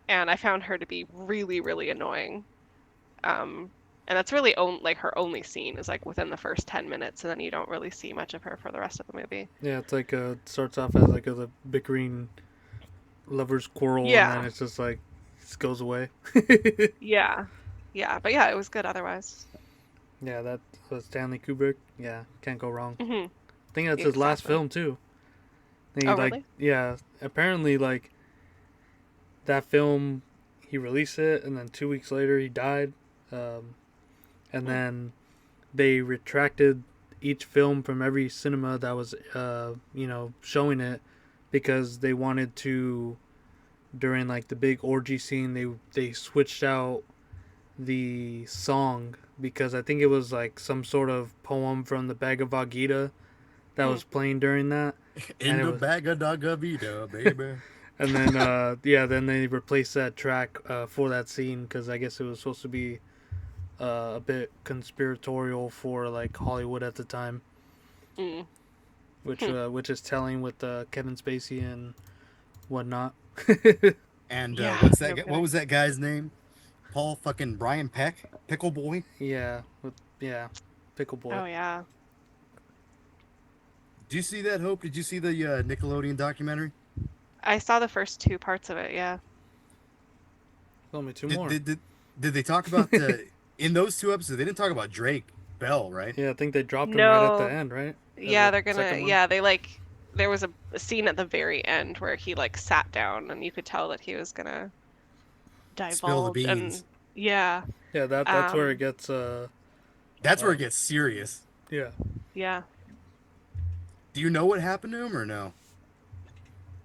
Speaker 2: and I found her to be really, really annoying. And that's really like her only scene is like within the first 10 minutes, and then you don't really see much of her for the rest of the movie.
Speaker 3: Yeah, it's like starts off as like a bickering lovers quarrel, and then
Speaker 2: Yeah,
Speaker 3: it's just like just goes away.
Speaker 2: yeah, yeah. But yeah, it was good otherwise.
Speaker 3: Yeah, that was Stanley Kubrick. Yeah, can't go wrong.
Speaker 2: Hmm.
Speaker 3: I think that's his last
Speaker 2: Exactly.
Speaker 3: film too. And he
Speaker 2: Oh,
Speaker 3: like
Speaker 2: really?
Speaker 3: yeah, apparently like that film he released it and then 2 weeks later he died. And
Speaker 2: Hmm.
Speaker 3: then they retracted each film from every cinema that was showing it because they wanted to during like the big orgy scene they switched out the song because I think it was like some sort of poem from the Bhagavad Gita that
Speaker 2: Hmm.
Speaker 3: was playing during that.
Speaker 1: In
Speaker 3: And it
Speaker 1: the
Speaker 3: was-
Speaker 1: bag of dog vida, baby.
Speaker 3: And then then they replaced that track for that scene because I guess it was supposed to be a bit conspiratorial for like Hollywood at the time,
Speaker 2: Mm.
Speaker 3: which is telling with Kevin Spacey and whatnot.
Speaker 1: And
Speaker 2: Yeah,
Speaker 1: what's that?
Speaker 2: no
Speaker 1: What
Speaker 2: kidding.
Speaker 1: was that guy's name? Paul fucking Brian Peck, Pickle Boy.
Speaker 3: Yeah, Pickle Boy.
Speaker 2: Oh yeah.
Speaker 1: Did you see that, Hope? Did you see the Nickelodeon documentary?
Speaker 2: I saw the first two parts of it, yeah.
Speaker 3: Only two
Speaker 1: Did
Speaker 3: more.
Speaker 1: did did, did they talk about in those two episodes? They didn't talk about Drake Bell, right?
Speaker 3: Yeah, I think they dropped him right at the
Speaker 2: No,
Speaker 3: end, right? At
Speaker 2: yeah,
Speaker 3: the
Speaker 2: they're gonna,
Speaker 3: second one.
Speaker 2: yeah, they like, there was a scene at the very end where he like sat down and you could tell that he was gonna
Speaker 1: Spill the
Speaker 2: divulge
Speaker 1: beans.
Speaker 2: and yeah,
Speaker 3: Yeah, that's where it
Speaker 2: um,
Speaker 3: gets
Speaker 1: That's where
Speaker 3: uh
Speaker 1: it gets serious.
Speaker 3: yeah.
Speaker 2: yeah.
Speaker 1: Do you know what happened to him or no?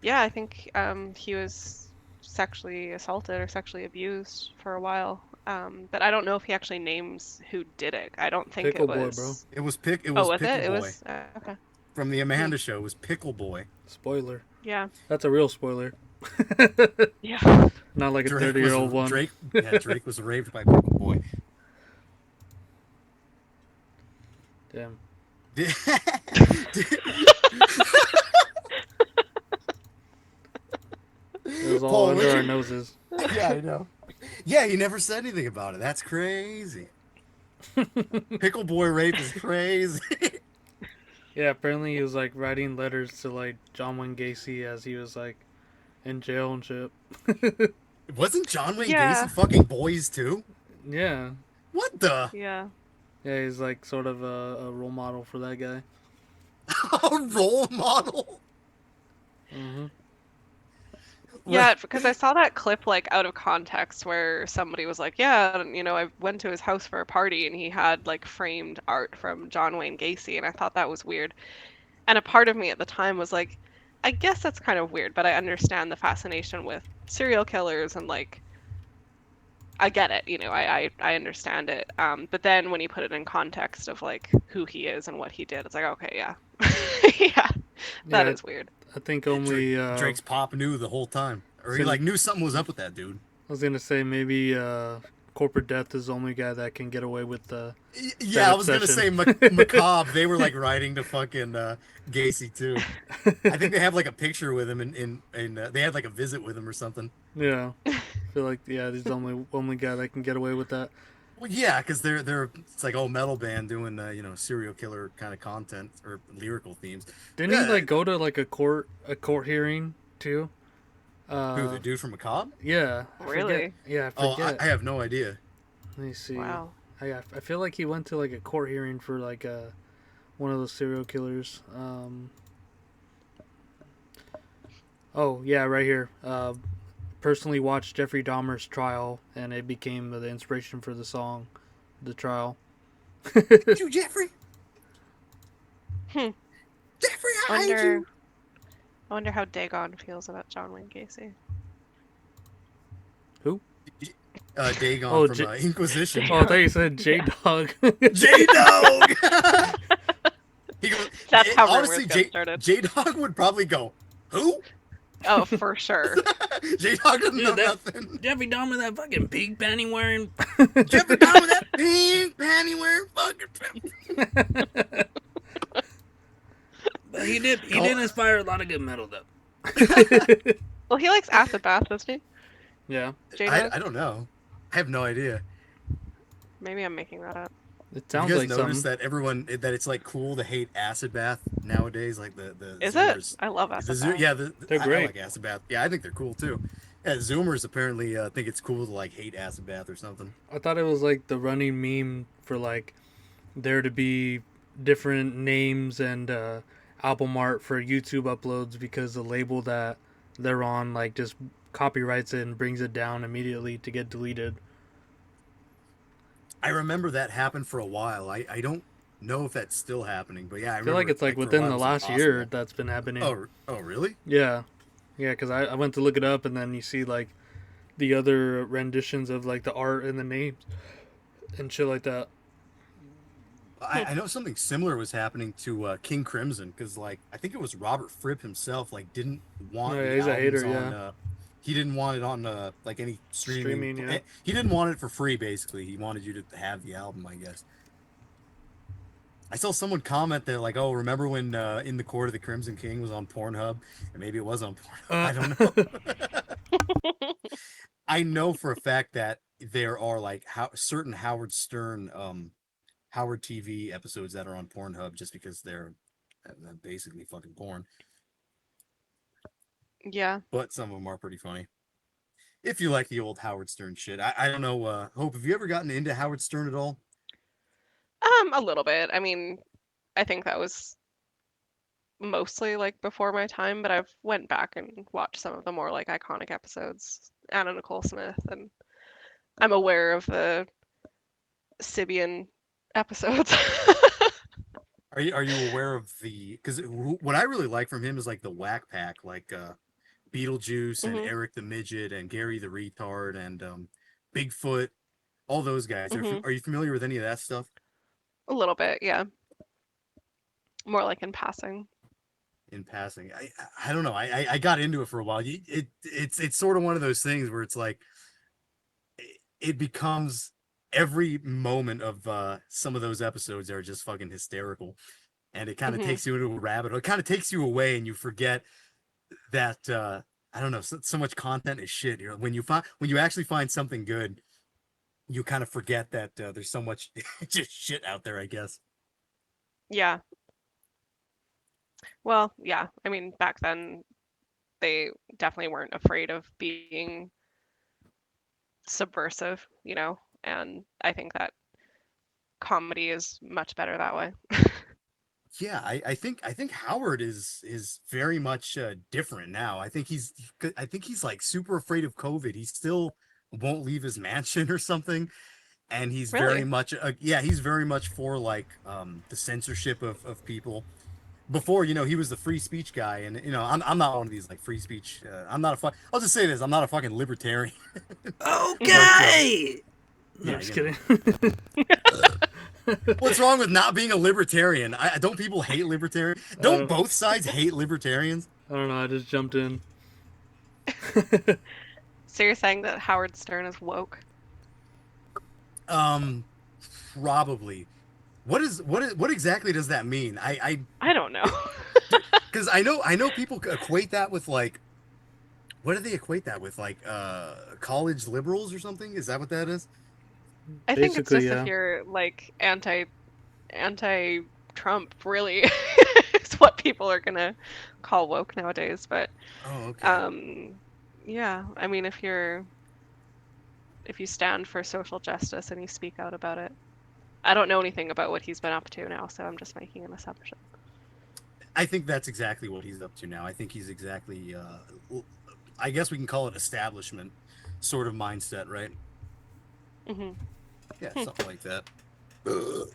Speaker 2: Yeah, I think he was sexually assaulted or sexually abused for a while. But I don't know if he actually names who did it. I don't think it
Speaker 3: Pickle Boy, bro.
Speaker 2: was.
Speaker 1: It was It
Speaker 2: Oh,
Speaker 1: was
Speaker 2: was
Speaker 1: Pickle
Speaker 2: it? It
Speaker 1: Boy
Speaker 2: was okay.
Speaker 1: from the
Speaker 2: Hmm.
Speaker 1: Amanda Show. It was Pickle Boy.
Speaker 3: Spoiler.
Speaker 2: Yeah.
Speaker 3: That's a real spoiler.
Speaker 2: Yeah.
Speaker 3: Not like a
Speaker 1: Drake
Speaker 3: 30-year-old one.
Speaker 1: Drake was raped by Pickle Boy.
Speaker 3: Damn.
Speaker 1: Did-
Speaker 3: It was all
Speaker 1: Paul,
Speaker 3: under
Speaker 1: what's
Speaker 3: our
Speaker 1: your-
Speaker 3: noses.
Speaker 1: Yeah, I know. Yeah, he never said anything about it. That's crazy. Pickle Boy rape is crazy.
Speaker 3: Yeah, apparently he was like writing letters to like John Wayne Gacy as he was like in jail and shit.
Speaker 1: Wasn't John Wayne
Speaker 2: Yeah.
Speaker 1: Gacy fucking boys too?
Speaker 3: Yeah.
Speaker 1: What the?
Speaker 2: Yeah.
Speaker 3: Yeah, he's like sort of a role model for that guy.
Speaker 1: A role model?
Speaker 3: Mm-hmm.
Speaker 2: Yeah, because I saw that clip like out of context where somebody was like, "Yeah, and, I went to his house for a party and he had like framed art from John Wayne Gacy," and I thought that was weird. And a part of me at the time was like, I guess that's kind of weird, but I understand the fascination with serial killers and like I get it, I understand it. But then when you put it in context of like who he is and what he did, it's like, okay, yeah. Yeah, that
Speaker 3: Yeah,
Speaker 2: is weird.
Speaker 3: I think only
Speaker 1: Drake's pop knew the whole time, or he
Speaker 3: So-
Speaker 1: like knew something was up with that dude.
Speaker 3: I was gonna say maybe Corporate Death is the only guy that can get away with
Speaker 1: Yeah, I was gonna say
Speaker 3: obsession.
Speaker 1: Macabre. They were like writing to fucking Gacy too. I think they have like a picture with him, and they had like a visit with him or something.
Speaker 3: Yeah, I feel like he's the only guy that can get away with that.
Speaker 1: Well, yeah, because they're it's like metal band doing serial killer kind of content or lyrical themes.
Speaker 3: Didn't he like go to like a court hearing too?
Speaker 1: Who, the dude from Macabre?
Speaker 3: Yeah. I
Speaker 2: Really?
Speaker 3: forget. Yeah, I
Speaker 1: Oh,
Speaker 3: forget.
Speaker 1: I have no idea.
Speaker 3: Let me see.
Speaker 2: Wow.
Speaker 3: I feel like he went to like a court hearing for like one of those serial killers. Oh yeah, right here. Personally watched Jeffrey Dahmer's trial, and it became the inspiration for the song, "The Trial."
Speaker 1: You, Jeffrey?
Speaker 2: Hmm.
Speaker 1: Jeffrey, I hate
Speaker 2: Wonder,
Speaker 1: you.
Speaker 2: I wonder how Dagon feels about John Wayne Gacy.
Speaker 3: Who?
Speaker 1: Dagon
Speaker 3: Oh,
Speaker 1: from Inquisition.
Speaker 3: Oh, I thought you said Jdawg.
Speaker 1: Jdawg! He goes,
Speaker 2: That's how
Speaker 1: honestly,
Speaker 2: rumors get started.
Speaker 1: Jdawg would probably go, who?
Speaker 2: Oh, for sure.
Speaker 1: Jdawg doesn't know
Speaker 3: that-
Speaker 1: nothing.
Speaker 3: Jeffrey Dahmer, that fucking pig panty wearing.
Speaker 1: Jeffrey Dahmer, that pink panty wearing fucking.
Speaker 3: But he did inspire a lot of good metal though.
Speaker 2: Well, he likes acid bath, doesn't he?
Speaker 3: Yeah,
Speaker 2: J-Dog?
Speaker 1: I don't know. I have no idea.
Speaker 2: Maybe I'm making that up.
Speaker 3: it
Speaker 1: You
Speaker 3: sounds
Speaker 1: guys
Speaker 3: like
Speaker 1: notice
Speaker 3: something.
Speaker 1: that it's like cool to hate acid bath nowadays? Like the
Speaker 2: Is
Speaker 1: Zoomers.
Speaker 2: it? I love
Speaker 1: The
Speaker 2: acid
Speaker 1: Zo-
Speaker 2: bath.
Speaker 1: yeah,
Speaker 3: They're
Speaker 1: I
Speaker 3: great.
Speaker 1: like acid bath. Yeah, I think they're cool too. Yeah, Zoomers apparently think it's cool to like hate acid bath or something.
Speaker 3: I thought it was like the running meme for like there to be different names and album art for YouTube uploads because the label that they're on like just copyrights it and brings it down immediately to get deleted.
Speaker 1: I remember that happened for a while. I don't know if that's still happening, but yeah,
Speaker 3: I feel like it's like
Speaker 1: for a
Speaker 3: within
Speaker 1: while
Speaker 3: the
Speaker 1: it was
Speaker 3: last year
Speaker 1: impossible.
Speaker 3: that's been happening.
Speaker 1: Oh, really?
Speaker 3: Yeah, because I went to look it up and then you see like the other renditions of like the art and the names and shit like that.
Speaker 1: I know something similar was happening to King Crimson because like I think it was Robert Fripp himself like didn't want
Speaker 3: Oh, yeah,
Speaker 1: the
Speaker 3: he's a
Speaker 1: albums
Speaker 3: hater,
Speaker 1: on.
Speaker 3: yeah.
Speaker 1: he didn't want it on like any streaming.
Speaker 3: Streaming, yeah.
Speaker 1: He didn't want it for free. Basically, he wanted you to have the album, I guess. I saw someone comment that like, "Oh, remember when In the Court of the Crimson King was on Pornhub?" And maybe it was on Pornhub. I don't know. I know for a fact that there are like certain Howard Stern, Howard TV episodes that are on Pornhub just because they're basically fucking porn.
Speaker 2: Yeah.
Speaker 1: But some of them are pretty funny. If you like the old Howard Stern shit, I don't know. Hope, have you ever gotten into Howard Stern at all?
Speaker 2: A little bit. I mean, I think that was mostly like before my time, but I've went back and watched some of the more like iconic episodes. Anna Nicole Smith, and I'm aware of the Sibian episodes.
Speaker 1: Are you aware of the? Because what I really like from him is like the Whack Pack, like Beetlejuice and
Speaker 2: Mhm.
Speaker 1: Eric the Midget and Gary the Retard and Bigfoot, all those guys.
Speaker 2: Mhm.
Speaker 1: Are you familiar with any of that stuff?
Speaker 2: A little bit, yeah. More like in passing.
Speaker 1: In passing, I don't know. I got into it for a while. It's sort of one of those things where it's like it becomes every moment of some of those episodes are just fucking hysterical, and it kind of
Speaker 2: Mhm.
Speaker 1: takes you into a rabbit hole. It kind of takes you away, and you forget that I don't know. So much content is shit. You know, when you actually find something good, you kind of forget that there's so much just shit out there, I guess.
Speaker 2: Yeah. Well, yeah. I mean, back then they definitely weren't afraid of being subversive, and I think that comedy is much better that way.
Speaker 1: Yeah, I think Howard is very much different now. I think he's like super afraid of COVID. He still won't leave his mansion or something, and he's very
Speaker 2: Really?
Speaker 1: much yeah, he's very much for like the censorship of people. Before, he was the free speech guy, and I'm not one of these like free speech. I'm not a fuck. I'll just say this: I'm not a fucking libertarian.
Speaker 2: Mhm.
Speaker 1: But
Speaker 3: Okay. No,
Speaker 1: yeah,
Speaker 3: just kidding.
Speaker 1: what's wrong with not being a libertarian? Don't people hate libertarians? Don't both sides hate libertarians?
Speaker 3: I don't know. I just jumped in.
Speaker 2: So you're saying that Howard Stern is woke?
Speaker 1: Um, Probably. What exactly does that mean?
Speaker 2: I don't know.
Speaker 1: Because I know people equate that with like, what do they equate that with, like college liberals or something? Is that what that is?
Speaker 2: I think it's
Speaker 3: Basically,
Speaker 2: just if
Speaker 3: yeah.
Speaker 2: you're like anti Trump, really, is what people are gonna call woke nowadays. But
Speaker 1: Oh, okay.
Speaker 2: um, yeah, I mean, if you stand for social justice and you speak out about it. I don't know anything about what he's been up to now, so I'm just making an assumption.
Speaker 1: I think that's exactly what he's up to now. I think he's exactly I guess we can call it establishment sort of mindset, right?
Speaker 2: Hmm.
Speaker 1: Yeah,
Speaker 2: Hmm.
Speaker 1: something like that.
Speaker 2: All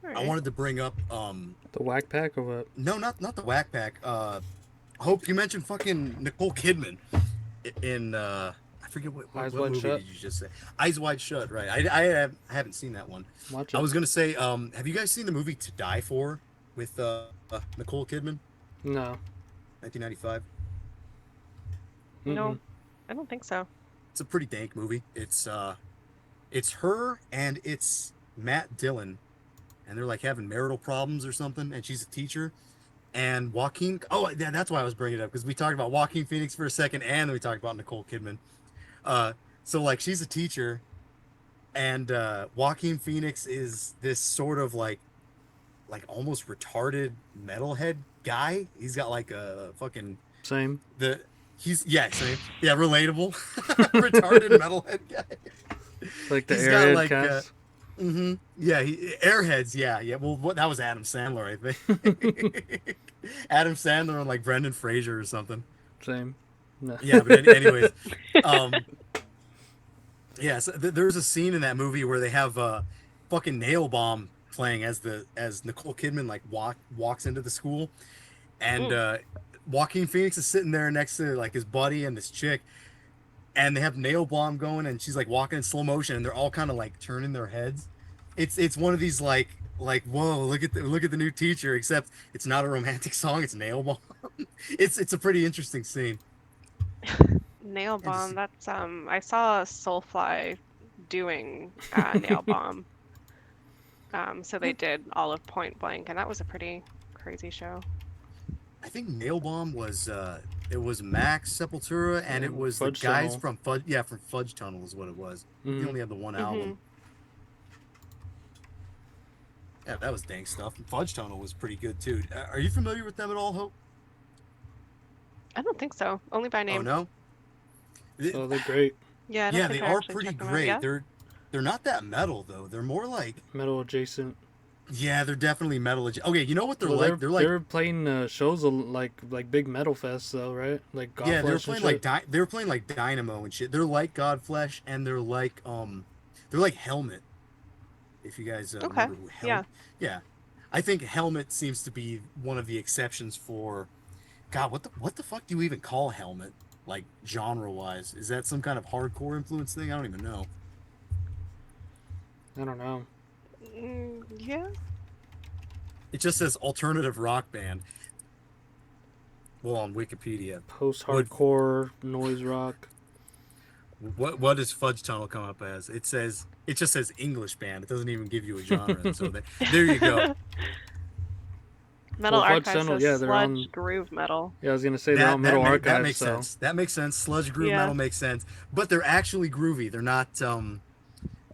Speaker 1: I
Speaker 2: right.
Speaker 1: wanted to bring up
Speaker 3: The whack pack or what?
Speaker 1: no, not the Whack Pack. Hope, you mentioned fucking Nicole Kidman in I forget
Speaker 3: Eyes
Speaker 1: what
Speaker 3: wide
Speaker 1: movie
Speaker 3: shut.
Speaker 1: did you just say? Eyes Wide Shut, right? I haven't seen that one.
Speaker 3: Watch
Speaker 1: I
Speaker 3: it.
Speaker 1: was gonna say, have you guys seen the movie To Die For with Nicole Kidman,
Speaker 3: No.
Speaker 1: 1995?
Speaker 3: Mm-mm.
Speaker 2: No, I don't think so.
Speaker 1: It's a pretty dank movie. It's her and it's Matt Dillon, and they're like having marital problems or something, and she's a teacher. And Joaquin, oh yeah, that's why I was bringing it up, because we talked about Joaquin Phoenix for a second, and then we talked about Nicole Kidman. So like she's a teacher, and Joaquin Phoenix is this sort of like almost retarded metalhead guy. He's got like a fucking
Speaker 3: Same.
Speaker 1: the he's yeah, same, yeah, relatable retarded metalhead guy.
Speaker 3: Like the
Speaker 1: He's got
Speaker 3: airhead
Speaker 1: like
Speaker 3: cast.
Speaker 1: yeah, Airheads, yeah. Well, that was Adam Sandler, I think. Adam Sandler and like Brendan Fraser or something.
Speaker 3: Same. No.
Speaker 1: Yeah, but anyways, um, yeah. So there's a scene in that movie where they have fucking Nail Bomb playing as Nicole Kidman like walks into the school, and
Speaker 2: Mm.
Speaker 1: Joaquin Phoenix is sitting there next to like his buddy and this chick, and they have Nail Bomb going, and she's like walking in slow motion, and they're all kind of like turning their heads. It's one of these like whoa, look at the new teacher, except it's not a romantic song, it's Nail Bomb. It's a pretty interesting scene.
Speaker 2: Nail
Speaker 1: And to
Speaker 2: Bomb.
Speaker 1: see,
Speaker 2: That's I saw Soulfly doing Nail Bomb. So they did all of Point Blank, and that was a pretty crazy show.
Speaker 1: I think Nail Bomb was it was Max Sepultura and it
Speaker 3: And
Speaker 1: was the
Speaker 3: Fudge
Speaker 1: guys
Speaker 3: Tunnel.
Speaker 1: from Fudge, yeah, from Fudge Tunnel is what it was. He
Speaker 3: Hmm.
Speaker 1: only had the one
Speaker 2: Hmm.
Speaker 1: album. Yeah, that was dang stuff. And Fudge Tunnel was pretty good too. Are you familiar with them at all, Hope?
Speaker 2: I don't think so. Only by
Speaker 1: Oh
Speaker 2: name.
Speaker 1: no.
Speaker 3: Oh, they're great.
Speaker 2: Yeah, I don't
Speaker 1: Yeah, they
Speaker 2: think I
Speaker 1: are
Speaker 2: actually
Speaker 1: pretty
Speaker 2: checked them out
Speaker 1: great.
Speaker 2: yet.
Speaker 1: They're not that metal though. They're more like
Speaker 3: Metal adjacent.
Speaker 1: yeah, they're definitely metal. Okay, you know what they're
Speaker 3: Well,
Speaker 1: like?
Speaker 3: they were playing shows like big metal fests though, right? Like
Speaker 1: Yeah,
Speaker 3: Godflesh and shit.
Speaker 1: they were playing like Dynamo and shit. They're like Godflesh and they're like Helmet. If you guys
Speaker 2: Okay.
Speaker 1: remember who
Speaker 2: Yeah.
Speaker 1: Helmet, yeah, I think Helmet seems to be one of the exceptions for God. What the fuck do you even call Helmet? Like genre wise, is that some kind of hardcore influence thing? I don't even know.
Speaker 3: I don't know.
Speaker 2: Yeah.
Speaker 1: It just says alternative rock band. Well, on Wikipedia, what
Speaker 3: Post-hardcore noise rock.
Speaker 1: what does Fudge Tunnel come up as? It just says English band. It doesn't even give you a genre. So there you go.
Speaker 2: Metal
Speaker 3: Well, Fudge
Speaker 2: Archive
Speaker 3: Tunnel,
Speaker 2: says
Speaker 3: yeah, they're
Speaker 2: sludge
Speaker 3: on.
Speaker 2: groove metal.
Speaker 3: Yeah, I was gonna say they're on Metal
Speaker 1: That
Speaker 3: Archive,
Speaker 1: makes
Speaker 3: so
Speaker 1: sense. That makes sense. Sludge groove
Speaker 2: Yeah.
Speaker 1: metal makes sense, but they're actually groovy. They're not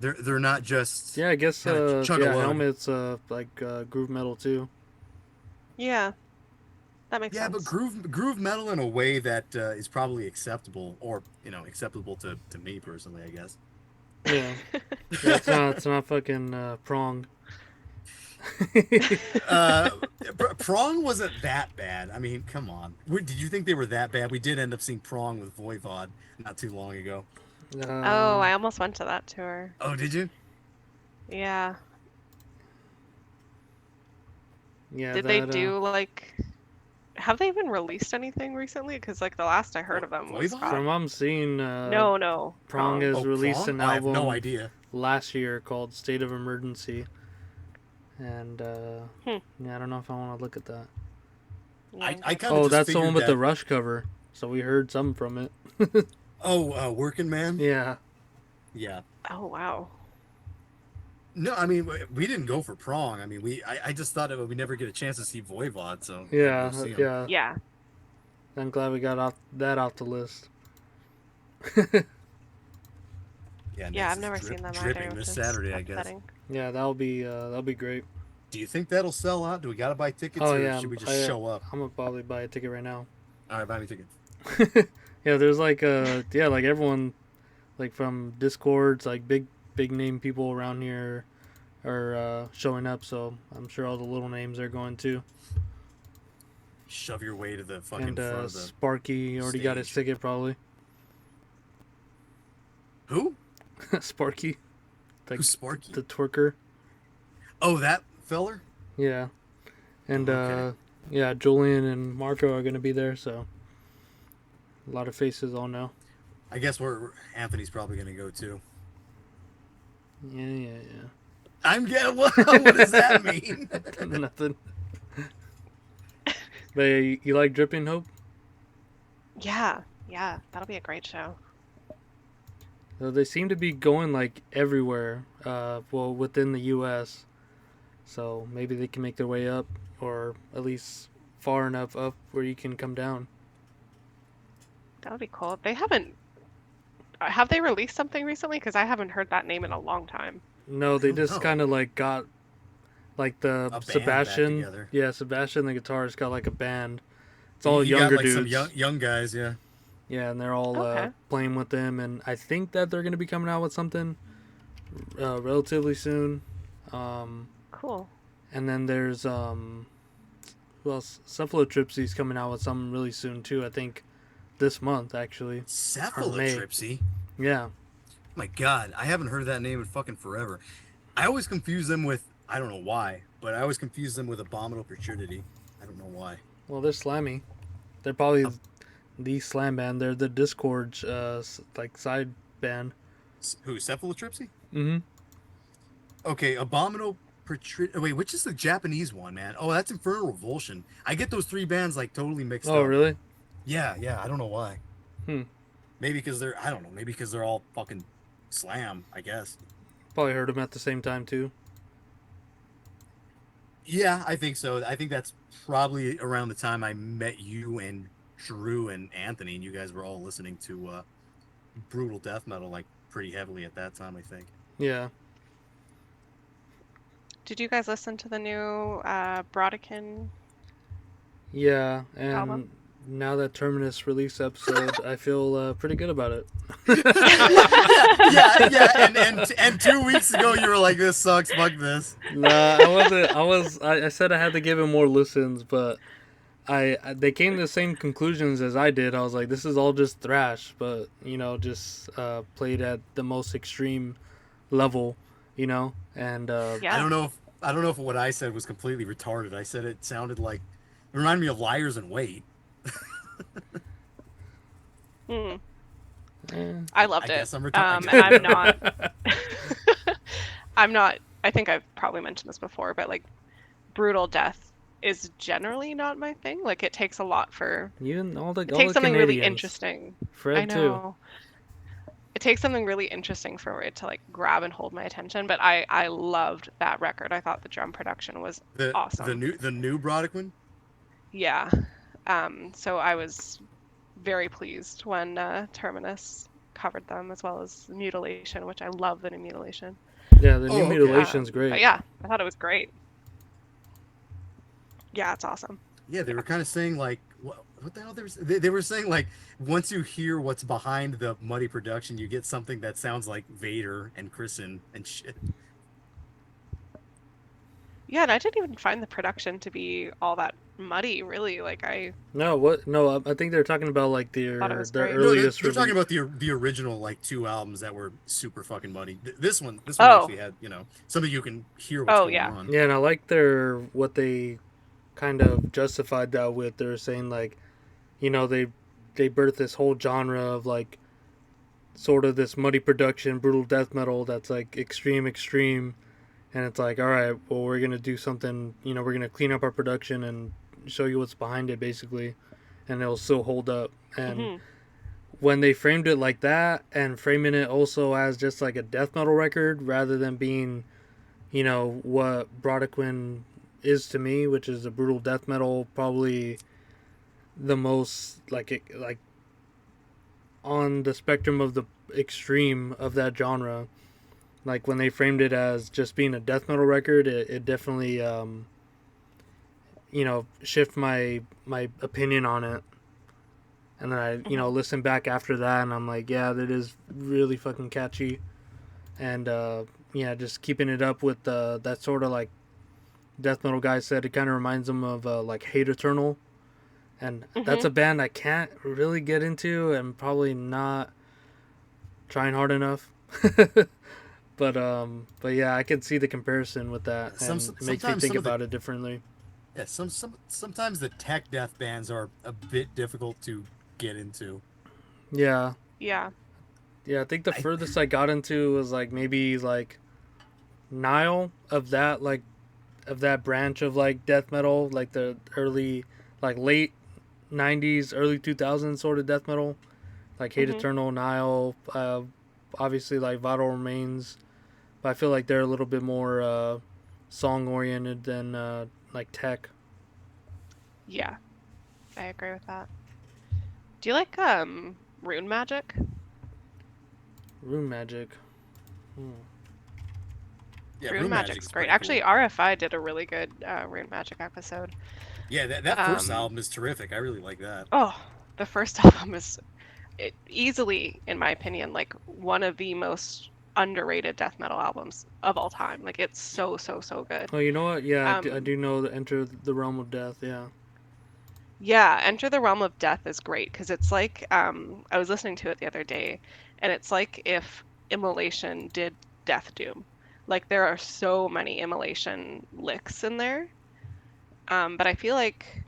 Speaker 1: they're not just
Speaker 3: yeah, I guess
Speaker 1: kinda chug
Speaker 3: yeah,
Speaker 1: along.
Speaker 3: Helmet's like groove metal too.
Speaker 2: Yeah. That makes
Speaker 1: Yeah, but
Speaker 2: sense.
Speaker 1: groove metal in a way that is probably acceptable, or acceptable to me personally, I guess.
Speaker 3: Yeah, yeah, it's not fucking prong.
Speaker 1: uh, Prong wasn't that bad. I mean, come on. Did you think they were that bad? We did end up seeing Prong with Voivod not too long ago.
Speaker 2: Oh,
Speaker 3: Um,
Speaker 2: I almost went to that tour.
Speaker 1: Oh, did you?
Speaker 2: Yeah.
Speaker 3: yeah,
Speaker 2: Did they
Speaker 3: that
Speaker 2: do like have they even released anything recently? Because like the last I heard of them was
Speaker 1: Voivod?
Speaker 3: from what I'm seeing,
Speaker 2: no,
Speaker 3: Prong has
Speaker 1: Oh,
Speaker 3: released
Speaker 1: Prong?
Speaker 3: an
Speaker 1: Oh, I have no
Speaker 3: album
Speaker 1: idea.
Speaker 3: last year called State of Emergency, and
Speaker 2: Hmm.
Speaker 3: yeah, I don't know if I want to look at that.
Speaker 2: Yeah,
Speaker 1: I
Speaker 2: okay.
Speaker 1: kind of
Speaker 3: Oh,
Speaker 1: just
Speaker 3: that's the one
Speaker 1: figured
Speaker 3: with
Speaker 1: that.
Speaker 3: the Rush cover. So we heard something from it.
Speaker 1: Oh, Working Man?
Speaker 3: Yeah.
Speaker 1: Yeah.
Speaker 2: Oh wow.
Speaker 1: No, I mean, we didn't go for Prong. I mean, I just thought we never get a chance to see Voivod, so I had to
Speaker 3: Yeah,
Speaker 1: go see him.
Speaker 3: yeah.
Speaker 2: Yeah.
Speaker 3: I'm glad we got off the list.
Speaker 1: Yeah,
Speaker 2: Yeah,
Speaker 1: Nyx
Speaker 2: I've
Speaker 1: is
Speaker 2: never seen them
Speaker 1: dripping
Speaker 2: either, which
Speaker 1: this
Speaker 2: is
Speaker 1: Saturday, I guess.
Speaker 2: upsetting.
Speaker 3: Yeah, that'll be great.
Speaker 1: Do you think that'll sell out? Do we gotta buy tickets,
Speaker 3: Oh
Speaker 1: or
Speaker 3: yeah,
Speaker 1: should we just show up?
Speaker 3: I'm gonna probably buy a ticket right now.
Speaker 1: All right, buy me a ticket.
Speaker 3: Yeah, there's like yeah, like everyone like from Discords, like big name people around here are showing up, so I'm sure all the little names are going too.
Speaker 1: Shove your way to the fucking
Speaker 3: And
Speaker 1: front of the
Speaker 3: Sparky already got his
Speaker 1: stage.
Speaker 3: ticket probably.
Speaker 1: Who?
Speaker 3: Sparky, like
Speaker 1: Who's Sparky?
Speaker 3: the twerker.
Speaker 1: Oh, that feller?
Speaker 3: Yeah, and
Speaker 1: Okay.
Speaker 3: yeah, Julian and Marco are gonna be there, so a lot of faces all know.
Speaker 1: I guess Anthony's probably gonna go too.
Speaker 3: Yeah.
Speaker 1: I'm getting what does that mean?
Speaker 3: Nothing. But you like Dripping Hope?
Speaker 2: Yeah, that'll be a great show.
Speaker 3: They seem to be going like everywhere. Well, within the U.S. So maybe they can make their way up, or at least far enough up where you can come down.
Speaker 2: That would be cool. They haven't have they released something recently? Because I haven't heard that name in a long time.
Speaker 3: No, they
Speaker 1: don't
Speaker 3: just
Speaker 1: know.
Speaker 3: kind of like got like the
Speaker 1: band back
Speaker 3: Sebastian.
Speaker 1: together.
Speaker 3: Yeah, Sebastian, the guitarist, got like a band. It's all
Speaker 1: You
Speaker 3: younger
Speaker 1: got, like,
Speaker 3: dudes.
Speaker 1: some young guys, yeah.
Speaker 3: Yeah, and they're all
Speaker 2: Okay.
Speaker 3: playing with them, and I think that they're going to be coming out with something relatively soon.
Speaker 2: Cool.
Speaker 3: And then there's who else? Cephalotripsy's coming out with something really soon too. I think this month actually.
Speaker 1: Cephalotripsy.
Speaker 3: Yeah.
Speaker 1: Oh my God, I haven't heard that name in fucking forever. I always confuse them with, I don't know why, but I always confuse them with Abominable Putridity. I don't know why.
Speaker 3: Well, they're slammy. They're probably the slam band. They're the Discord like side band.
Speaker 1: Who, Cephalotripsy?
Speaker 3: Mm-hmm.
Speaker 1: Okay, Abominable Putridity. Wait, which is the Japanese one, man? Oh, that's Infernal Revulsion. I get those three bands like totally mixed up.
Speaker 3: Oh, really?
Speaker 1: Yeah, I don't know why. Maybe because they're, I don't know, maybe because they're all fucking slam, I guess.
Speaker 3: Probably heard them at the same time too.
Speaker 1: Yeah, I think so. I think that's probably around the time I met you and Drew and Anthony, and you guys were all listening to brutal death metal like pretty heavily at that time, I think.
Speaker 3: Yeah.
Speaker 2: Did you guys listen to the new Brodekin
Speaker 3: Yeah,
Speaker 2: album?
Speaker 3: and now that Terminus released episode, I feel pretty good about it.
Speaker 1: Yeah. And 2 weeks ago you were like, "This sucks. Fuck this."
Speaker 3: Nah, I wasn't. I said I had to give him more listens, but they came to the same conclusions as I did. I was like, this is all just thrash, but just played at the most extreme level, and
Speaker 2: Yeah.
Speaker 1: I don't know if what I said was completely retarded. I said it sounded like it reminded me of Liars in Wait.
Speaker 2: Mm,
Speaker 3: eh.
Speaker 2: I loved
Speaker 1: I
Speaker 2: it.
Speaker 1: guess I'm retarded.
Speaker 2: And I'm not. I'm not. I think I've probably mentioned this before, but like brutal death is generally not my thing. Like it takes a lot for.
Speaker 3: Even all the
Speaker 2: It takes something really
Speaker 3: Canadians.
Speaker 2: interesting.
Speaker 3: Fred
Speaker 2: I know. It takes something really interesting for it to like grab and hold my attention. But I loved that record. I thought the drum production was
Speaker 1: the
Speaker 2: awesome.
Speaker 1: the new Broderick.
Speaker 2: Yeah. So I was very pleased when Terminus covered them as well as Mutilation, which I love the new Mutilation.
Speaker 3: too. Yeah, the new
Speaker 1: Oh, okay.
Speaker 3: Mutilation's
Speaker 2: But
Speaker 3: great.
Speaker 2: yeah, I thought it was great. Yeah, it's awesome.
Speaker 1: Yeah, they were kind of saying like what the hell they were saying like once you hear what's behind the muddy production, you get something that sounds like Vader and Chrisen and shit.
Speaker 2: Yeah, and I didn't even find the production to be all that muddy, really. Like I
Speaker 3: No, what? No, I think they're talking about like
Speaker 2: thought it was
Speaker 3: their
Speaker 2: great.
Speaker 1: No,
Speaker 3: earliest
Speaker 1: they're talking
Speaker 3: release.
Speaker 1: about the original like two albums that were super fucking muddy. This one
Speaker 2: Oh,
Speaker 1: actually had something you can hear what's
Speaker 2: oh
Speaker 1: going
Speaker 2: yeah.
Speaker 1: on.
Speaker 3: Yeah, and I like what they kind of justified that with. They're saying like, they birthed this whole genre of like sort of this muddy production, brutal death metal that's like extreme, and it's like, all right, well, we're gonna do something. We're gonna clean up our production and show you what's behind it, basically, and it'll still hold up. And
Speaker 2: Hmm.
Speaker 3: when they framed it like that, and framing it also as just like a death metal record rather than being, what Brodequin is to me, which is a brutal death metal, probably the most like on the spectrum of the extreme of that genre. Like when they framed it as just being a death metal record, it definitely shift my opinion on it. And then I
Speaker 2: Hmm.
Speaker 3: listen back after that, and I'm like, yeah, that is really fucking catchy. And yeah, just keeping it up with that sort of like death metal guy said, it kind of reminds them of like Hate Eternal, and that's
Speaker 2: Hmm.
Speaker 3: a band I can't really get into, and probably not trying hard enough. But yeah, I can see the comparison with that, and it makes me
Speaker 1: Sometimes
Speaker 3: think
Speaker 1: some of the
Speaker 3: about it differently.
Speaker 1: yeah sometimes the tech death bands are a bit difficult to get into.
Speaker 3: Yeah,
Speaker 2: Yeah.
Speaker 3: yeah. I think the
Speaker 1: I
Speaker 3: furthest I got into was like maybe like Nile of that branch of like death metal, like the early, like late '90s, early 2000s sort of death metal, like Hate
Speaker 2: Hmm.
Speaker 3: Eternal, Nile, obviously like Vital Remains. But I feel like they're a little bit more song oriented than like tech.
Speaker 2: Yeah, I agree with that. Do you like Rune Magic?
Speaker 3: Rune Magic. Hmm.
Speaker 1: Yeah,
Speaker 2: Rune
Speaker 1: Room Magic
Speaker 2: Magic's
Speaker 1: is
Speaker 2: great.
Speaker 1: pretty cool.
Speaker 2: Actually, RFI did a really good Rune Magic episode.
Speaker 1: Yeah, that first
Speaker 2: Um,
Speaker 1: album is terrific. I really like that.
Speaker 2: oh, the first album is easily, in my opinion, like one of the most underrated death metal albums of all time. Like it's so good.
Speaker 3: Oh, you know what? Yeah, I
Speaker 2: Um,
Speaker 3: do know the Enter the Realm of Death. Yeah.
Speaker 2: yeah, Enter the Realm of Death is great because it's like I was listening to it the other day, and it's like if Immolation did Death Doom. Like there are so many Immolation licks in there. But I feel like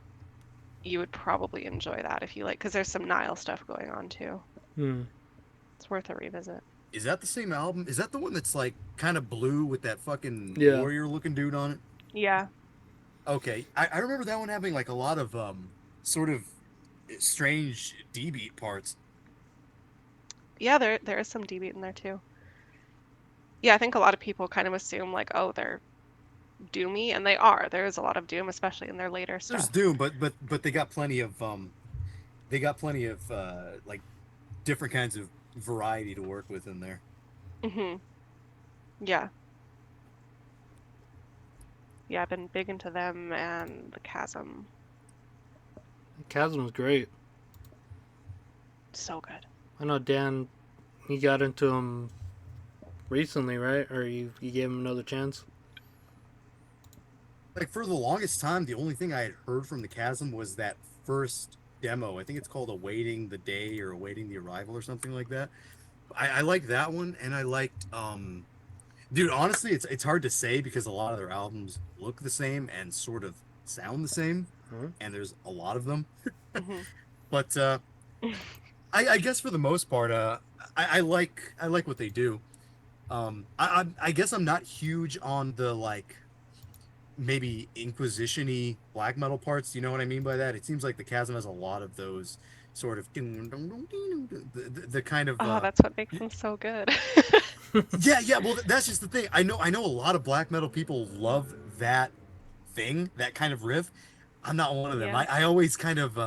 Speaker 2: you would probably enjoy that if you like, because there's some Nile stuff going on too.
Speaker 3: Hmm.
Speaker 2: It's worth a revisit.
Speaker 1: Is that the same album? Is that the one that's like kind of blue with that fucking
Speaker 3: Yeah.
Speaker 1: warrior looking dude on it?
Speaker 2: Yeah.
Speaker 1: Okay, I remember that one having like a lot of sort of strange D beat parts.
Speaker 2: Yeah, there is some D beat in there too. Yeah, I think a lot of people kind of assume like, oh, they're doomy, and they are. There is a lot of doom, especially in their later
Speaker 1: There's
Speaker 2: stuff.
Speaker 1: doom, but they got plenty of like different kinds of variety to work with in there.
Speaker 2: Hmm. Yeah. Yeah, I've been big into them and the Chasm.
Speaker 3: Chasm was great.
Speaker 2: So good.
Speaker 3: I know Dan, he got into him recently, right? Or you gave him another chance?
Speaker 1: Like for the longest time, the only thing I had heard from the Chasm was that first demo. I think it's called "Awaiting the Day" or "Awaiting the Arrival" or something like that. I liked that one, and I liked dude. Honestly, it's hard to say because a lot of their albums look the same and sort of sound the same,
Speaker 3: Huh?
Speaker 1: and there's a lot of them.
Speaker 2: Hmm.
Speaker 1: But I guess for the most part, I like what they do. I guess I'm not huge on the like maybe inquisition-y black metal parts. You know what I mean by that? It seems like the Chasm has a lot of those sort of the kind of
Speaker 2: Oh, that's what makes them so good.
Speaker 1: yeah, yeah. Well, that's just the thing. I know a lot of black metal people love that thing, that kind of riff. I'm not one of them.
Speaker 2: Yeah.
Speaker 1: I always kind of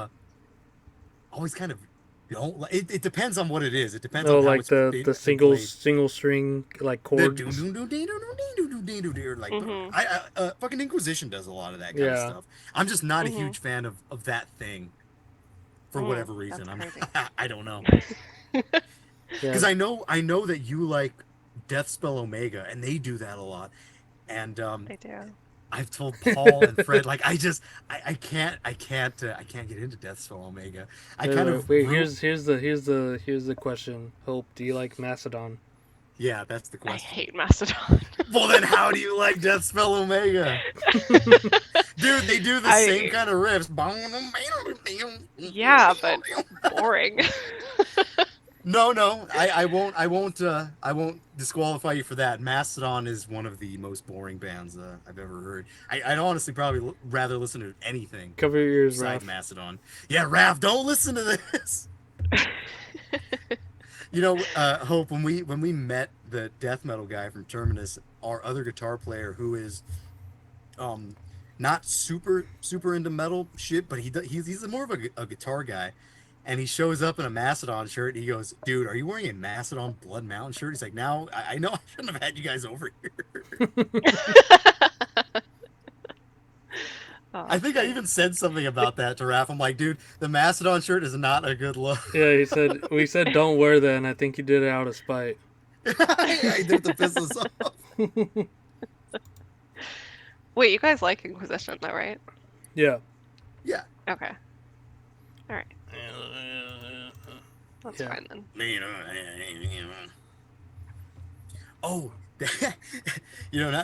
Speaker 1: don't like it. It depends on what it is. It depends on
Speaker 3: Oh,
Speaker 1: how
Speaker 3: like
Speaker 1: it's
Speaker 3: the
Speaker 1: been played.
Speaker 3: single string like
Speaker 1: The
Speaker 3: chords.
Speaker 1: like
Speaker 2: Hmm.
Speaker 1: fucking Inquisition does a lot of that kind of
Speaker 3: Yeah.
Speaker 1: stuff. I'm just not a
Speaker 2: Hmm.
Speaker 1: huge fan of that thing for
Speaker 2: Mm,
Speaker 1: whatever reason.
Speaker 2: that's
Speaker 1: I'm
Speaker 2: crazy.
Speaker 1: I don't know,
Speaker 3: Yeah.
Speaker 1: because I know that you like Death Spell Omega and they do that a lot. And
Speaker 2: They do.
Speaker 1: I've told Paul and Fred like I can't get into Death Spell Omega. I kind of
Speaker 3: Wait.
Speaker 1: root.
Speaker 3: Here's the question. Hope, do you like Macedon?
Speaker 1: Yeah, that's the
Speaker 2: I
Speaker 1: question.
Speaker 2: hate Mastodon.
Speaker 1: Well, then how do you like Death Spell Omega? Dude, they do the same
Speaker 2: I
Speaker 1: kind of riffs.
Speaker 2: Yeah, but boring.
Speaker 1: No, no, I won't disqualify you for that. Mastodon is one of the most boring bands I've ever heard. I'd honestly probably rather listen to anything
Speaker 3: Cover your ears,
Speaker 1: besides
Speaker 3: Ralph.
Speaker 1: Mastodon. Yeah, Raph, don't listen to this. You know, Hope, when we met the death metal guy from Terminus, our other guitar player who is um not super into metal shit, but he's more of a guitar guy, and he shows up in a Mastodon shirt. And he goes, "Dude, are you wearing a Mastodon Blood Mountain shirt?" He's like, "Now I know I shouldn't have had you guys over here."
Speaker 2: Oh,
Speaker 1: I
Speaker 2: that's
Speaker 1: think I
Speaker 2: funny.
Speaker 1: even said something about that to Raph. I'm like, "Dude, the Mastodon shirt is not a good look."
Speaker 3: Yeah, we said don't wear that, and I think you did it out of spite.
Speaker 1: I did it to piss us off.
Speaker 2: Wait, you guys like Inquisition though, right?
Speaker 3: Yeah.
Speaker 1: Yeah.
Speaker 2: Okay. All right. That's
Speaker 3: Yeah.
Speaker 2: fine then.
Speaker 1: Oh,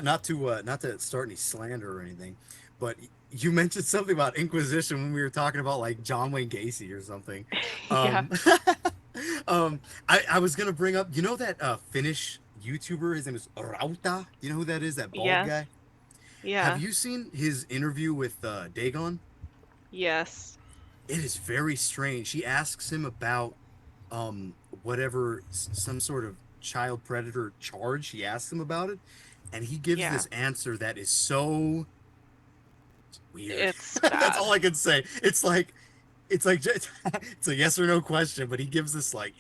Speaker 1: not to start any slander or anything, but you mentioned something about Inquisition when we were talking about like John Wayne Gacy or something.
Speaker 2: Yeah.
Speaker 1: Um, I was gonna bring up, you know that Finnish YouTuber, his name is Rauta. You know who that is? That bald
Speaker 2: Yes.
Speaker 1: guy. Have
Speaker 2: Yeah.
Speaker 1: you seen his interview with Dagon?
Speaker 2: Yes.
Speaker 1: It is very strange. He asks him about whatever some sort of child predator charge. He asks him about it, and he gives
Speaker 2: Yeah.
Speaker 1: this answer that is so weird.
Speaker 2: It's
Speaker 1: That's all
Speaker 2: bad.
Speaker 1: I can say. It's like it's a yes or no question, but he gives this like,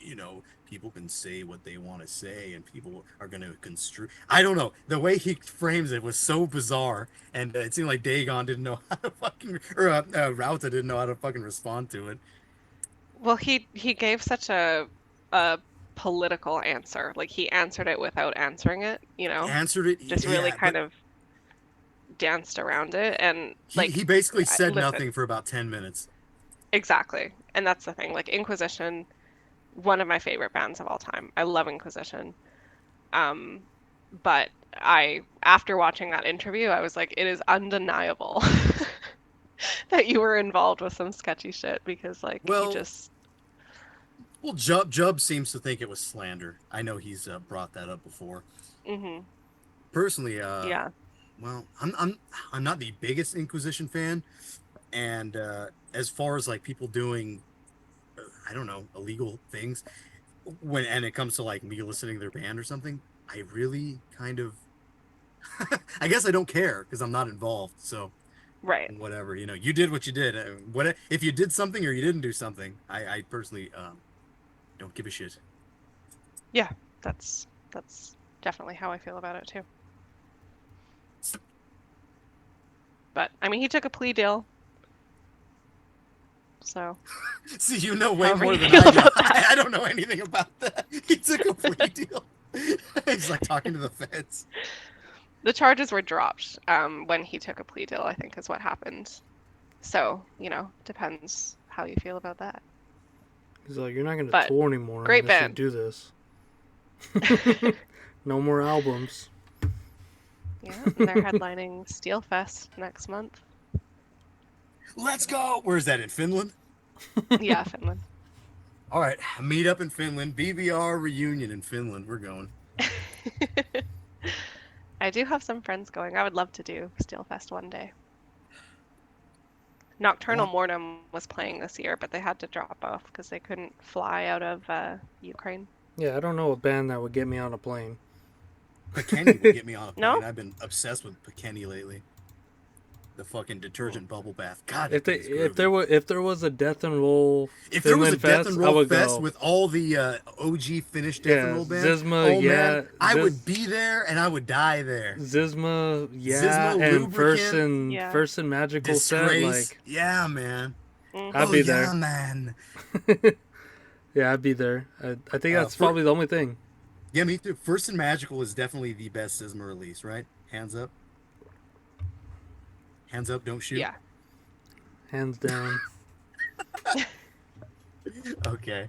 Speaker 1: people can say what they want to say and people are going to construe. I don't know. The way he frames it was so bizarre, and it seemed like Dagon didn't know how to fucking, or Rauta didn't know how to fucking respond to it.
Speaker 2: Well, he gave such a political answer. Like he answered it without answering it,
Speaker 1: Answered it,
Speaker 2: just really
Speaker 1: yeah,
Speaker 2: kind
Speaker 1: but
Speaker 2: of danced around it and
Speaker 1: he
Speaker 2: like
Speaker 1: basically said
Speaker 2: listen,
Speaker 1: nothing for about 10 minutes.
Speaker 2: exactly. And that's the thing. Like Inquisition, one of my favorite bands of all time. I love Inquisition. Um, but I after watching that interview, I was like, it is undeniable that you were involved with some sketchy shit because like he
Speaker 1: Well,
Speaker 2: just
Speaker 1: Jub seems to think it was slander. I know he's brought that up before.
Speaker 2: hmm.
Speaker 1: Personally,
Speaker 2: Yeah.
Speaker 1: well, I'm not the biggest Inquisition fan, and as far as like people doing, I don't know, illegal things, when it comes to like me listening to their band or something, I really kind of I guess I don't care because I'm not involved. So
Speaker 2: Right.
Speaker 1: whatever, you did what you did. What if you did something or you didn't do something? I personally don't give a shit.
Speaker 2: Yeah, that's definitely how I feel about it too. But I mean, he took a plea deal, so
Speaker 1: See, you know way
Speaker 2: however
Speaker 1: more
Speaker 2: you
Speaker 1: than
Speaker 2: feel
Speaker 1: I do.
Speaker 2: about that.
Speaker 1: I don't know anything about that. He took a plea deal. He's like talking to the feds.
Speaker 2: The charges were dropped when he took a plea deal, I think is what happened. So, depends how you feel about that.
Speaker 3: He's like, you're not gonna
Speaker 2: But
Speaker 3: tour anymore
Speaker 2: great
Speaker 3: unless you
Speaker 2: band.
Speaker 3: do this. No more albums.
Speaker 2: Yeah, and they're headlining Steelfest next month.
Speaker 1: Let's go. Where's that, in Finland?
Speaker 2: Yeah, Finland.
Speaker 1: All right, meet up in Finland. BBR reunion in Finland. We're going.
Speaker 2: I do have some friends going. I would love to do Steelfest one day. Nocturnal
Speaker 1: What?
Speaker 2: Mortem was playing this year, but they had to drop off because they couldn't fly out of Ukraine.
Speaker 3: Yeah, I don't know a band that would get me on a plane.
Speaker 1: Pekenny will get me on a plane.
Speaker 2: No?
Speaker 1: I've been obsessed with Pekenny lately. The fucking detergent bubble bath. God,
Speaker 3: If
Speaker 1: that thing is groovy.
Speaker 3: if there was a Death and Roll
Speaker 1: If there was a
Speaker 3: Finland
Speaker 1: Death
Speaker 3: Fest,
Speaker 1: and
Speaker 3: I
Speaker 1: Roll
Speaker 3: would
Speaker 1: Fest
Speaker 3: go.
Speaker 1: with all the OG Finnish Death and
Speaker 3: Yeah,
Speaker 1: Roll bands,
Speaker 3: Zizma,
Speaker 1: oh
Speaker 3: yeah,
Speaker 1: man, I would be there and I would die there.
Speaker 3: Zizma, yeah,
Speaker 1: Zizma,
Speaker 3: and
Speaker 1: Lubricant,
Speaker 2: Yeah.
Speaker 3: First and Magical set,
Speaker 1: Disgrace,
Speaker 3: like
Speaker 1: yeah, man.
Speaker 2: Mhm.
Speaker 3: I'd
Speaker 1: Oh
Speaker 3: be
Speaker 1: yeah,
Speaker 3: there.
Speaker 1: man.
Speaker 3: Yeah, I'd be there. I think that's
Speaker 1: For-
Speaker 3: probably the only thing.
Speaker 1: Yeah, me too. First and Magical is definitely the best Sisma release, right? Hands up. Hands up, don't shoot.
Speaker 2: Yeah.
Speaker 3: Hands down.
Speaker 1: Okay.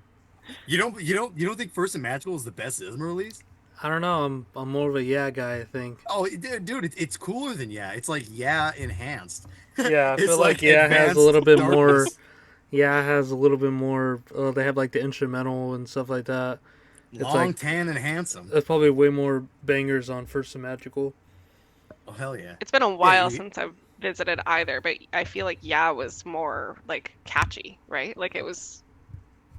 Speaker 1: You don't think First and Magical is the best Sisma release?
Speaker 3: I don't know. I'm more of a yeah guy, I think.
Speaker 1: Oh, dude, it's cooler than yeah. It's like yeah enhanced.
Speaker 3: Yeah, I
Speaker 1: It's
Speaker 3: feel like yeah has a
Speaker 1: advanced
Speaker 3: little bit more.
Speaker 1: darkness.
Speaker 3: Yeah, has a little bit more. They have like the instrumental and stuff like that. It's
Speaker 1: Long,
Speaker 3: like
Speaker 1: tan, and handsome.
Speaker 3: there's probably way more bangers on First and Magical.
Speaker 1: Oh hell yeah.
Speaker 2: It's been a
Speaker 1: Yeah,
Speaker 2: while since I've visited either, but I feel like Yeah was more like catchy, right? Like it was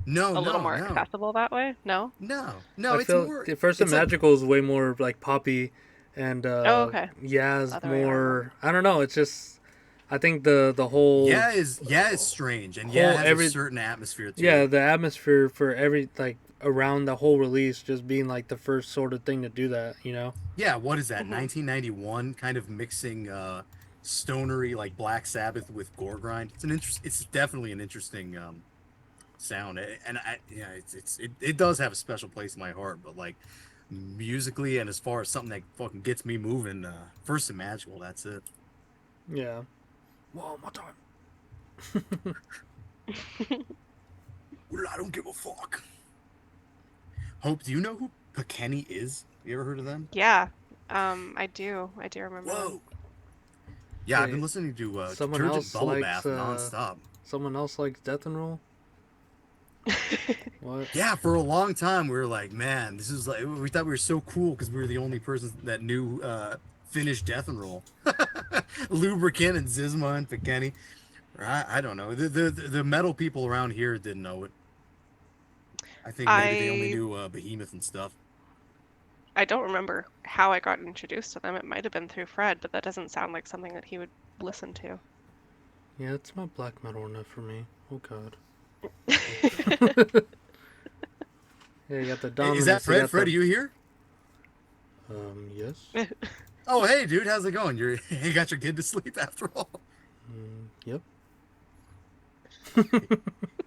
Speaker 1: no,
Speaker 2: a little
Speaker 1: no,
Speaker 2: more
Speaker 1: no,
Speaker 2: accessible that way. No?
Speaker 1: no.
Speaker 3: I
Speaker 1: It's
Speaker 3: feel
Speaker 1: more.
Speaker 3: the First and
Speaker 1: It's like
Speaker 3: Magical is way more like poppy, and
Speaker 2: Oh, okay.
Speaker 3: Yaz
Speaker 2: Other way around
Speaker 3: more. I don't know. It's just I think the whole
Speaker 1: yeah is strange, and
Speaker 3: whole
Speaker 1: yeah has
Speaker 3: every
Speaker 1: a certain atmosphere to
Speaker 3: yeah
Speaker 1: it.
Speaker 3: the atmosphere for every like around the whole release just being like the first sort of thing to do that.
Speaker 1: Yeah, what is that?
Speaker 2: Hmm.
Speaker 1: 1991, kind of mixing stonery like Black Sabbath with gore grind. It's definitely an interesting sound, and it does have a special place in my heart. But like musically and as far as something that fucking gets me moving, First and Magical, that's it.
Speaker 3: Yeah. One more time.
Speaker 1: Well, I don't give a fuck. Hope, do you know who Pekenny is? You ever heard of them?
Speaker 2: Yeah. I do. I do remember
Speaker 1: Whoa.
Speaker 2: them.
Speaker 1: Yeah, I've
Speaker 3: Wait,
Speaker 1: been listening to
Speaker 3: someone
Speaker 1: Detergent
Speaker 3: else
Speaker 1: Bubble
Speaker 3: likes,
Speaker 1: Bath nonstop.
Speaker 3: Someone else likes Death and Roll. What?
Speaker 1: Yeah, for a long time we were like, man, this is like we thought we were so cool because we were the only person that knew Finnish Death and Roll. Lubricant and Zizma and Pekenny. I don't know. The metal people around here didn't know it. I think maybe they only
Speaker 2: I
Speaker 1: knew Behemoth and stuff.
Speaker 2: I don't remember how I got introduced to them. It might have been through Fred, but that doesn't sound like something that he would listen to.
Speaker 3: Yeah, it's not black metal enough for me. Oh god. Yeah, you got the
Speaker 1: Hey,
Speaker 3: Dominus.
Speaker 1: is that
Speaker 3: you
Speaker 1: Fred?
Speaker 3: got
Speaker 1: Fred,
Speaker 3: the-
Speaker 1: are you here?
Speaker 3: Yes.
Speaker 1: Oh, hey, dude, how's it going? You got your kid to sleep after all?
Speaker 3: Yep.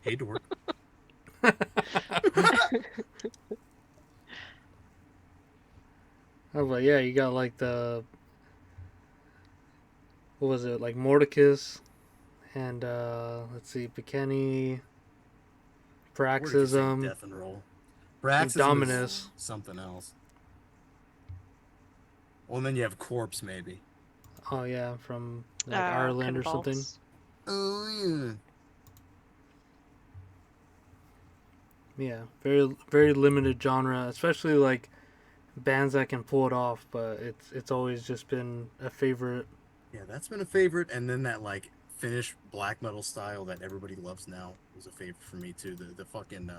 Speaker 1: Hate to work.
Speaker 3: Oh, but yeah, you got like the what was it like Mordecus, and let's see, Pekenny,
Speaker 1: Where did you say
Speaker 3: Praxism,
Speaker 1: Death and Roll. Praxis
Speaker 3: Dominus.
Speaker 1: was something else. Well, and then you have Corpse, maybe.
Speaker 3: Oh yeah, from like Ireland or something.
Speaker 2: Convulse.
Speaker 1: Oh, yeah.
Speaker 3: Yeah, very very limited genre, especially like bands that can pull it off. But it's always just been a favorite.
Speaker 1: Yeah, that's been a favorite. And then that, like, Finnish black metal style that everybody loves now was a favorite for me, too. The fucking,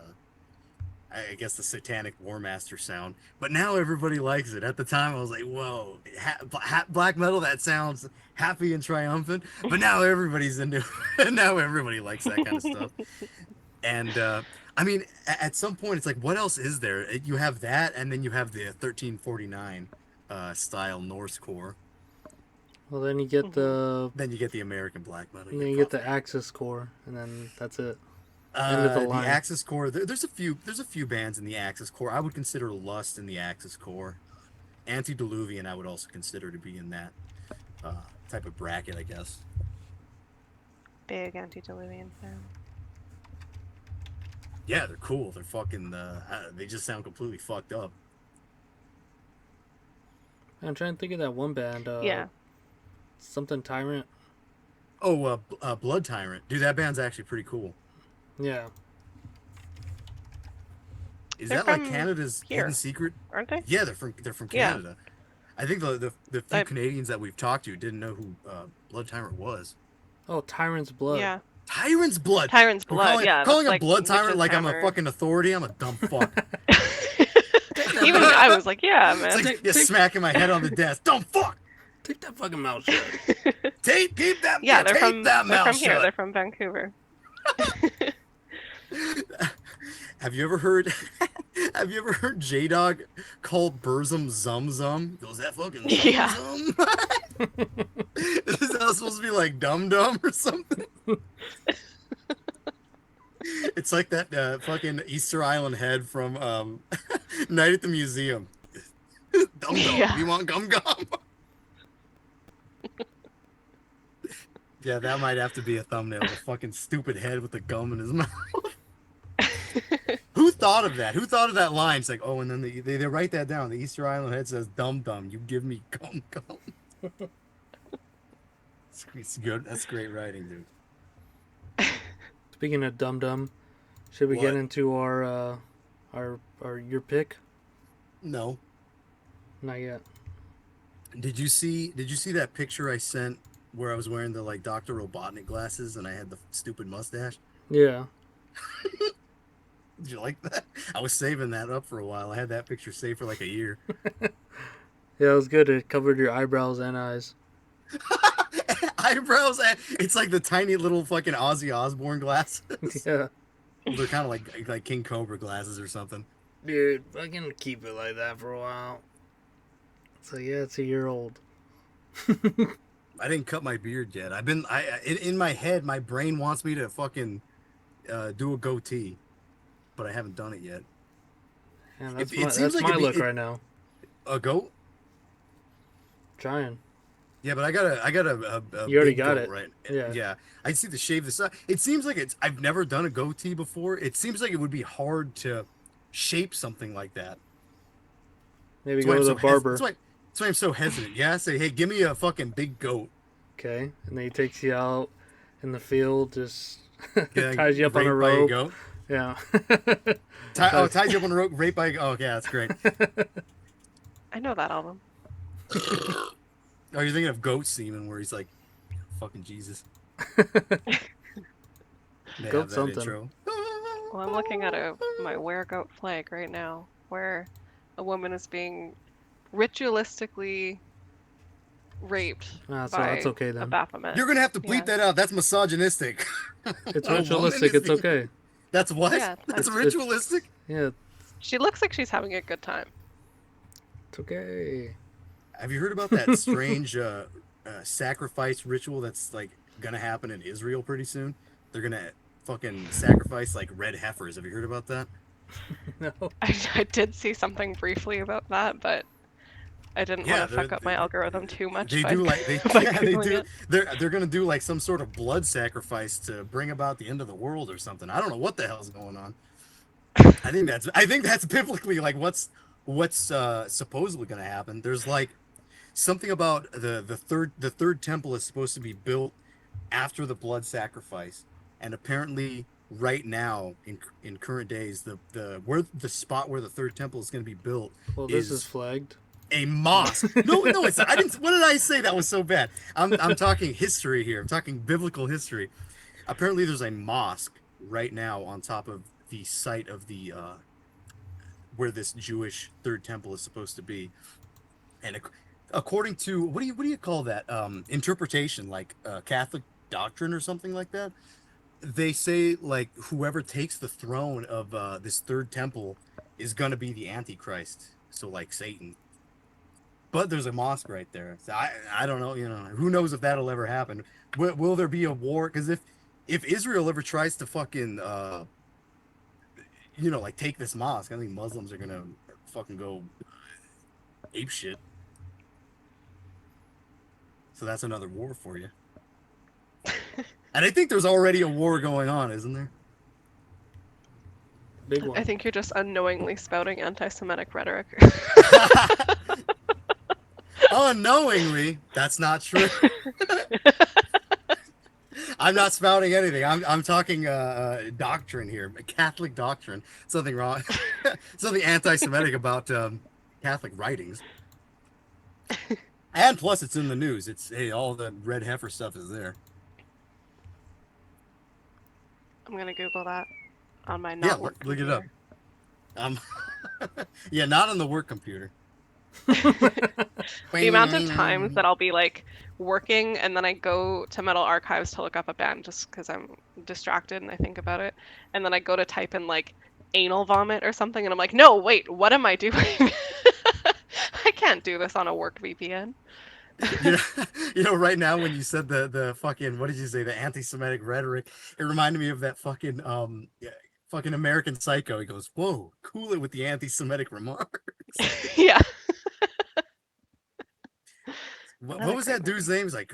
Speaker 1: I guess the satanic war master sound, but now everybody likes it. At the time, I was like, "Whoa, black metal! That sounds happy and triumphant." But now everybody's into it. Now everybody likes that kind of stuff. And I mean, at some point, it's like, what else is there? You have that, and then you have the 1349 style Norse core.
Speaker 3: Well, then you get the
Speaker 1: Then you get the American black metal.
Speaker 3: and then you get the Axis core, and then that's it. End of the line.
Speaker 1: Axis core. There's a few bands in the Axis core. I would consider Lust in the Axis core. Antediluvian, I would also consider to be in that type of bracket, I guess.
Speaker 2: Big Antediluvian fan.
Speaker 1: Yeah, they're cool. They're fucking. They just sound completely fucked up.
Speaker 3: I'm trying to think of that one band.
Speaker 2: Yeah.
Speaker 3: Something Tyrant.
Speaker 1: Oh, Blood Tyrant, dude. That band's actually pretty cool.
Speaker 3: Yeah.
Speaker 1: Is
Speaker 2: They're
Speaker 1: that like
Speaker 2: from
Speaker 1: Canada's
Speaker 2: here,
Speaker 1: hidden secret?
Speaker 2: aren't they?
Speaker 1: Yeah, they're from
Speaker 2: Yeah.
Speaker 1: Canada. I think the few Canadians that we've talked to didn't know who Blood Tyrant was.
Speaker 3: Oh, Tyrant's Blood.
Speaker 2: Yeah.
Speaker 1: Tyrant's Blood.
Speaker 2: Tyrant's
Speaker 1: I'm
Speaker 2: Blood. Yeah.
Speaker 1: calling
Speaker 2: that's
Speaker 1: a
Speaker 2: like
Speaker 1: Blood Tyrant
Speaker 2: Witch's
Speaker 1: like I'm a
Speaker 2: Hammer.
Speaker 1: fucking authority. I'm a dumb fuck.
Speaker 2: Even I was like, yeah, man.
Speaker 1: It's like you're smacking my head on the desk. Dumb fuck.
Speaker 3: Take that fucking mouth shut.
Speaker 1: Keep that.
Speaker 2: Yeah, they're
Speaker 1: tape
Speaker 2: from
Speaker 1: that
Speaker 2: they're
Speaker 1: mouth
Speaker 2: from here.
Speaker 1: shut.
Speaker 2: They're from Vancouver.
Speaker 1: Have you ever heard? Have you ever heard Jdawg call Burzum Zum Zum? He goes, that fucking Zum
Speaker 2: Yeah.
Speaker 1: Zum. Is that supposed to be like Dum Dum or something? It's like that fucking Easter Island head from Night at the Museum. Dum Dum,
Speaker 2: Yeah.
Speaker 1: you want gum gum? Yeah, that might have to be a thumbnail. The fucking stupid head with the gum in his mouth. Who thought of that? Who thought of that line? It's like, oh, and then they write that down. The Easter Island head says, "Dum dum, you give me gum gum." It's good. That's great writing, dude.
Speaker 3: Speaking of Dum Dum, should we
Speaker 1: What?
Speaker 3: get into our your pick?
Speaker 1: No.
Speaker 3: Not yet.
Speaker 1: Did you see that picture I sent where I was wearing the like Dr. Robotnik glasses and I had the stupid mustache?
Speaker 3: Yeah.
Speaker 1: Did you like that? I was saving that up for a while. I had that picture saved for like a year.
Speaker 3: Yeah, it was good. It covered your eyebrows and eyes.
Speaker 1: Eyebrows. It's like the tiny little fucking Ozzy Osbourne glasses.
Speaker 3: Yeah.
Speaker 1: They're kind of like King Cobra glasses or something.
Speaker 3: Dude, I can keep it like that for a while. So yeah, it's a year old.
Speaker 1: I didn't cut my beard yet. In my head, my brain wants me to fucking do a goatee, but I haven't done it yet.
Speaker 3: And that's
Speaker 1: It seems
Speaker 3: that's
Speaker 1: like
Speaker 3: my look right now.
Speaker 1: A goat?
Speaker 3: Trying.
Speaker 1: Yeah, but I got a
Speaker 3: You already
Speaker 1: big
Speaker 3: got
Speaker 1: goat,
Speaker 3: it.
Speaker 1: right?
Speaker 3: Yeah.
Speaker 1: Yeah. I just need to shave this up. It seems like I've never done a goatee before. It seems like it would be hard to shape something like that.
Speaker 3: Maybe
Speaker 1: That's why
Speaker 3: go to
Speaker 1: I'm
Speaker 3: the
Speaker 1: so
Speaker 3: barber.
Speaker 1: that's why I'm so hesitant. Yeah, say, hey, give me a fucking big goat.
Speaker 3: Okay. And then he takes you out in the field, just
Speaker 1: Yeah,
Speaker 3: ties you up on a
Speaker 1: raped by
Speaker 3: rope.
Speaker 1: goat.
Speaker 3: Yeah.
Speaker 1: Ties you up on a rope, raped by. Oh, yeah, that's great.
Speaker 2: I know that album.
Speaker 1: Oh, you're thinking of Goat Semen, where he's like, fucking Jesus. They
Speaker 3: Goat
Speaker 1: have that
Speaker 3: something.
Speaker 1: intro.
Speaker 2: Well, I'm looking at my weregoat flag right now, where a woman is being ritualistically raped
Speaker 3: So
Speaker 2: by
Speaker 3: that's okay
Speaker 2: a
Speaker 3: then.
Speaker 2: Baphomet.
Speaker 1: You're gonna have to bleep
Speaker 2: Yeah.
Speaker 1: that out. That's misogynistic.
Speaker 3: It's
Speaker 1: A woman
Speaker 3: ritualistic.
Speaker 1: is
Speaker 3: It's
Speaker 1: being-
Speaker 3: okay.
Speaker 1: That's what?
Speaker 2: Yeah,
Speaker 1: That's
Speaker 2: it's-
Speaker 1: ritualistic?
Speaker 3: Yeah,
Speaker 2: She looks like she's having a good time.
Speaker 3: it's okay.
Speaker 1: Have you heard about that strange sacrifice ritual that's like gonna happen in Israel pretty soon? They're gonna fucking sacrifice like red heifers. Have you heard about that?
Speaker 3: No.
Speaker 2: I did see something briefly about that, but I didn't
Speaker 1: Yeah,
Speaker 2: want to fuck up my algorithm too much.
Speaker 1: They
Speaker 2: by-
Speaker 1: do like they
Speaker 2: by
Speaker 1: yeah, they
Speaker 2: Googling
Speaker 1: do.
Speaker 2: it.
Speaker 1: They're gonna do like some sort of blood sacrifice to bring about the end of the world or something. I don't know what the hell's going on. I think that's biblically like what's supposedly gonna happen. There's like something about the third temple is supposed to be built after the blood sacrifice, and apparently right now in current days the spot where the third temple is going to be built
Speaker 3: Well, this
Speaker 1: is
Speaker 3: is flagged.
Speaker 1: a mosque. No, it's not. I didn't. What did I say? That was so bad. I'm talking history here. I'm talking biblical history. Apparently, there's a mosque right now on top of the site of the where this Jewish third temple is supposed to be. And according to what do you call that interpretation, like Catholic doctrine or something like that? They say like whoever takes the throne of this third temple is gonna be the Antichrist. So like Satan. But there's a mosque right there. So I don't know. Who knows if that'll ever happen? Will there be a war? Because if Israel ever tries to fucking like take this mosque, I think Muslims are gonna fucking go ape shit. So that's another war for you. And I think there's already a war going on, isn't there?
Speaker 3: Big one.
Speaker 2: I think you're just unknowingly spouting anti-Semitic rhetoric.
Speaker 1: Unknowingly, that's not true. I'm not spouting anything. I'm talking doctrine here, Catholic doctrine. Something wrong, something anti-Semitic about Catholic writings. And plus, it's in the news. It's all the red heifer stuff is there.
Speaker 2: I'm gonna Google that on my not work
Speaker 1: look
Speaker 2: computer.
Speaker 1: it up. Yeah, not on the work computer.
Speaker 2: The amount of times that I'll be like working and then I go to Metal Archives to look up a band just because I'm distracted and I think about it, and then I go to type in like anal vomit or something and I'm like, no, wait, what am I doing? I can't do this on a work VPN.
Speaker 1: Right now when you said the fucking, what did you say, the anti-Semitic rhetoric, it reminded me of that fucking fucking American Psycho. He goes, whoa, cool it with the anti-Semitic remarks.
Speaker 2: Yeah.
Speaker 1: What was that dude's name? He's like,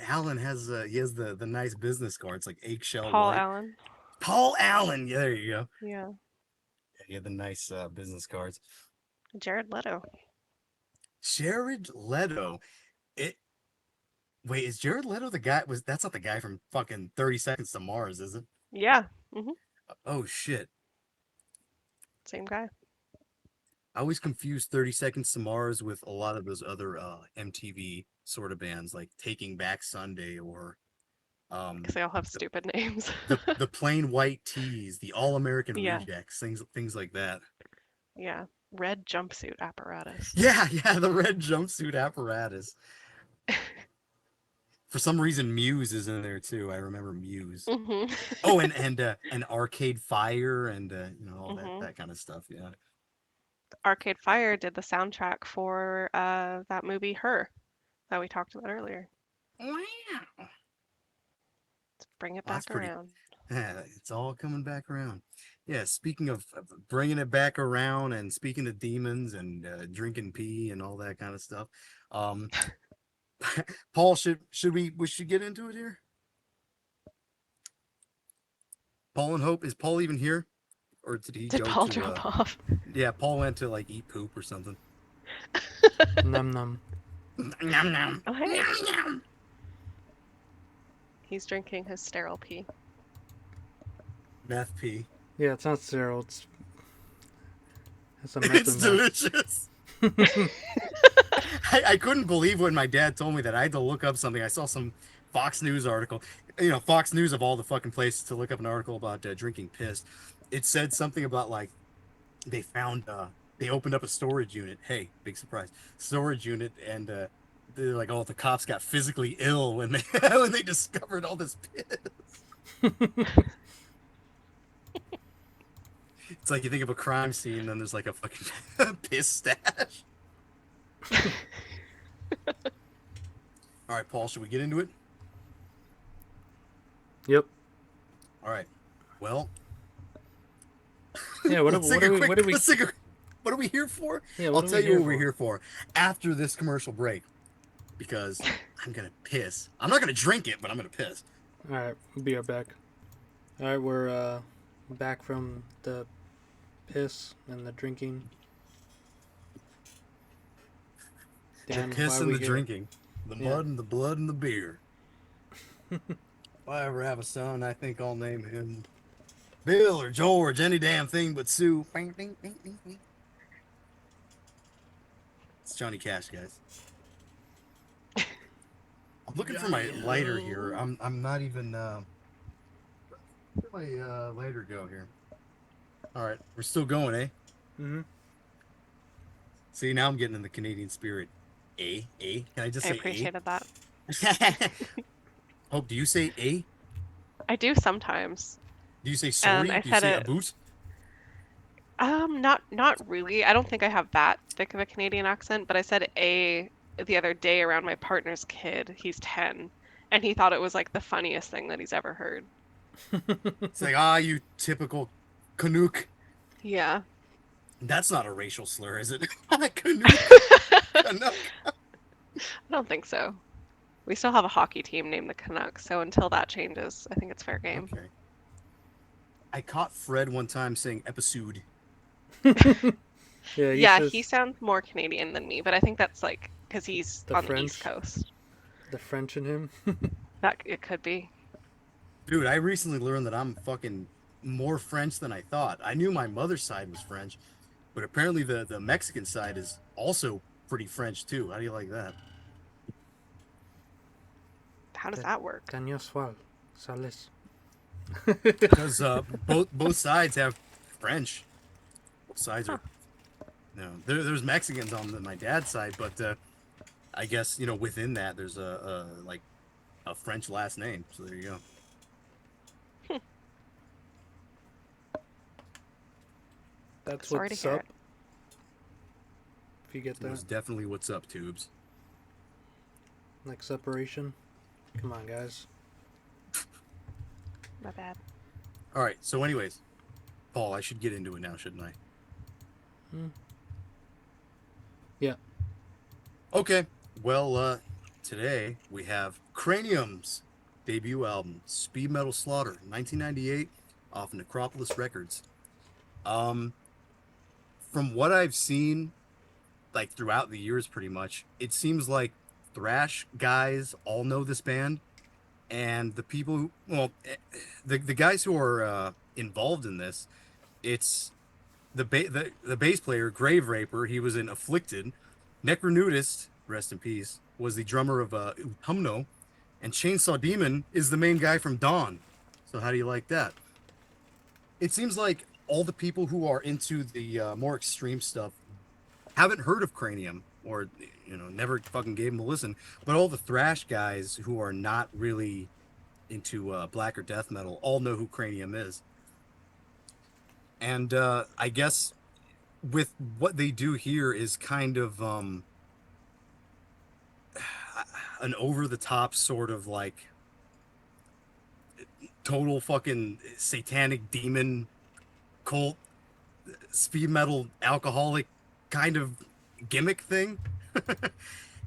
Speaker 1: Alan has he has the nice business cards, like eggshell
Speaker 2: Paul
Speaker 1: white.
Speaker 2: Allen.
Speaker 1: Paul Allen. Yeah, there you go.
Speaker 2: Yeah.
Speaker 1: He had the nice business cards.
Speaker 2: Jared Leto.
Speaker 1: Jared Leto. Wait, is Jared Leto the guy? That's not the guy from fucking 30 Seconds to Mars, is it?
Speaker 2: Yeah.
Speaker 1: Oh shit.
Speaker 2: Same guy.
Speaker 1: I always confuse 30 Seconds to Mars with a lot of those other MTV sort of bands, like Taking Back Sunday or
Speaker 2: Because they all have stupid names.
Speaker 1: the Plain White Tees, the All American
Speaker 2: Yeah.
Speaker 1: Rejects, things like that.
Speaker 2: Yeah. Red jumpsuit apparatus.
Speaker 1: Yeah, the red jumpsuit apparatus. For some reason, Muse is in there too. I remember Muse. Oh, and Arcade Fire and all that kind of stuff. Yeah.
Speaker 2: Arcade Fire did the soundtrack for that movie Her that we talked about earlier.
Speaker 1: Wow.
Speaker 2: Let's bring it back around.
Speaker 1: Yeah, it's all coming back around. Yeah, speaking of bringing it back around and speaking of demons and drinking pee and all that kind of stuff, Paul, should we get into it here? Paul and Hope, is Paul even here, or did he
Speaker 2: Did
Speaker 1: go
Speaker 2: Paul
Speaker 1: to
Speaker 2: drop off?
Speaker 1: Yeah, Paul went to like eat poop or something.
Speaker 3: Num num.
Speaker 1: Nom nom.
Speaker 2: Oh, hey.
Speaker 1: Nom, nom.
Speaker 2: He's drinking his sterile pee.
Speaker 1: Meth pee.
Speaker 3: Yeah, it's not sterile. It's a
Speaker 1: It's delicious. I couldn't believe when my dad told me that. I had to look up something. I saw some Fox News article. Fox News, of all the fucking places to look up an article about drinking piss. It said something about like they found they opened up a storage unit. Hey, big surprise. Storage unit, and they're like, oh, the cops got physically ill when they discovered all this piss. It's like you think of a crime scene, and then there's like a fucking piss stash. All right, Paul, should we get into it?
Speaker 3: Yep.
Speaker 1: All right. Well.
Speaker 3: Yeah. What are
Speaker 1: we here for?
Speaker 3: Yeah,
Speaker 1: I'll tell you what we're here for after this commercial break, because I'm gonna piss. I'm not gonna drink it, but I'm gonna piss.
Speaker 3: All right, we'll be right back. All right, we're back from the piss and the drinking.
Speaker 1: Dan, the piss and the drinking, the mud and the blood and the beer. If I ever have a son, I think I'll name him Bill or George, any damn thing but Sue. It's Johnny Cash, guys. I'm looking for my lighter here. I'm not even. Where'd my lighter go here? All right, we're still going, eh?
Speaker 3: Mm-hmm.
Speaker 1: See, now I'm getting in the Canadian spirit. A. Can I just
Speaker 2: I
Speaker 1: say
Speaker 2: appreciated that.
Speaker 1: A? Hope, do you say A?
Speaker 2: I do sometimes.
Speaker 1: Do you say
Speaker 2: And
Speaker 1: sorry?
Speaker 2: I
Speaker 1: Do you
Speaker 2: said
Speaker 1: say a
Speaker 2: it
Speaker 1: boot?
Speaker 2: not really. I don't think I have that thick of a Canadian accent, but I said a the other day around my partner's kid. He's 10, and he thought it was like the funniest thing that he's ever heard.
Speaker 1: It's like, you typical Canuck.
Speaker 2: Yeah.
Speaker 1: That's not a racial slur, is it? Canuck. Canuck.
Speaker 2: I don't think so. We still have a hockey team named the Canucks, so until that changes, I think it's fair game.
Speaker 1: Okay. I caught Fred one time saying episode.
Speaker 3: Yeah, he
Speaker 2: Yeah,
Speaker 3: says
Speaker 2: he sounds more Canadian than me, but I think that's like because he's
Speaker 3: the
Speaker 2: on the East
Speaker 3: French,
Speaker 2: Coast.
Speaker 3: the French in him.
Speaker 2: That it could be.
Speaker 1: Dude, I recently learned that I'm fucking more French than I thought. I knew my mother's side was French, but apparently the Mexican side is also pretty French too. How do you like that?
Speaker 2: How does that work?
Speaker 3: Caño sual, sales.
Speaker 1: Because both sides have French. Both sides are, there's Mexicans on my dad's side, but I guess within that there's a like a French last name. So there you go.
Speaker 3: That's
Speaker 2: Sorry to
Speaker 3: what's
Speaker 2: hear
Speaker 3: up.
Speaker 2: it.
Speaker 3: If you get
Speaker 1: That's
Speaker 3: that,
Speaker 1: definitely what's up, tubes.
Speaker 3: like separation. Come on, guys.
Speaker 2: My bad.
Speaker 1: All right. So, anyways, Paul, I should get into it now, shouldn't I?
Speaker 3: Yeah.
Speaker 1: Okay. Well, today we have Cranium's debut album, Speed Metal Slaughter, 1998, off Necropolis Records. From what I've seen, like throughout the years, pretty much, it seems like thrash guys all know this band, and the people who, the guys who are involved in this, it's the bass player, Grave Raper. He was in Afflicted. Necro Nudist, rest in peace, was the drummer of Autumno, and Chainsaw Demon is the main guy from Dawn. So how do you like that? It seems like all the people who are into the more extreme stuff haven't heard of Cranium, or never fucking gave them a listen. But all the thrash guys who are not really into black or death metal all know who Cranium is. And I guess with what they do here is kind of an over-the-top sort of like total fucking satanic demon cult speed metal alcoholic kind of gimmick thing.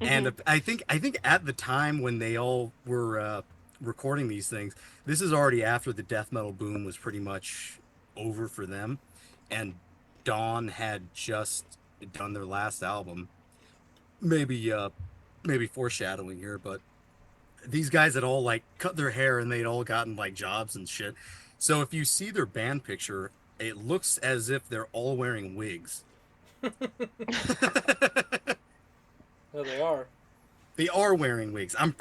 Speaker 1: And
Speaker 2: Mhm.
Speaker 1: I think at the time when they all were recording these things, this is already after the death metal boom was pretty much over for them, and Dawn had just done their last album. Maybe foreshadowing here, but these guys had all like cut their hair and they'd all gotten like jobs and shit. So if you see their band picture, it looks as if they're all wearing wigs.
Speaker 3: Oh, they are.
Speaker 1: They are wearing wigs. I'm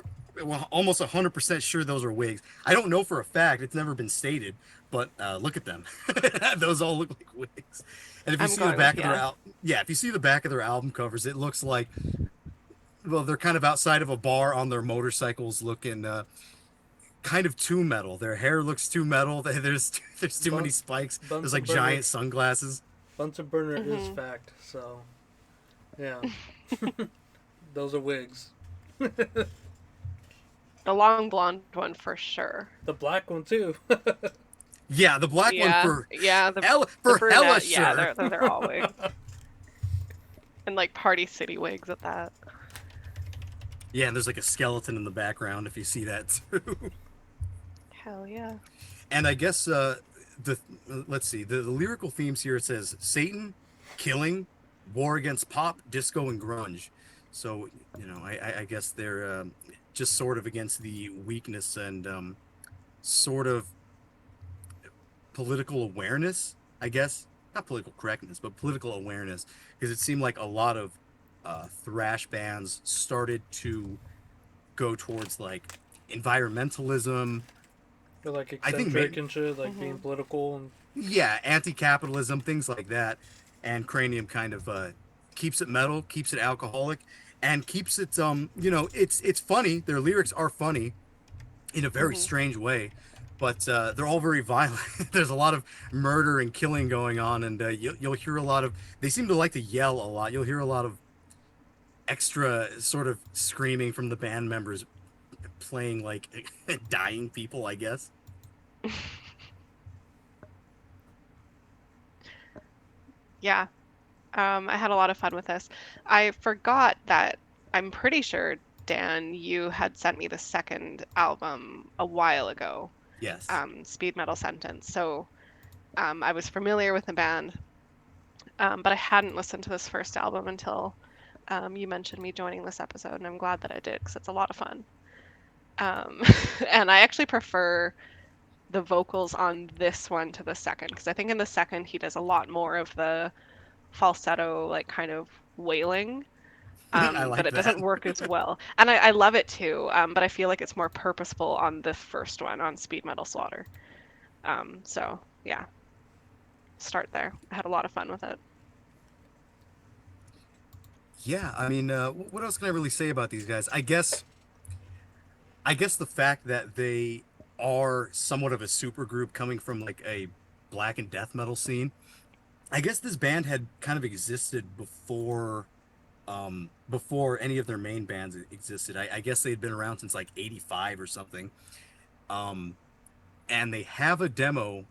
Speaker 1: almost 100% sure those are wigs. I don't know for a fact. It's never been stated, but look at them. Those all look like wigs. And if you
Speaker 2: I'm
Speaker 1: see the
Speaker 2: going
Speaker 1: back
Speaker 2: with
Speaker 1: of their
Speaker 2: yeah.
Speaker 1: if you see the back of their album covers, it looks like, well, they're kind of outside of a bar on their motorcycles, looking kind of too metal. Their hair looks too metal. There's too many spikes. There's
Speaker 3: Bunsen
Speaker 1: like
Speaker 3: burner.
Speaker 1: giant sunglasses.
Speaker 3: Bunsen burner is
Speaker 2: Mhm.
Speaker 3: fact. So, yeah, those are wigs.
Speaker 2: The long blonde one for sure.
Speaker 3: The black one too.
Speaker 1: Yeah, the black one
Speaker 2: Yeah,
Speaker 1: for
Speaker 2: yeah. The
Speaker 1: hella
Speaker 2: brunette, yeah,
Speaker 1: sure.
Speaker 2: they're all wigs. And like Party City wigs at that.
Speaker 1: Yeah, and there's like a skeleton in the background if you see that too.
Speaker 2: Hell yeah.
Speaker 1: And I guess let's see, the lyrical themes here, it says Satan, killing, war against pop, disco, and grunge. So I guess they're just sort of against the weakness and sort of political awareness, I guess. Not political correctness, but political awareness, because it seemed like a lot of thrash bands started to go towards like environmentalism.
Speaker 3: They're like
Speaker 1: I think
Speaker 3: eccentric and shit, like being
Speaker 2: Mhm.
Speaker 3: political and
Speaker 1: yeah, anti-capitalism, things like that. And Cranium kind of keeps it metal, keeps it alcoholic, and keeps it it's funny. Their lyrics are funny in a very
Speaker 2: Hmm.
Speaker 1: strange way, but they're all very violent. There's a lot of murder and killing going on, and you'll hear a lot of. They seem to like to yell a lot. You'll hear a lot of extra sort of screaming from the band members playing like dying people, I guess.
Speaker 2: Yeah. I had a lot of fun with this. I forgot that I'm pretty sure, Dan, you had sent me the second album a while ago,
Speaker 1: Yes.
Speaker 2: Speed Metal Sentence. So I was familiar with the band, but I hadn't listened to this first album until you mentioned me joining this episode, and I'm glad that I did because it's a lot of fun. Um, and I actually prefer the vocals on this one to the second because I think in the second he does a lot more of the falsetto, like kind of wailing,
Speaker 1: I
Speaker 2: but
Speaker 1: like
Speaker 2: it
Speaker 1: that.
Speaker 2: doesn't work as well. And I love it too, but I feel like it's more purposeful on the first one on Speed Metal Slaughter. So yeah, start there. I had a lot of fun with it.
Speaker 1: Yeah, I mean, what else can I really say about these guys? I guess the fact that they are somewhat of a super group coming from like a black and death metal scene. I guess this band had kind of existed before any of their main bands existed. I guess they had been around since like '85 or something. Um, and they have a demo.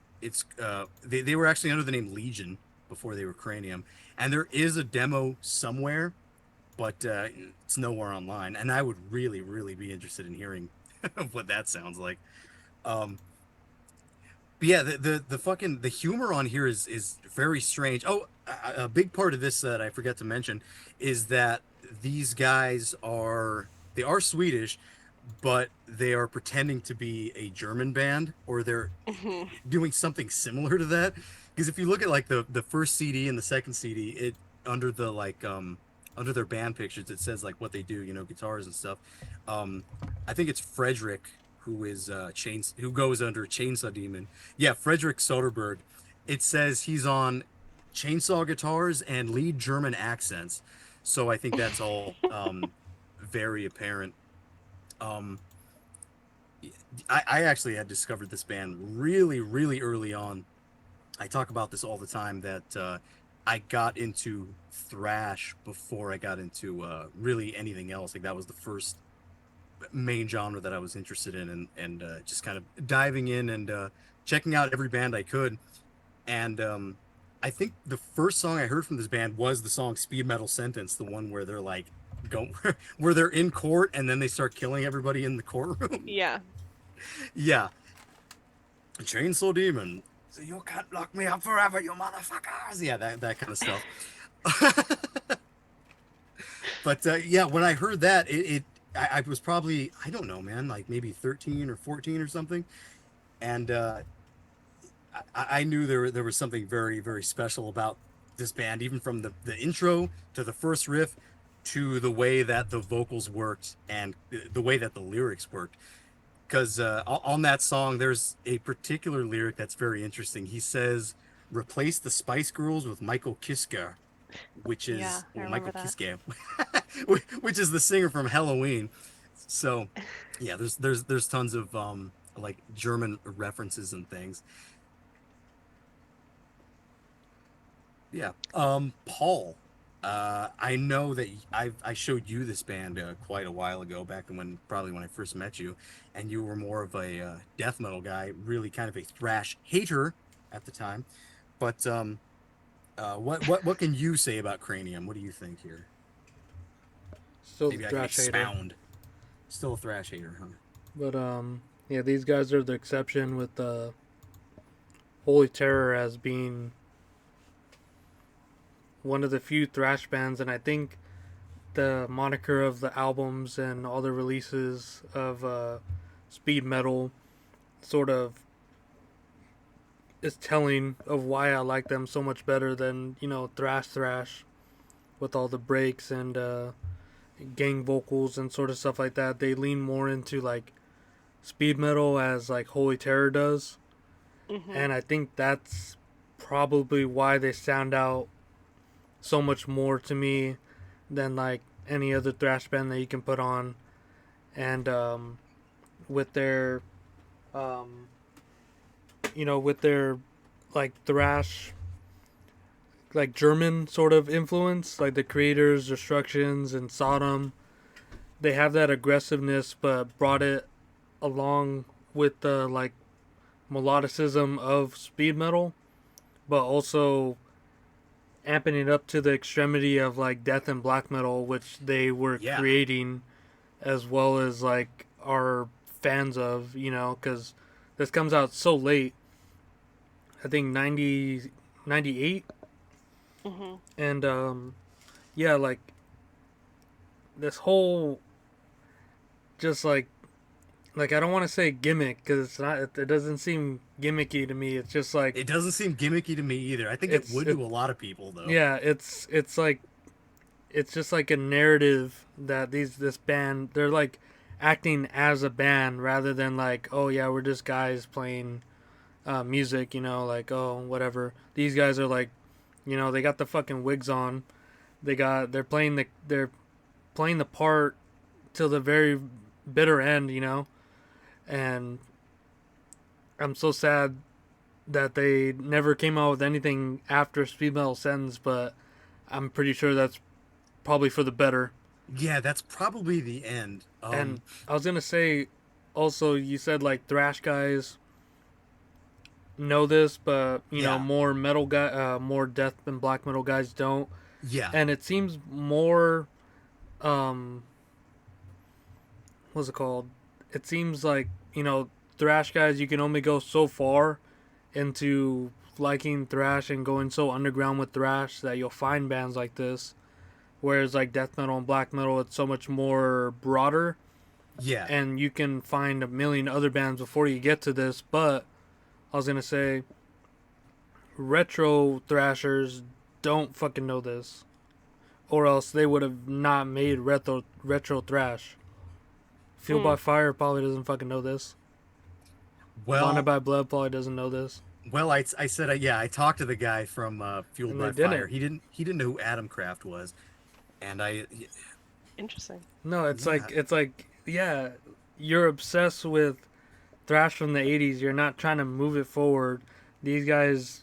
Speaker 1: They were actually under the name Legion before they were Cranium, and there is a demo somewhere, but it's nowhere online. And I would really, really be interested in hearing what that sounds like. Um, but yeah, the fucking the humor on here is very strange. Oh, a big part of this that I forgot to mention is that these guys are Swedish, but they are pretending to be a German band, or they're
Speaker 2: Hmm.
Speaker 1: doing something similar to that. Because if you look at like the first CD and the second CD, it under the under their band pictures, it says like what they do, guitars and stuff. Um, I think it's Frederick who is who goes under Chainsaw Demon. Yeah, Frederick Soderbergh. It says he's on chainsaw guitars and lead German accents. So I think that's all very apparent. Um, I actually had discovered this band really, really early on. I talk about this all the time that I got into thrash before I got into really anything else. Like that was the first main genre that I was interested in, and just kind of diving in and checking out every band I could. And I think the first song I heard from this band was the song "Speed Metal Sentence," the one where they're like go where they're in court and then they start killing everybody in the courtroom.
Speaker 2: Yeah.
Speaker 1: Yeah, Chainsaw Demon. So you can't lock me up forever, you motherfuckers. Yeah, that kind of stuff. But yeah, when I heard that, I was probably, I don't know, man, like maybe 13 or 14 or something, and I knew there was something very, very special about this band, even from the intro to the first riff to the way that the vocals worked and the way that the lyrics worked. Because on that song, there's a particular lyric that's very interesting. He says, "Replace the Spice Girls with Michael Kiske," which
Speaker 2: Yeah,
Speaker 1: is
Speaker 2: I
Speaker 1: well,
Speaker 2: remember
Speaker 1: Michael
Speaker 2: that.
Speaker 1: Kiske, which is the singer from Halloween. So, yeah, there's tons of like German references and things. Yeah. Paul. I know that I showed you this band quite a while ago, back when probably when I first met you, and you were more of a death metal guy, really kind of a thrash hater at the time. But what can you say about Cranium? What do you think here?
Speaker 3: Still the
Speaker 1: Maybe I can
Speaker 3: thrash hater.
Speaker 1: expound. Still a thrash hater, huh?
Speaker 3: But yeah, these guys are the exception with Holy Terror as being one of the few thrash bands, and I think the moniker of the albums and all the releases of speed metal sort of is telling of why I like them so much better than thrash with all the breaks and gang vocals and sort of stuff like that. They lean more into like speed metal as like Holy Terror does,
Speaker 2: Hmm.
Speaker 3: and I think that's probably why they sound out so much more to me than like any other thrash band that you can put on. And with their um, with their like thrash, like German sort of influence, like the Creators, Destructions, and Sodom, they have that aggressiveness, but brought it along with the like melodicism of speed metal, but also amping it up to the extremity of like death and black metal, which they were
Speaker 1: Yeah.
Speaker 3: creating, as well as like are fans of, because this comes out so late. I think 98.
Speaker 2: Hmm.
Speaker 3: And yeah, like this whole just like I don't want to say gimmick because it's not. It doesn't seem gimmicky to me. It's just like
Speaker 1: It doesn't seem gimmicky to me either. I think it would to a lot of people, though.
Speaker 3: yeah. It's like it's just like a narrative that this band, they're like acting as a band rather than like, oh yeah, we're just guys playing music. Like, oh whatever. These guys are like, they got the fucking wigs on. They're playing the part till the very bitter end. And I'm so sad that they never came out with anything after Speed Metal Sentence, but I'm pretty sure that's probably for the better.
Speaker 1: Yeah, that's probably the end.
Speaker 3: And I was gonna say, also, you said like thrash guys know this, but
Speaker 1: Yeah.
Speaker 3: more metal more death and black metal guys don't.
Speaker 1: Yeah.
Speaker 3: And it seems more, um, what's it called? It seems like thrash guys, you can only go so far into liking thrash and going so underground with thrash that you'll find bands like this. Whereas like death metal and black metal, it's so much more broader,
Speaker 1: Yeah.
Speaker 3: and you can find a million other bands before you get to this. But I was gonna say, retro thrashers don't fucking know this, or else they would have not made retro thrash. Fueled by Fire probably doesn't fucking know this. Bonded by Blood probably doesn't know this.
Speaker 1: Well, I said, yeah, I talked to the guy from Fueled
Speaker 3: And
Speaker 1: by
Speaker 3: they
Speaker 1: Fire.
Speaker 3: didn't.
Speaker 1: He didn't know who Adam Kraft was, and
Speaker 2: Interesting.
Speaker 3: No, it's
Speaker 1: Yeah.
Speaker 3: like yeah, you're obsessed with thrash from the 80s. You're not trying to move it forward. These guys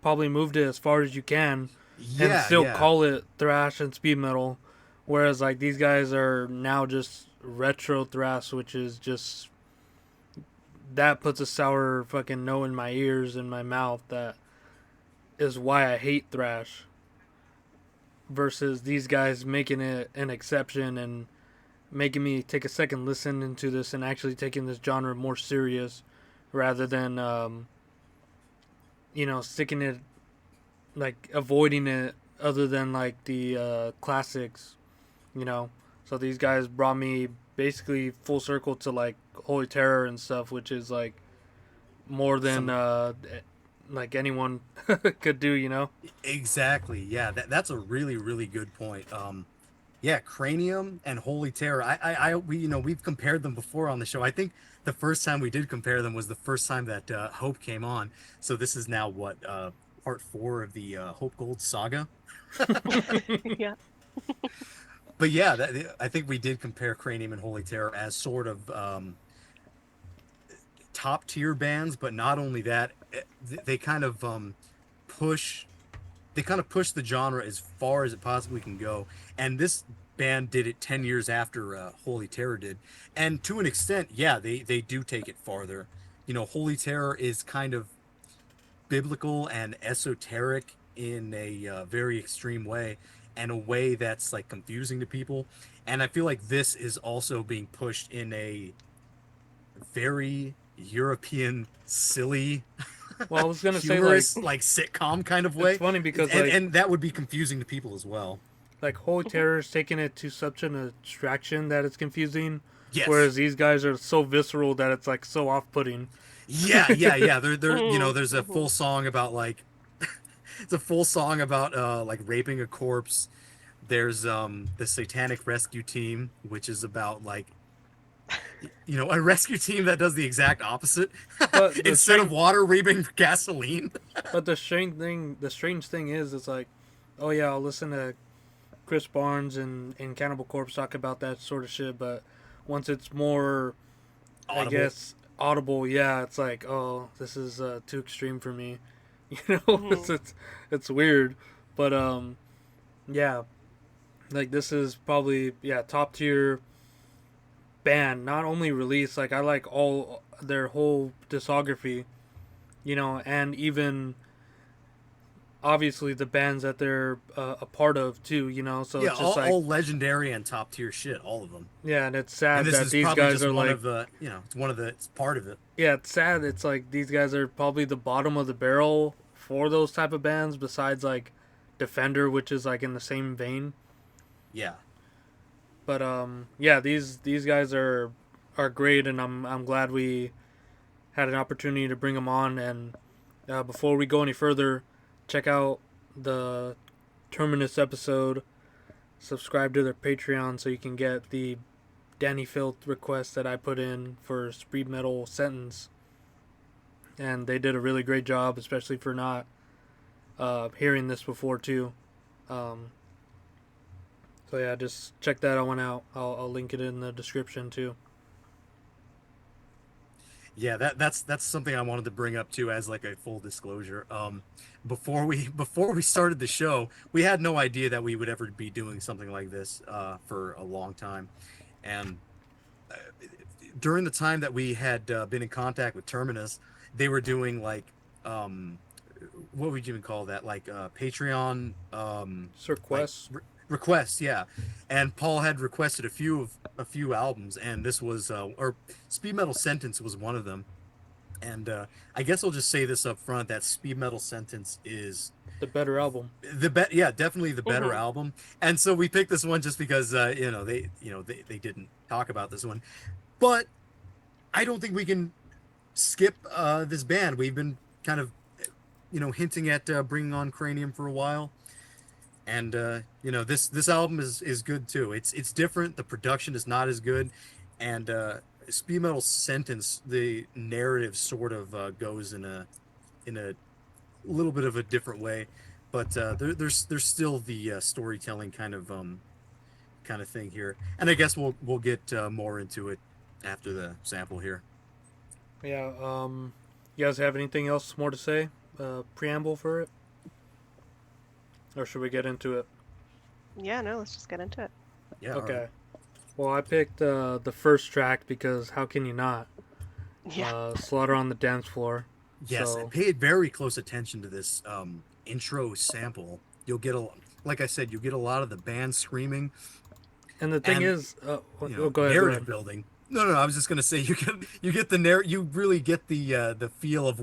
Speaker 3: probably moved it as far as you can and still call it thrash and speed metal, whereas like these guys are now just retro thrash, which is just, that puts a sour fucking no in my ears and my mouth. That is why I hate thrash, versus these guys making it an exception and making me take a second listen into this and actually taking this genre more serious rather than sticking it, like avoiding it, other than like the classics. So these guys brought me basically full circle to like Holy Terror and stuff, which is like more than like anyone could do.
Speaker 1: Exactly. Yeah, that's a really, really good point. Yeah, Cranium and Holy Terror. We've compared them before on the show. I think the first time we did compare them was the first time that Hope came on. So this is now what, part 4 of the Hope Gould saga.
Speaker 2: Yeah.
Speaker 1: But yeah, I think we did compare Cranium and Holy Terror as sort of top tier bands, but not only that, they kind of push the genre as far as it possibly can go. And this band did it 10 years after Holy Terror did. And to an extent, yeah, they do take it farther. Holy Terror is kind of biblical and esoteric in a very extreme way, and a way that's like confusing to people. And I feel like this is also being pushed in a very European, silly,
Speaker 3: Well, I was gonna say
Speaker 1: humorous, like sitcom kind of way.
Speaker 3: it's funny because
Speaker 1: and that would be confusing to people as well.
Speaker 3: like Holy Terror is taking it to such an abstraction that it's confusing.
Speaker 1: Yes.
Speaker 3: Whereas these guys are so visceral that it's like so off-putting.
Speaker 1: Yeah. They're there's a full song about like it's a full song about like raping a corpse. There's the Satanic Rescue Team, which is about like a rescue team that does the exact opposite. Instead of water, raping gasoline.
Speaker 3: But the strange thing is, it's like oh yeah, I'll listen to Chris Barnes and Cannibal Corpse talk about that sort of shit, but once it's more, I
Speaker 1: Audible.
Speaker 3: guess, audible, yeah, it's like, oh, this is too extreme for me. You know,
Speaker 2: Hmm.
Speaker 3: it's weird, but yeah, like this is probably top tier band. Not only release, like I like all their whole discography, you know, and even obviously the bands that they're a part of too, you know. So
Speaker 1: Yeah,
Speaker 3: it's just like,
Speaker 1: all legendary and top tier shit, all of them.
Speaker 3: yeah, and it's
Speaker 1: And
Speaker 3: sad
Speaker 1: this
Speaker 3: that
Speaker 1: is
Speaker 3: these
Speaker 1: probably
Speaker 3: guys
Speaker 1: just
Speaker 3: are
Speaker 1: one
Speaker 3: like,
Speaker 1: of the, you know, it's one of the, it's part of it.
Speaker 3: yeah, it's sad. It's like these guys are probably the bottom of the barrel for those type of bands. Besides like Defender, which is like in the same vein.
Speaker 1: Yeah.
Speaker 3: But yeah, these guys are great, and I'm glad we had an opportunity to bring them on. And before we go any further, check out the Terminus episode. Subscribe to their Patreon so you can get the Danny Filth request that I put in for Speed Metal Sentence. And they did a really great job, especially for not hearing this before too. Um, so yeah, just check that one out. I'll link it in the description too.
Speaker 1: Yeah, that's something I wanted to bring up too as like a full disclosure. Before we started the show, we had no idea that we would ever be doing something like this for a long time. And uh, during the time that we had been in contact with Terminus, they were doing like um what would you even call that? Like Patreon
Speaker 3: Sir
Speaker 1: like
Speaker 3: Quest.
Speaker 1: requests, yeah. And Paul had requested a few albums, and this was or Speed Metal Sentence was one of them. And I guess I'll just say this up front that Speed Metal Sentence is
Speaker 3: The better album.
Speaker 1: yeah, definitely the better
Speaker 2: Hmm.
Speaker 1: album. And so we picked this one just because they didn't talk about this one. But I don't think we can skip this band. We've been kind of hinting at bringing on Cranium for a while. And this album is good too. It's different. The production is not as good, and Speed Metal Sentence, the narrative sort of goes in a little bit of a different way, but there's still the storytelling kind of thing here. And I guess we'll get more into it after the sample here.
Speaker 3: Yeah. You guys have anything else more to say? Preamble for it, or should we get into it?
Speaker 2: Yeah, no, let's just get into it.
Speaker 1: Yeah. All
Speaker 3: Okay.
Speaker 1: right.
Speaker 3: Well, I picked the first track because how can you not?
Speaker 2: Yeah.
Speaker 3: Slaughter on the Dance Floor.
Speaker 1: Yes, I
Speaker 3: So
Speaker 1: paid very close attention to this intro sample. You'll get like I said, you'll get a lot of the band screaming
Speaker 3: and the thing
Speaker 1: and
Speaker 3: is, go ahead. Go
Speaker 1: narrative
Speaker 3: ahead.
Speaker 1: building. No, I was just gonna say you get the you really get the feel of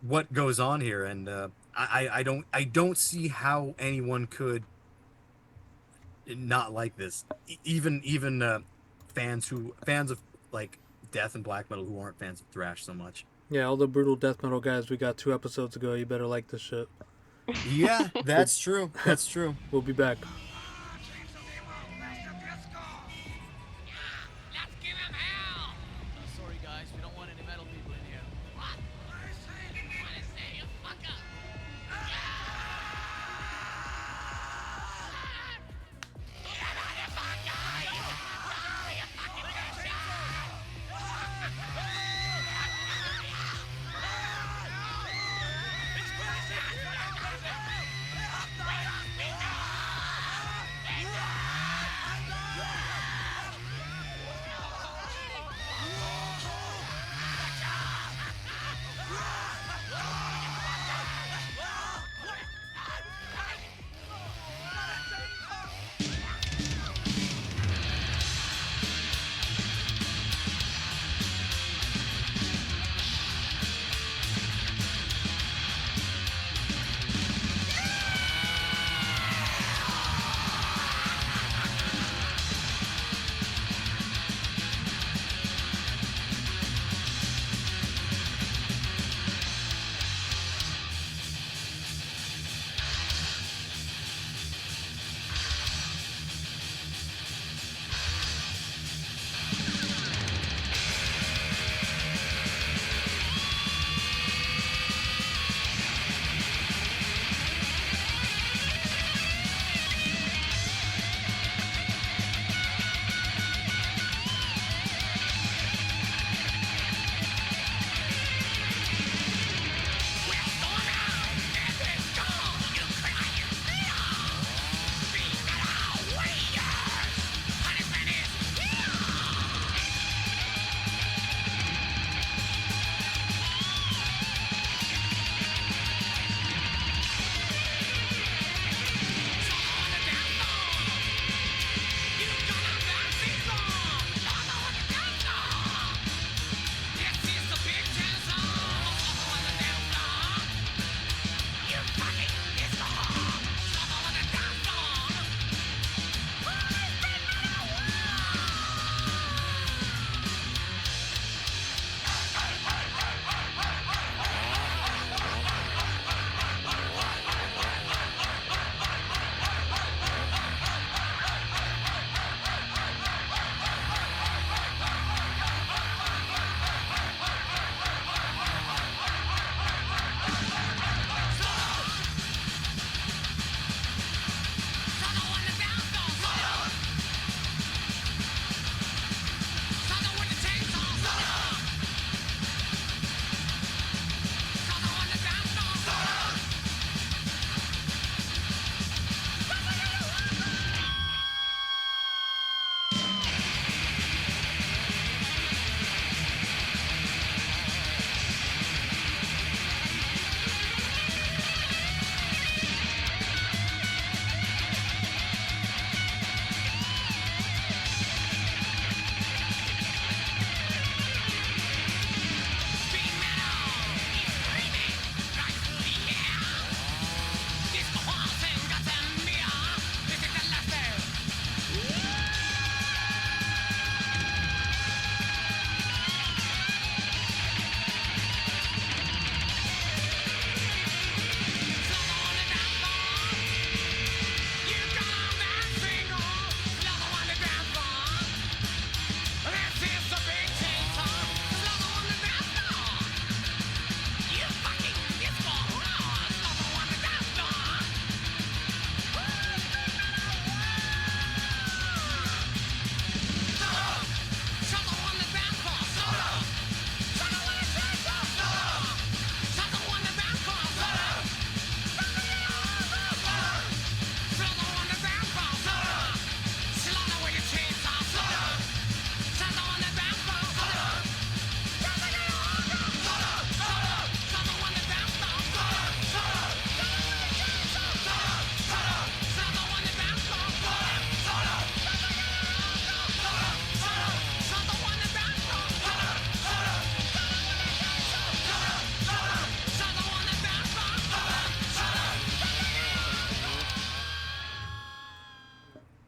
Speaker 1: what goes on here, and I don't see how anyone could not like this. Even fans of like death and black metal who aren't fans of thrash so much.
Speaker 3: Yeah, all the brutal death metal guys we got 2 episodes ago. You better like this shit.
Speaker 1: Yeah, that's true. That's true.
Speaker 3: We'll be back.
Speaker 4: Sorry guys, we don't want any metal people in here. What? What are you saying? What is it? You fuck up.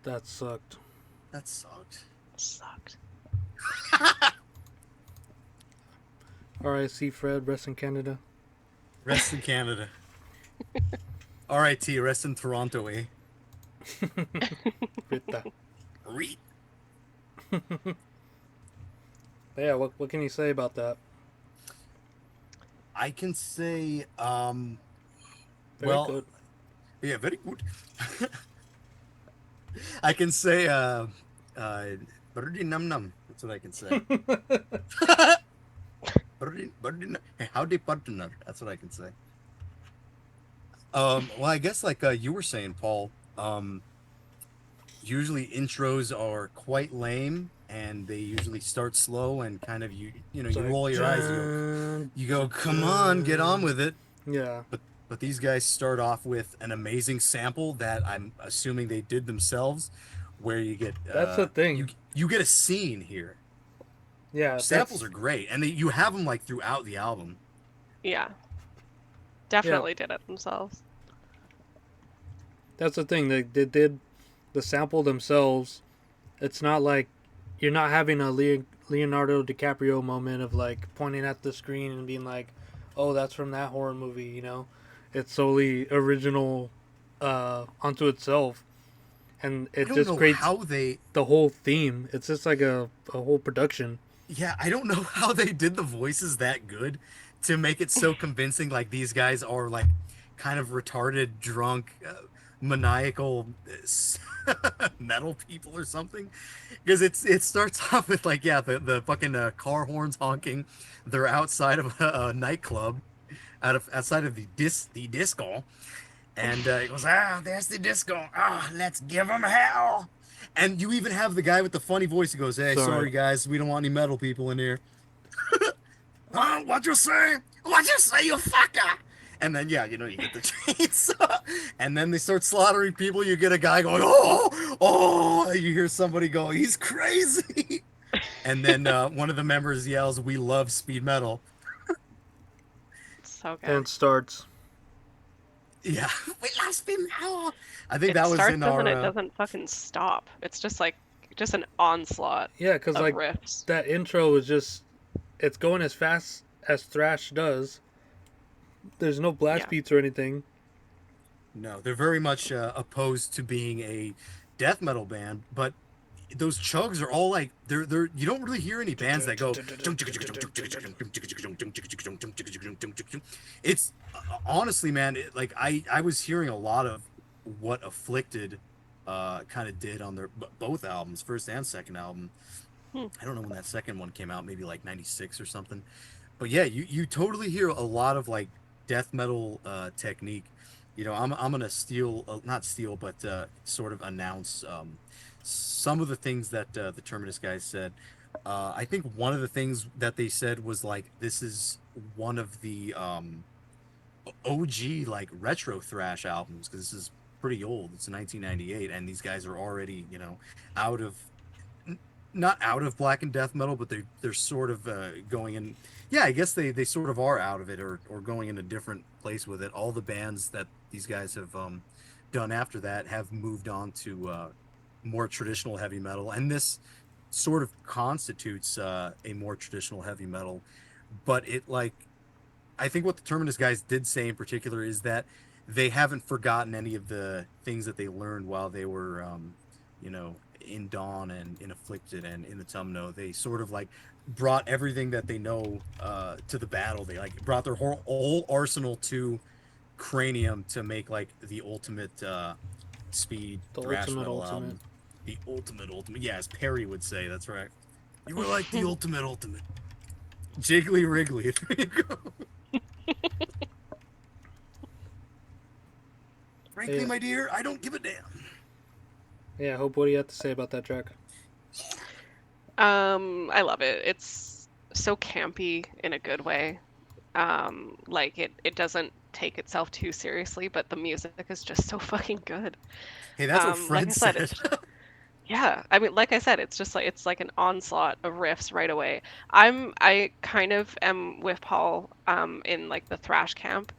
Speaker 3: That sucked.
Speaker 1: That sucked.
Speaker 2: Sucked.
Speaker 3: R.I.C. Fred, rest in Canada.
Speaker 1: Rest in Canada. R.I.T. Rest in Toronto, eh?
Speaker 3: Rita.
Speaker 1: Reet.
Speaker 3: Yeah, what can you say about that?
Speaker 1: I can say,
Speaker 3: Very
Speaker 1: well,
Speaker 3: good.
Speaker 1: yeah, very good. I can say, birdie num num. That's what I can say. Hey, howdy partner. That's what I can say. Well, I guess like you were saying, Paul. Usually intros are quite lame, and they usually start slow and kind of you
Speaker 3: It's like,
Speaker 1: roll your eyes. You go, come on, get on with it.
Speaker 3: Yeah.
Speaker 1: But these guys start off with an amazing sample that I'm assuming they did themselves, where you get
Speaker 3: That's the thing.
Speaker 1: You get a scene here.
Speaker 3: Yeah.
Speaker 1: Samples are great, and you have them like throughout the album.
Speaker 2: Yeah. Definitely did it themselves.
Speaker 3: That's the thing. They did the sample themselves. It's not like you're not having a Leonardo DiCaprio moment of like pointing at the screen and being like, "Oh, that's from that horror movie," you know. It's solely original onto itself, and
Speaker 1: I
Speaker 3: it
Speaker 1: don't
Speaker 3: just
Speaker 1: know
Speaker 3: creates
Speaker 1: how they.
Speaker 3: the whole theme. It's just like a whole production.
Speaker 1: Yeah, I don't know how they did the voices that good to make it so convincing. Like these guys are like kind of retarded, drunk, maniacal metal people or something. Because it starts off with like the fucking car horns honking. They're outside of a nightclub, outside of the disco, and he goes, there's the disco. Let's give them hell. And you even have the guy with the funny voice who goes, hey, sorry guys, we don't want any metal people in here. What'd you say? What'd you say, you fucker? And then, you get the chainsaw. And then they start slaughtering people. You get a guy going, oh. You hear somebody go, he's crazy. And then one of the members yells, we love speed metal.
Speaker 2: So good.
Speaker 3: And it starts.
Speaker 1: Yeah, we love speed metal. I think
Speaker 2: It
Speaker 1: that was
Speaker 2: starts
Speaker 1: in
Speaker 2: and
Speaker 1: our...
Speaker 2: then it doesn't fucking stop. It's just an onslaught
Speaker 3: Yeah, because
Speaker 2: of
Speaker 3: like
Speaker 2: riffs.
Speaker 3: that intro is just, it's going as fast as thrash does. There's no blast beats or anything.
Speaker 1: No, they're very much opposed to being a death metal band, but those chugs are all like they're you don't really hear any bands that go. It's honestly, man, like I was hearing a lot of what Afflicted kind of did on their both albums, first and second album. I don't know when that second one came out, maybe like 96 or something. But yeah, you totally hear a lot of like death metal technique. I'm gonna not steal, but sort of announce some of the things that the Terminus guys said. I think one of the things that they said was like this is one of the OG like retro thrash albums, because this is pretty old. It's 1998, and these guys are already out of not out of black and death metal, but they're sort of going in. Yeah, I guess they sort of are out of it, or going in a different place with it. All the bands that these guys have done after that have moved on to more traditional heavy metal, and this sort of constitutes a more traditional heavy metal. But I think what the Terminus guys did say in particular is that they haven't forgotten any of the things that they learned while they were, in Dawn and in Afflicted and in the Tumno. They sort of like brought everything that they know to the battle. They like brought their whole arsenal to Cranium to make like the ultimate speed thrash metal album. The ultimate. Yeah, as Perry would say. That's right. You were like the ultimate. Jiggly Wriggly. There you go. Frankly, my dear, I don't give a damn.
Speaker 3: Yeah, Hope, what do you have to say about that track?
Speaker 2: I love it. It's so campy in a good way. Like it doesn't take itself too seriously, but the music is just so fucking good.
Speaker 1: Hey, that's what Fred said.
Speaker 2: Yeah, I mean, like I said, it's like an onslaught of riffs right away. I kind of am with Paul in like the thrash camp.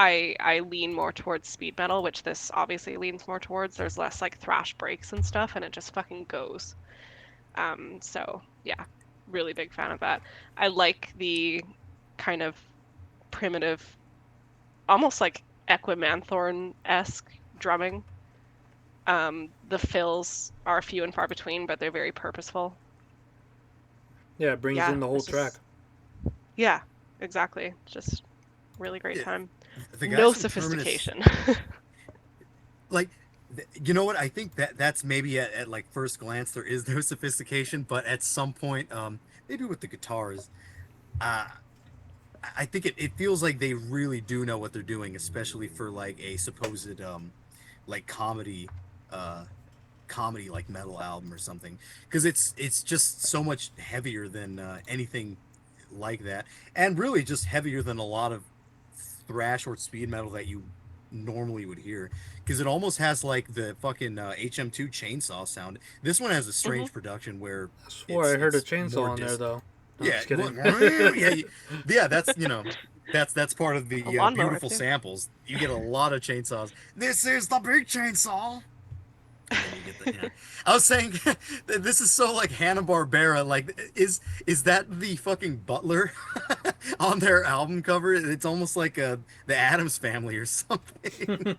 Speaker 2: I lean more towards speed metal, which this obviously leans more towards. There's less like thrash breaks and stuff, and it just fucking goes. So yeah, really big fan of that. I like the kind of primitive, almost like Equimanthorn-esque drumming. The fills are few and far between, but they're very purposeful.
Speaker 3: Yeah, it brings
Speaker 2: Yeah,
Speaker 3: in the whole
Speaker 2: it's
Speaker 3: track.
Speaker 2: just, yeah, exactly. Just really great
Speaker 1: Yeah,
Speaker 2: time.
Speaker 1: the guys
Speaker 2: No
Speaker 1: from Terminus,
Speaker 2: sophistication.
Speaker 1: like, you know what? I think that's maybe at like first glance there is no sophistication, but at some point, maybe with the guitars, uh, I think it feels like they really do know what they're doing, especially for like a supposed like uh comedy like metal album or something, because it's just so much heavier than anything like that, and really just heavier than a lot of thrash or speed metal that you normally would hear, because it almost has like the fucking HM2 chainsaw sound. This one has a
Speaker 2: hmm
Speaker 1: strange production where
Speaker 3: I swore I heard a
Speaker 1: it's more
Speaker 3: chainsaw in there though. No, I'm
Speaker 1: yeah,
Speaker 3: just kidding.
Speaker 1: yeah, yeah. That's that's part of
Speaker 2: A
Speaker 1: the
Speaker 2: lawnmower
Speaker 1: beautiful
Speaker 2: too.
Speaker 1: samples. You get a lot of chainsaws. This is the big chainsaw. And then you get the, I was saying this is so like Hanna-Barbera. Like, is that the fucking butler on their album cover? It's almost like the Addams Family or something.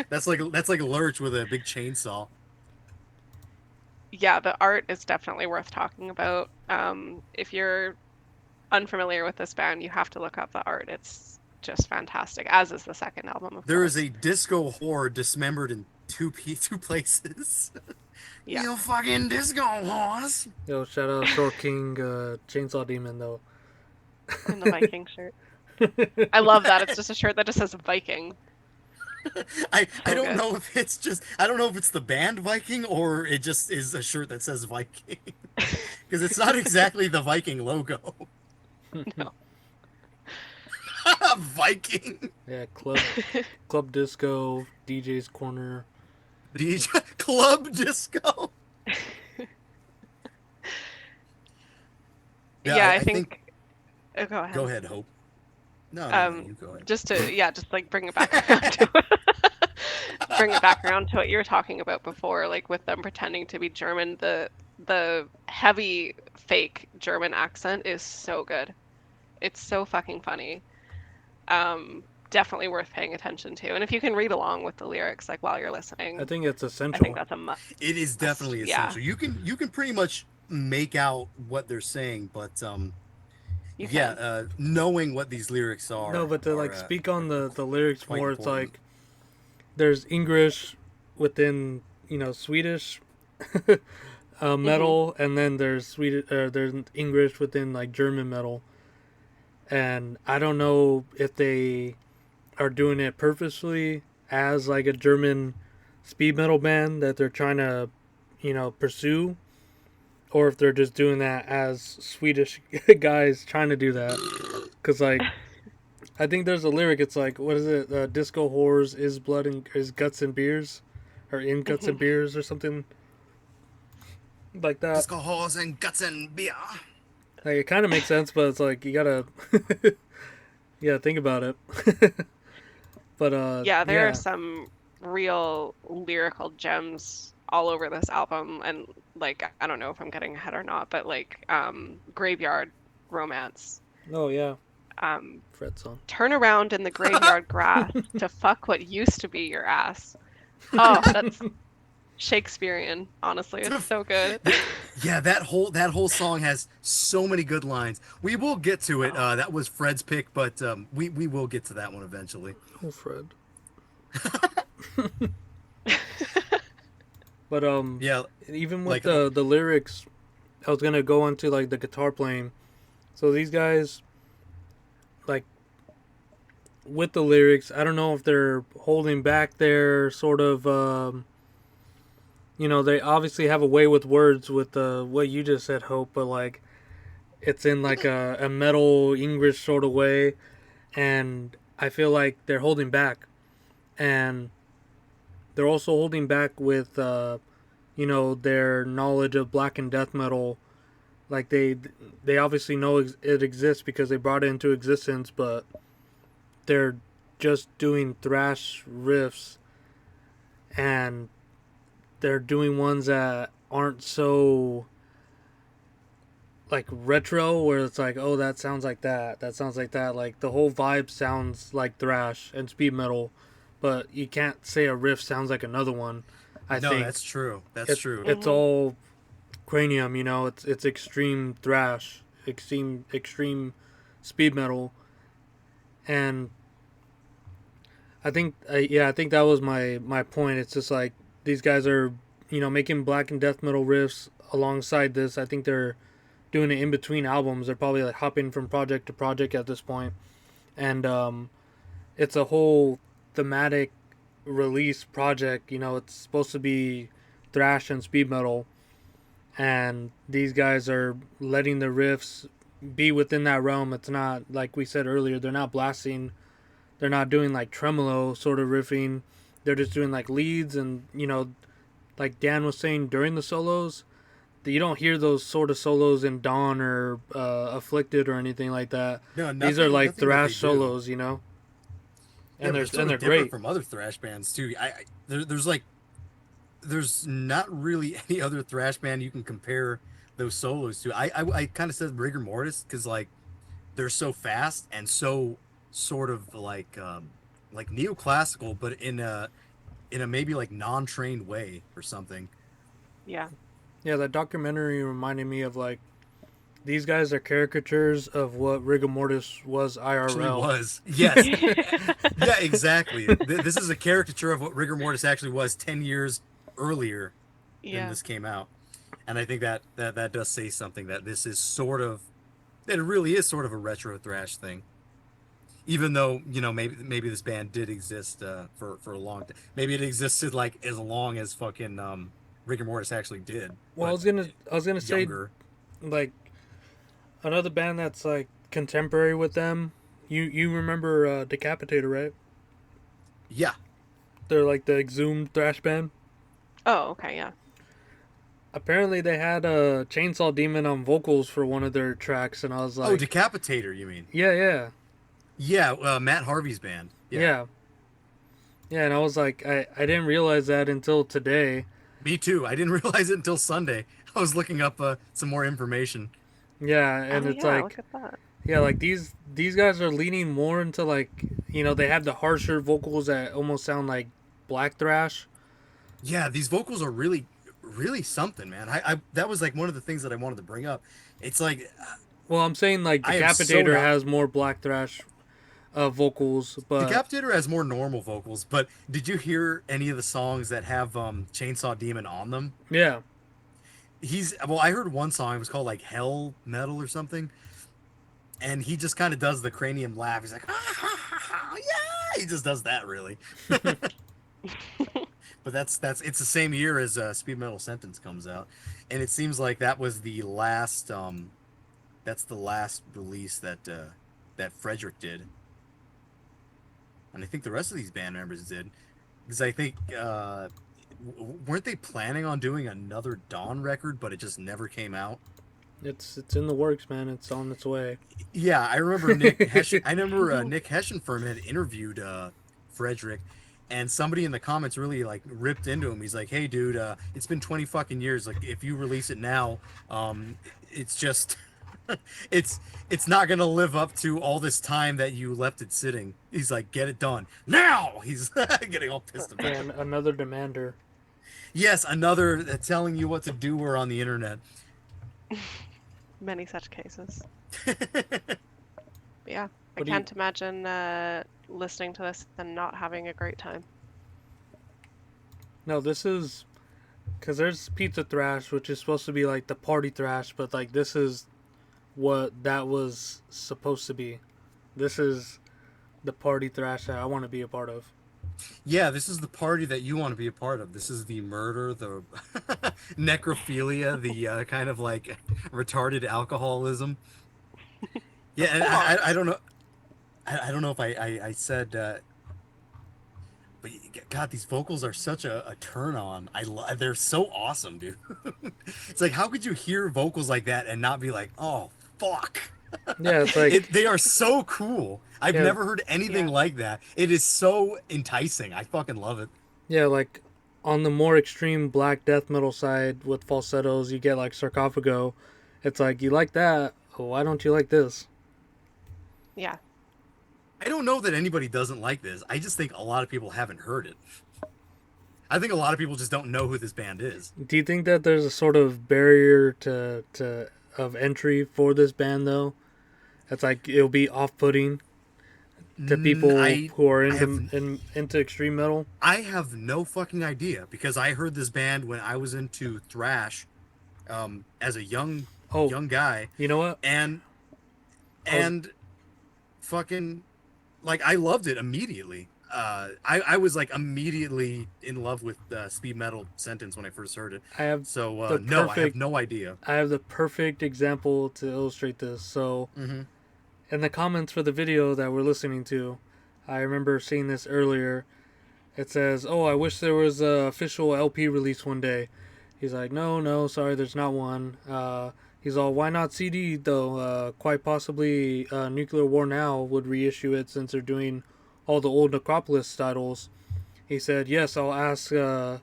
Speaker 1: That's like Lurch with a big chainsaw.
Speaker 2: Yeah, the art is definitely worth talking about. If you're unfamiliar with this band, you have to look up the art. It's just fantastic, as is the second album, of
Speaker 1: There is
Speaker 2: course.
Speaker 1: a disco whore dismembered in two places.
Speaker 2: Yeah,
Speaker 1: You fucking disco horse.
Speaker 3: Yo, shout out Short King Chainsaw Demon though.
Speaker 2: and the Viking shirt. I love that. It's just a shirt that just says Viking.
Speaker 1: I
Speaker 2: So
Speaker 1: don't
Speaker 2: good.
Speaker 1: know if it's just I don't know if it's the band Viking or it just is a shirt that says Viking, because it's not exactly the Viking logo.
Speaker 2: No.
Speaker 1: Viking
Speaker 3: Yeah, club disco, DJ's corner.
Speaker 1: DJ Club Disco.
Speaker 2: Yeah, I
Speaker 1: I think.
Speaker 2: think. Oh, go ahead.
Speaker 1: Go ahead, Hope. No, you go ahead.
Speaker 2: Just to just like bring it back around to bring it back around to what you were talking about before, like with them pretending to be German. The heavy fake German accent is so good. It's so fucking funny. Definitely worth paying attention to. And if you can read along with the lyrics, like while you're listening,
Speaker 3: I think it's
Speaker 2: I
Speaker 3: essential.
Speaker 2: think that's a must.
Speaker 1: It is definitely
Speaker 2: Yeah,
Speaker 1: essential. You can pretty much make out what they're saying, but
Speaker 2: you
Speaker 1: yeah,
Speaker 2: can.
Speaker 1: knowing what these lyrics are
Speaker 3: No, but to
Speaker 1: are
Speaker 3: like speak on the lyrics
Speaker 1: quite
Speaker 3: more, it's
Speaker 1: important.
Speaker 3: like there's English within Swedish metal, and then there's there's English within like German metal, and I don't know if they are doing it purposely as like a German speed metal band that they're trying to pursue, or if they're just doing that as Swedish guys trying to do that, because like I think there's a lyric. It's like, what is it? Disco whores is blood and is guts and beers, or in guts and beers, or something like that.
Speaker 1: Disco halls and guts and beer.
Speaker 3: Like it kind of makes sense, but it's like you gotta, think about it. But
Speaker 2: Yeah, there are some real lyrical gems all over this album, and like I don't know if I'm getting ahead or not, but like Graveyard Romance.
Speaker 3: Oh yeah,
Speaker 2: Um,
Speaker 3: Fred song.
Speaker 2: Turn around in the graveyard grass to fuck what used to be your ass. Oh, that's Shakespearean, honestly. It's so good.
Speaker 1: Yeah, that whole song has so many good lines. We will get to it. That was Fred's pick, but we will get to that one eventually.
Speaker 3: Oh Fred. But
Speaker 1: Yeah,
Speaker 3: even
Speaker 1: like
Speaker 3: with the lyrics, I was gonna go into like the guitar playing. So these guys, like, with the lyrics, I don't know if they're holding back their sort of, they obviously have a way with words with what you just said, Hope, but like, it's in like a metal English sort of way, and I feel like they're holding back, and they're also holding back with, their knowledge of black and death metal. Like they obviously know it exists because they brought it into existence, but they're just doing thrash riffs, and they're doing ones that aren't so like retro, where it's like, oh, that sounds like that sounds like that. Like the whole vibe sounds like thrash and speed metal, but you can't say a riff sounds like another one. I
Speaker 1: No,
Speaker 3: think
Speaker 1: that's true. That's
Speaker 3: it's,
Speaker 1: true.
Speaker 3: it's all Cranium, you know. It's extreme thrash, extreme speed metal, and I think that was my point. It's just like these guys are, you know, making black and death metal riffs alongside this. I think they're doing it in between albums. They're probably like hopping from project to project at this point, and it's a whole thematic release project. You know, it's supposed to be thrash and speed metal, and these guys are letting the riffs be within that realm. It's not like we said earlier. They're not blasting. They're not doing like tremolo sort of riffing. They're just doing like leads, and you know, like Dan was saying during the solos, you don't hear those sort of solos in Dawn or Afflicted or anything like that.
Speaker 1: No,
Speaker 3: These are like
Speaker 1: nothing that
Speaker 3: thrash
Speaker 1: they do.
Speaker 3: solos, you know.
Speaker 1: Yeah,
Speaker 3: And
Speaker 1: but
Speaker 3: they're
Speaker 1: it's sort
Speaker 3: and
Speaker 1: of
Speaker 3: they're
Speaker 1: different
Speaker 3: great.
Speaker 1: from other thrash bands too. There's not really any other thrash band you can compare those solos to. I kind of said rigor mortis because like they're so fast and so sort of like neoclassical, but in a maybe like non-trained way or something.
Speaker 2: Yeah.
Speaker 3: Yeah, that documentary reminded me of like these guys are caricatures of what rigor mortis was
Speaker 1: Actually
Speaker 3: IRL.
Speaker 1: was. Yes. Yeah, exactly. This is a caricature of what rigor mortis actually was 10 years earlier than
Speaker 2: Yeah.
Speaker 1: this came out. And I think that does say something, that this is sort of, that it really is sort of a retro thrash thing. Even though, you know, maybe this band did exist for a long time. Maybe it existed like as long as fucking rigor mortis actually did.
Speaker 3: Well,
Speaker 1: but
Speaker 3: I was gonna say
Speaker 1: younger.
Speaker 3: like another band that's like contemporary with them. You remember Decapitator, right?
Speaker 1: Yeah.
Speaker 3: They're like the exhumed thrash band.
Speaker 2: Oh, okay, yeah.
Speaker 3: Apparently, they had a Chainsaw Demon on vocals for one of their tracks, and I was like,
Speaker 1: Oh, Decapitator, you mean?
Speaker 3: yeah.
Speaker 1: Yeah, Matt Harvey's band.
Speaker 3: Yeah. And I was like, I didn't realize that until today.
Speaker 1: Me too. I didn't realize it until Sunday. I was looking up some more information.
Speaker 3: Yeah, and
Speaker 2: Oh,
Speaker 3: it's
Speaker 2: yeah,
Speaker 3: like,
Speaker 2: look at that.
Speaker 3: yeah, like these guys are leaning more into like, you know, they have the harsher vocals that almost sound like black thrash.
Speaker 1: Yeah, these vocals are really, really something, man. I that was like one of the things that I wanted to bring up. It's like,
Speaker 3: Well, I'm saying like
Speaker 1: I am so
Speaker 3: Decapitator
Speaker 1: not-
Speaker 3: has more black thrash vocals, but
Speaker 1: Decapitator has more normal vocals, but did you hear any of the songs that have Chainsaw Demon on them?
Speaker 3: yeah,
Speaker 1: I heard one song, it was called like Hell Metal or something, and he just kind of does the Cranium laugh. He's like, yeah, he just does that really. But that's it's the same year as Speed Metal Sentence comes out, and it seems like that was the last that's the last release that that Frederick did, and I think the rest of these band members did, because I think weren't they planning on doing another Dawn record, but it just never came out.
Speaker 3: it's in the works, man. It's on its way.
Speaker 1: Yeah, I remember Nick Heshenfirm had interviewed Frederick, and somebody in the comments really like ripped into him. He's like, "Hey, dude, it's been 20 fucking years. Like, if you release it now, it's just, it's not gonna live up to all this time that you left it sitting." He's like, "Get it done now." He's getting all pissed about it.
Speaker 3: And another demander.
Speaker 1: Yes, another telling you what to do or on the internet.
Speaker 2: Many such cases. But yeah, I
Speaker 3: What do
Speaker 2: can't imagine listening to this and not having a great time.
Speaker 3: No, this is because there's pizza thrash, which is supposed to be like the party thrash, but like this is what that was supposed to be. This is the party thrash that I want to be a part of.
Speaker 1: Yeah, this is the party that you want to be a part of. This is the murder, the necrophilia, the kind of like retarded alcoholism. Yeah, and I don't know. I don't know if I said, but God, these vocals are such a turn on. They're so awesome, dude. It's like, how could you hear vocals like that and not be like, oh fuck?
Speaker 3: Yeah, it's like
Speaker 1: They are so cool. I've
Speaker 3: yeah,
Speaker 1: never heard anything
Speaker 2: Yeah.
Speaker 1: like that. It is so enticing. I fucking love it.
Speaker 3: yeah, like on the more extreme black death metal side with falsettos, you get like Sarcophago. It's like you like that. Why don't you like this?
Speaker 2: Yeah.
Speaker 1: I don't know that anybody doesn't like this. I just think a lot of people haven't heard it. I think a lot of people just don't know who this band is.
Speaker 3: Do you think that there's a sort of barrier to of entry for this band though? It's like it'll be off-putting to people
Speaker 1: I
Speaker 3: who are
Speaker 1: I have
Speaker 3: into extreme metal.
Speaker 1: I have no fucking idea because I heard this band when I was into thrash, as a
Speaker 3: Oh,
Speaker 1: young guy,
Speaker 3: you know what?
Speaker 1: and
Speaker 3: I was
Speaker 1: and fucking like I loved it immediately. I was like immediately in love with speed metal sentence when I first heard it.
Speaker 3: I have
Speaker 1: So
Speaker 3: the
Speaker 1: no, I have
Speaker 3: perfect
Speaker 1: no idea.
Speaker 3: I have the perfect example to illustrate this. So
Speaker 1: Hmm.
Speaker 3: in the comments for the video that we're listening to, I remember seeing this earlier. It says, "Oh, I wish there was a official LP release one day." He's like, "No, no, sorry, there's not one." He's all, "Why not CD though? Quite possibly, Nuclear War Now would reissue it since they're doing all the old Necropolis titles." He said, "Yes, I'll ask. I'll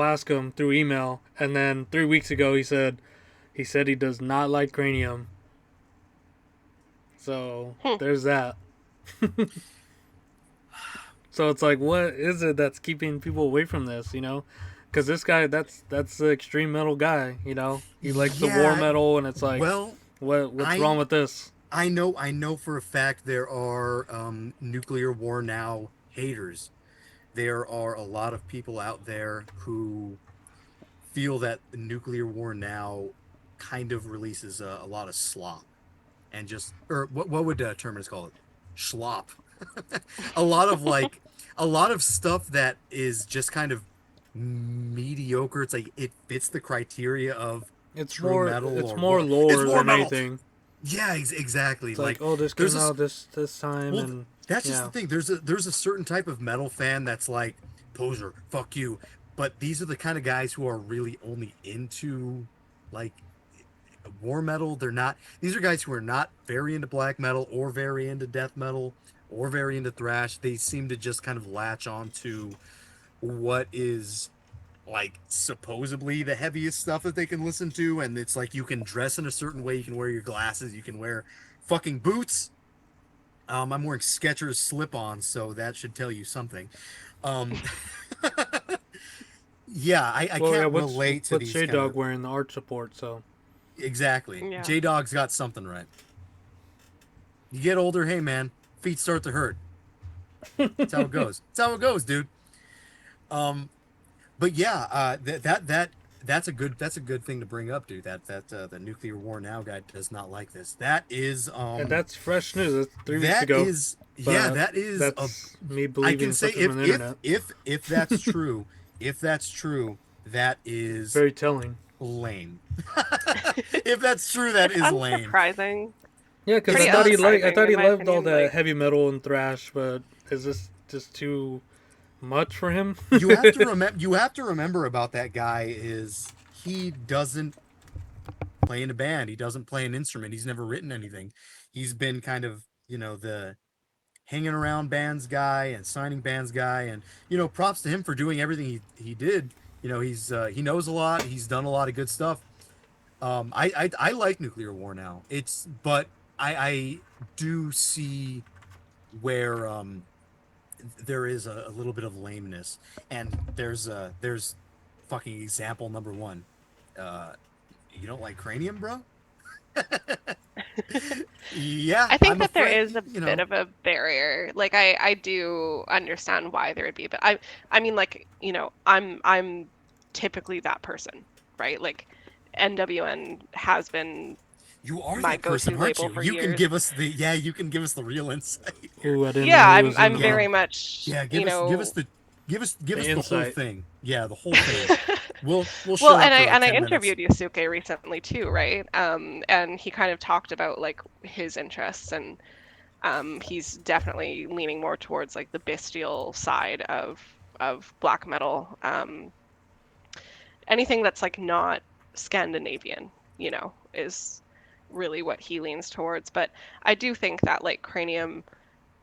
Speaker 3: ask him through email." And then 3 weeks ago, he does not like Cranium. So
Speaker 2: Hmm.
Speaker 3: there's that. So it's like, what is it that's keeping people away from this? Because this guy, that's the extreme metal guy. He likes the war
Speaker 1: Yeah.
Speaker 3: metal, and it's like,
Speaker 1: Well,
Speaker 3: what's wrong with this?
Speaker 1: I know for a fact there are nuclear war now haters. There are a lot of people out there who feel that the nuclear war now kind of releases a lot of slop and just or what would terminus call it, schlop. a lot of like a lot of stuff that is just kind of mediocre. It's like it fits the criteria of
Speaker 3: It's
Speaker 1: true
Speaker 3: more,
Speaker 1: metal
Speaker 3: it's
Speaker 1: or
Speaker 3: more
Speaker 1: war. It's
Speaker 3: lore
Speaker 1: war
Speaker 3: than
Speaker 1: metal.
Speaker 3: anything.
Speaker 1: Yeah, exactly.
Speaker 3: It's like,
Speaker 1: Like
Speaker 3: oh, this
Speaker 1: there's
Speaker 3: came
Speaker 1: a
Speaker 3: out this time,
Speaker 1: well,
Speaker 3: and
Speaker 1: that's just
Speaker 3: yeah,
Speaker 1: the thing. There's a certain type of metal fan that's like poser, fuck you. But these are the kind of guys who are really only into like war metal. They're not. These are guys who are not very into black metal or very into death metal or very into thrash. They seem to just kind of latch on to what is like supposedly the heaviest stuff that they can listen to, and it's like you can dress in a certain way, you can wear your glasses, you can wear fucking boots. I'm wearing Skechers slip-ons, so that should tell you something. Um, yeah, I
Speaker 3: well, yeah.
Speaker 1: can't
Speaker 3: What's
Speaker 1: relate to
Speaker 3: what's
Speaker 1: these kind
Speaker 3: Jdawg
Speaker 1: of
Speaker 3: wearing the art support? So
Speaker 1: exactly.
Speaker 2: Yeah.
Speaker 1: Jdawg's got something right. You get older, hey man, feet start to hurt. That's how it goes. That's how it goes, dude. Um, but yeah, that's a good thing to bring up, dude. That the nuclear war now guy does not like this. That is
Speaker 3: and that's fresh news. That's 3 weeks
Speaker 1: that
Speaker 3: ago.
Speaker 1: is yeah,
Speaker 3: But
Speaker 1: that is
Speaker 3: that's me
Speaker 1: I
Speaker 3: believing
Speaker 1: can say
Speaker 3: something from the internet.
Speaker 1: if that's true, if that's true, that is
Speaker 3: Very telling.
Speaker 1: lame. If that's true, that
Speaker 2: It's
Speaker 1: is lame.
Speaker 2: unsurprising.
Speaker 3: Yeah, because
Speaker 2: Pretty
Speaker 3: I thought
Speaker 2: unsurprising,
Speaker 3: he
Speaker 2: in my
Speaker 3: loved all
Speaker 2: opinion,
Speaker 3: the
Speaker 2: like-
Speaker 3: heavy metal and thrash, but is this just too much for him?
Speaker 1: You have to remember about that guy is he doesn't play in a band. He doesn't play an instrument. He's never written anything. He's been kind of, the hanging around bands guy and signing bands guy, and props to him for doing everything he did. He knows a lot. He's done a lot of good stuff. I like Nuclear War now. But I do see where there is a little bit of lameness, and there's fucking example number one. You don't like Cranium, bro? Yeah,
Speaker 2: I think
Speaker 1: I'm
Speaker 2: that there
Speaker 1: afraid,
Speaker 2: is a bit of a barrier. Like I do understand why there would be, but I mean like, I'm typically that person, right? Like NWN has been
Speaker 1: You are
Speaker 2: my
Speaker 1: that person,
Speaker 2: go-to
Speaker 1: aren't
Speaker 2: label
Speaker 1: you?
Speaker 2: for
Speaker 1: You can
Speaker 2: years.
Speaker 1: give us the real insight.
Speaker 3: Ooh, I didn't
Speaker 2: Yeah,
Speaker 3: know he
Speaker 2: I'm
Speaker 3: was in
Speaker 2: I'm
Speaker 3: the
Speaker 2: very much,
Speaker 1: Yeah, give us the
Speaker 3: The
Speaker 1: whole
Speaker 3: insight.
Speaker 1: thing. Yeah, the whole thing. We'll
Speaker 2: Well,
Speaker 1: shut
Speaker 2: and
Speaker 1: up
Speaker 2: I
Speaker 1: for
Speaker 2: and I
Speaker 1: 10 minutes.
Speaker 2: interviewed Yusuke recently too, right? And he kind of talked about like his interests, and he's definitely leaning more towards like the bestial side of black metal. Anything that's like not Scandinavian, is really what he leans towards. But I do think that like Cranium,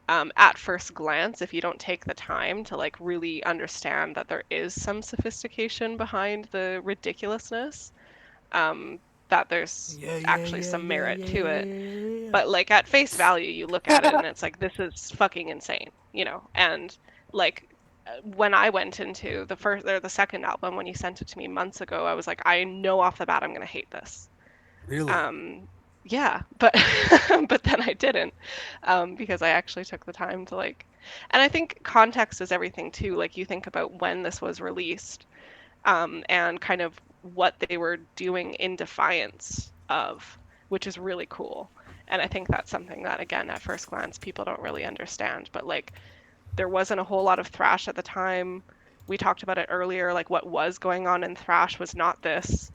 Speaker 2: at first glance, if you don't take the time to like really understand that there is some sophistication behind the ridiculousness, that there's actually some merit to it. But like at face value, you look at it and it's like this is fucking insane, you know? And like when I went into the first or the second album when you sent it to me months ago, I was like, I know off the bat I'm gonna hate this.
Speaker 1: Really?
Speaker 2: Yeah, but but then I didn't, because I actually took the time to like, and I think context is everything too. Like you think about when this was released, and kind of what they were doing in defiance of, which is really cool. And I think that's something that, again, at first glance, people don't really understand. But like, there wasn't a whole lot of thrash at the time. We talked about it earlier. Like, what was going on in thrash was not this.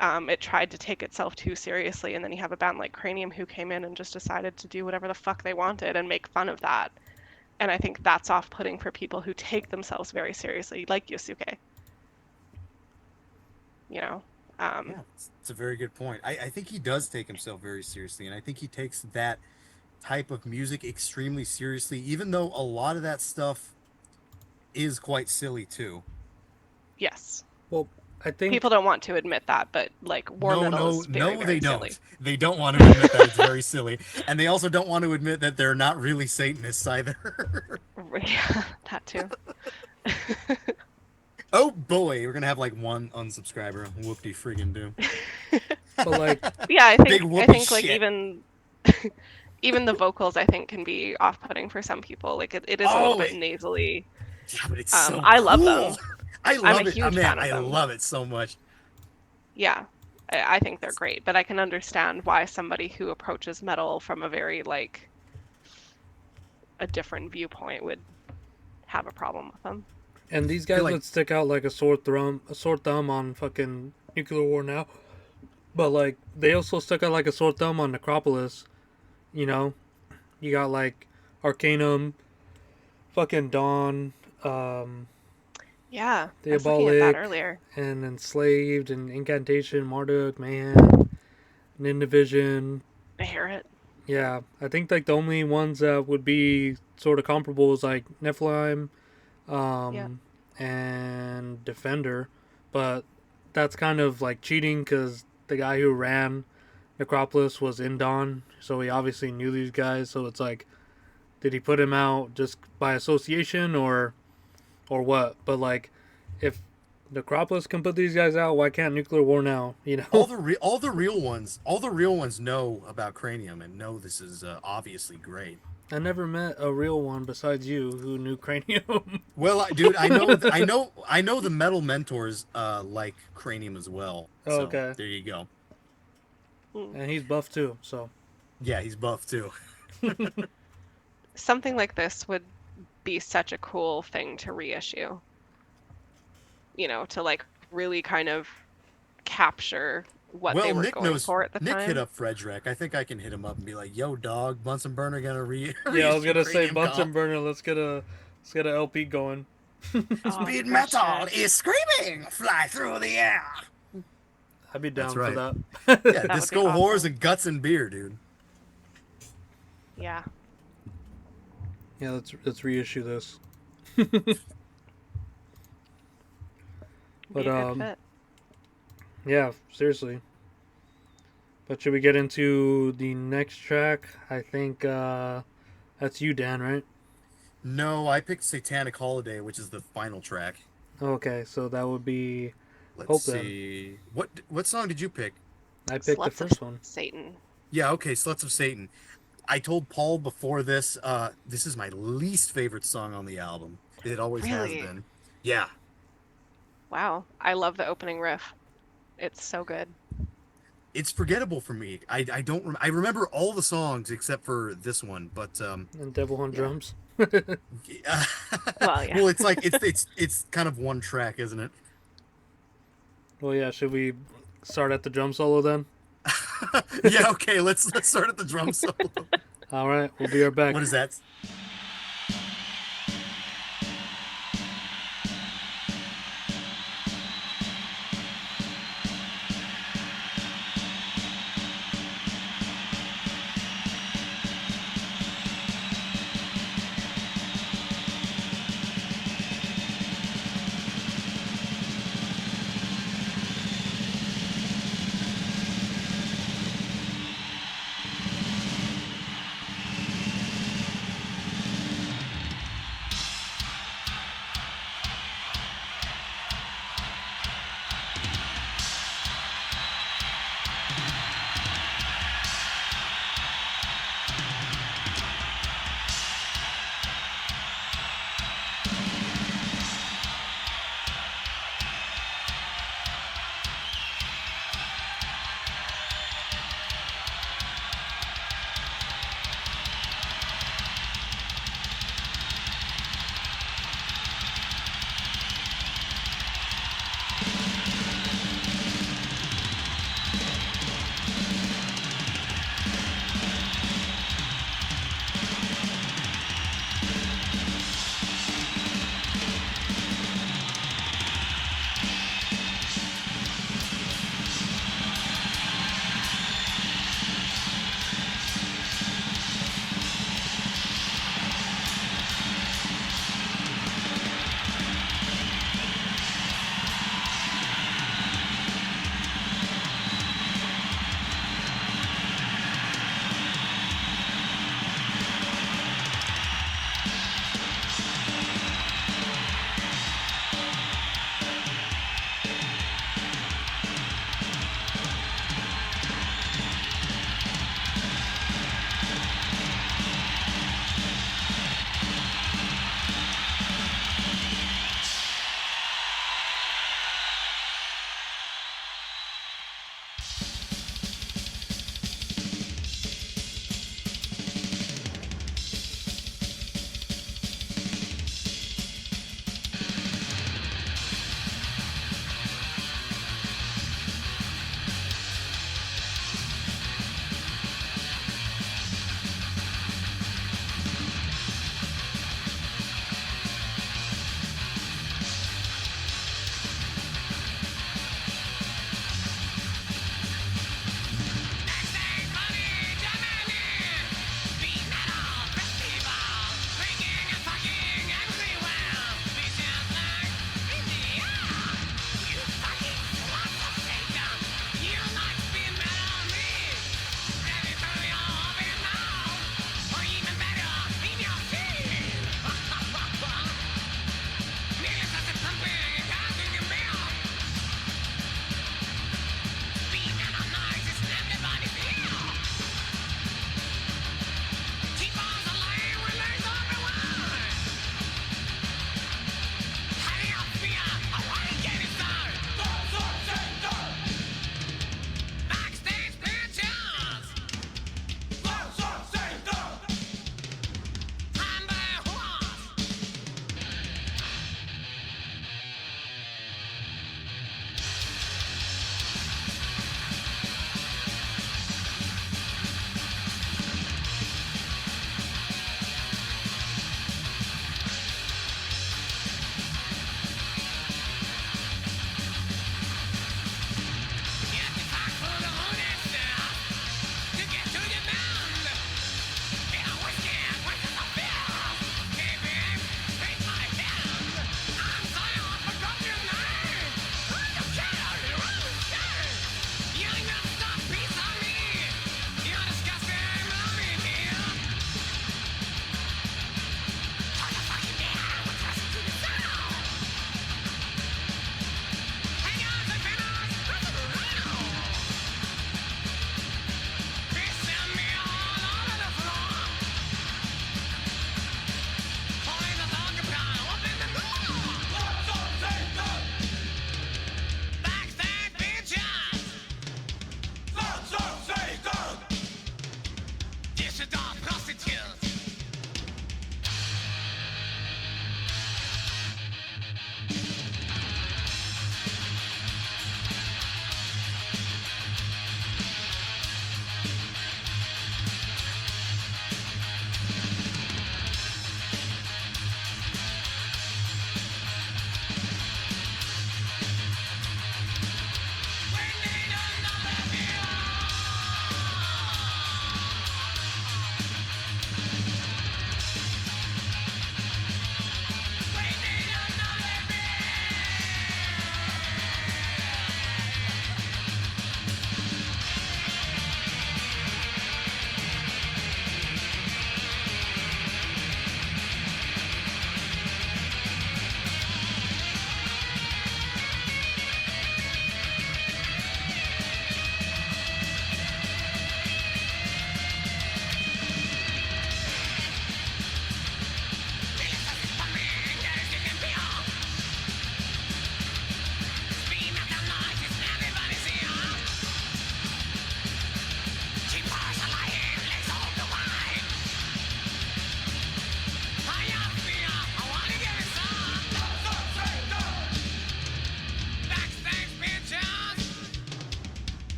Speaker 2: It tried to take itself too seriously, and then you have a band like Cranium who came in and just decided to do whatever the fuck they wanted and make fun of that. And I think that's off-putting for people who take themselves very seriously, like Yosuke. You know,
Speaker 1: Yeah, it's a very good point. I think he does take himself very seriously, and I think he takes that type of music extremely seriously, even though a lot of that stuff is quite silly too.
Speaker 2: yes.
Speaker 3: Well, I think
Speaker 2: People don't want to admit that, but like war metal is very, very
Speaker 1: they
Speaker 2: silly.
Speaker 1: don't. They don't want to admit that it's very silly, and they also don't want to admit that they're not really Satanists either.
Speaker 2: Yeah, that too.
Speaker 1: Oh boy, we're gonna have like one unsubscriber. Whoop-de friggin' do.
Speaker 3: but like
Speaker 2: Yeah, I
Speaker 1: Big
Speaker 2: think
Speaker 1: whoopee
Speaker 2: like
Speaker 1: shit.
Speaker 2: even the vocals I think can be off-putting for some people. Like it is a little bit nasally.
Speaker 1: Yeah, but it's so
Speaker 2: I love
Speaker 1: cool.
Speaker 2: them.
Speaker 1: I
Speaker 2: I'm
Speaker 1: love
Speaker 2: a
Speaker 1: it.
Speaker 2: huge
Speaker 1: Man,
Speaker 2: fan of
Speaker 1: I
Speaker 2: them.
Speaker 1: love it so much.
Speaker 2: Yeah, I think they're great, but I can understand why somebody who approaches metal from a very like a different viewpoint would have a problem with them.
Speaker 3: and these guys
Speaker 1: like-
Speaker 3: would stick out like a sore thumb on fucking Nuclear War Now. But like they also stuck out like a sore thumb on Necropolis. You know? You got like Arcanum, fucking Dawn,
Speaker 2: Yeah,
Speaker 3: The
Speaker 2: I was looking at that
Speaker 3: Abolic,
Speaker 2: earlier.
Speaker 3: and Enslaved, and Incantation, Marduk, Man, Nindivision.
Speaker 2: I hear it.
Speaker 3: Yeah, I think like the only ones that would be sort of comparable is like Nephilim,
Speaker 2: Yeah.
Speaker 3: and Defender, but that's kind of like cheating because the guy who ran Necropolis was in Dawn, so he obviously knew these guys. So it's like, did he put him out just by association or what? But like, if Necropolis can put these guys out, why can't Nuclear War Now? You know,
Speaker 1: all the real ones know about Cranium and know this is obviously great.
Speaker 3: I never met a real one besides you who knew Cranium.
Speaker 1: Well, dude, I know the metal mentors like Cranium as well.
Speaker 3: Oh,
Speaker 1: So,
Speaker 3: okay.
Speaker 1: there you go.
Speaker 3: And he's buff too, so
Speaker 1: Yeah, he's buff too.
Speaker 2: Something like this would be such a cool thing to reissue. You know, to like really kind of capture what they were going for at the
Speaker 1: Nick
Speaker 2: time.
Speaker 1: hit up Frederick. I think I can hit him up and be like, "Yo, dog, Bunsen Burner gonna
Speaker 3: yeah. I was gonna say
Speaker 1: Cranium
Speaker 3: Bunsen
Speaker 1: comp.
Speaker 3: Burner. Let's get a LP going.
Speaker 2: Oh,
Speaker 1: Speed
Speaker 2: for
Speaker 1: metal
Speaker 2: shit.
Speaker 1: is screaming, fly through the air."
Speaker 3: I'd be down
Speaker 1: That's
Speaker 3: for
Speaker 1: right.
Speaker 3: that.
Speaker 1: Yeah,
Speaker 2: That would
Speaker 1: disco
Speaker 2: be
Speaker 1: whores
Speaker 2: awesome.
Speaker 1: and guts and beer, dude.
Speaker 2: Yeah.
Speaker 3: Yeah, let's reissue this.
Speaker 2: Be a good fit.
Speaker 3: Yeah, seriously. But should we get into the next track? I think that's you, Dan, right?
Speaker 1: No, I picked Satanic Holiday, which is the final track.
Speaker 3: Okay, so that would be.
Speaker 1: Let's
Speaker 3: Hope then.
Speaker 1: see. What song did you pick?
Speaker 3: I picked the
Speaker 2: Sluts
Speaker 3: first
Speaker 2: of
Speaker 3: one.
Speaker 2: Satan.
Speaker 1: Yeah, okay, Sluts of Satan. I told Paul before this, this is my least favorite song on the album. It always has
Speaker 2: Really?
Speaker 1: been. Yeah.
Speaker 2: Wow. I love the opening riff. It's so good.
Speaker 1: It's forgettable for me. I don't I remember all the songs except for this one, but
Speaker 3: And Devil on
Speaker 1: Yeah.
Speaker 3: drums.
Speaker 2: Well, yeah.
Speaker 1: well, it's like it's kind of one track, isn't it?
Speaker 3: Well, yeah. Should we start at the drum solo then?
Speaker 1: Yeah, okay, let's start at the drum solo.
Speaker 3: All right, we'll be right back.
Speaker 1: What is that?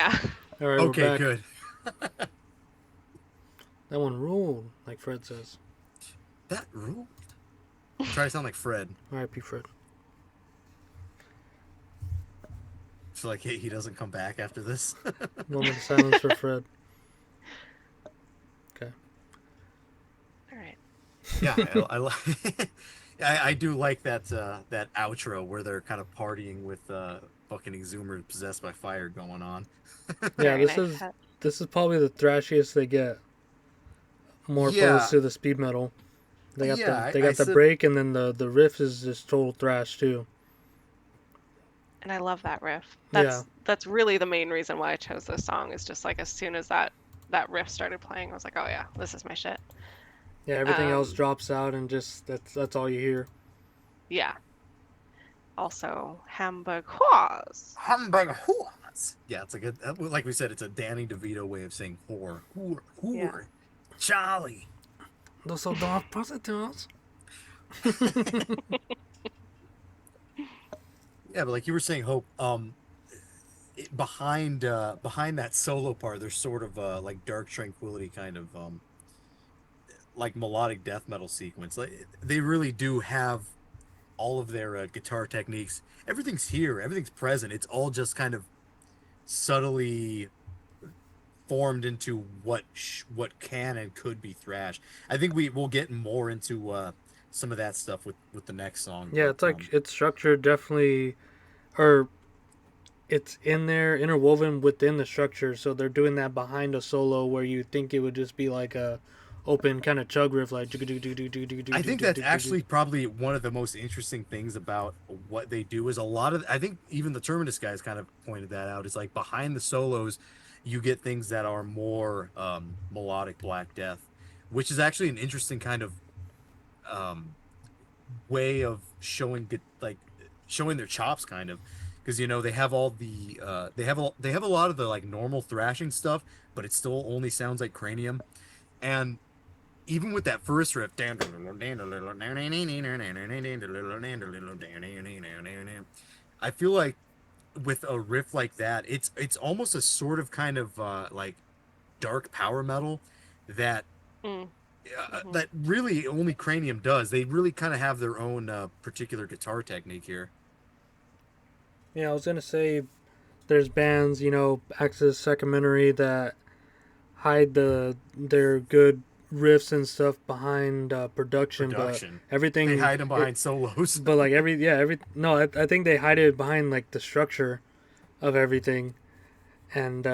Speaker 2: Yeah.
Speaker 3: All right, we're
Speaker 1: Okay,
Speaker 3: back.
Speaker 1: good.
Speaker 3: That one ruled, like Fred says.
Speaker 1: That ruled. Try to sound like Fred.
Speaker 3: R.I.P. Fred.
Speaker 1: So like he doesn't come back after this.
Speaker 3: Moment of silence for Fred. Okay.
Speaker 2: All right.
Speaker 1: Yeah, I do like that that outro where they're kind of partying with fucking Exumer possessed by fire going on.
Speaker 3: Yeah,
Speaker 2: Very
Speaker 3: this
Speaker 2: nice.
Speaker 3: is probably the thrashiest they get. More opposed
Speaker 1: Yeah,
Speaker 3: to the speed metal. They got
Speaker 1: yeah.
Speaker 3: the
Speaker 1: I said
Speaker 3: break, and then the riff is just total thrash too.
Speaker 2: And I love that riff.
Speaker 3: Yeah,
Speaker 2: That's really the main reason why I chose this song. Is just like as soon as that riff started playing, I was like, oh yeah, this is my shit.
Speaker 3: yeah. Everything else
Speaker 2: Um,
Speaker 3: drops out, and just that's all you hear.
Speaker 2: yeah. Also, Hamburg Horse.
Speaker 1: Hamburg whores. Yeah, it's a good. Like we said, it's a Danny DeVito way of saying whore, whore,
Speaker 2: Yeah.
Speaker 1: whore. Charlie.
Speaker 3: Those are dog prostitutes.
Speaker 1: Yeah, but like you were saying, Hope. Behind that solo part, there's sort of like dark tranquility kind of like melodic death metal sequence. Like they really do have all of their guitar techniques. Everything's here. Everything's present. It's all just kind of subtly formed into what can and could be thrash. I think will get more into some of that stuff with the next song.
Speaker 3: Yeah,
Speaker 1: But
Speaker 3: it's like it's structured definitely, or it's in there interwoven within the structure. So they're doing that behind a solo where you think it would just be like a open kind of chug riff, like.
Speaker 1: I think that's actually probably one of the most interesting things about what they do is a lot of I think even the Terminus guys kind of pointed that out. Is like behind the solos, you get things that are more melodic Black Death, which is actually an interesting kind of um, way of like showing their chops kind of because they have all the they have a lot of the like normal thrashing stuff, but it still only sounds like Cranium. And even with that first riff, I feel like with a riff like that, it's almost a sort of kind of like dark power metal that
Speaker 2: Mm, hmm
Speaker 1: that really only Cranium does. They really kind of have their own particular guitar technique here.
Speaker 3: Yeah, I was gonna say there's bands, Axis Sacramentary that hide their good riffs and stuff behind production, but
Speaker 1: Production. They
Speaker 3: everything
Speaker 1: hide them behind solos.
Speaker 3: but like every no, I think they hide it behind like the structure of everything, and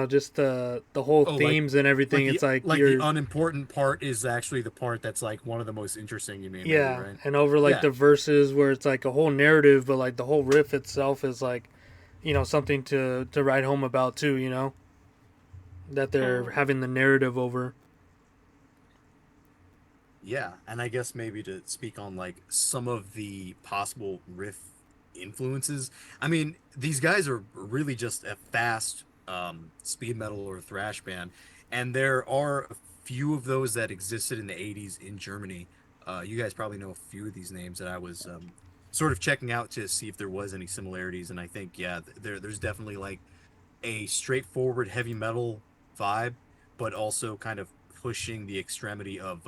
Speaker 3: just the whole
Speaker 1: Oh,
Speaker 3: themes and everything. It's like
Speaker 1: the
Speaker 3: you're
Speaker 1: unimportant part is actually the part that's like one of the most interesting. You mean maybe
Speaker 3: yeah,
Speaker 1: right?
Speaker 3: and over like
Speaker 1: Yeah.
Speaker 3: the verses where it's like a whole narrative, but like the whole riff itself is like something to write home about too. That they're
Speaker 2: mm.
Speaker 3: having the narrative over.
Speaker 1: Yeah, and I guess maybe to speak on like some of the possible riff influences. I mean, these guys are really just a fast speed metal or thrash band, and there are a few of those that existed in the 80s in Germany. You guys probably know a few of these names that I was sort of checking out to see if there was any similarities, and I think yeah, there's definitely like a straightforward heavy metal vibe, but also kind of pushing the extremity of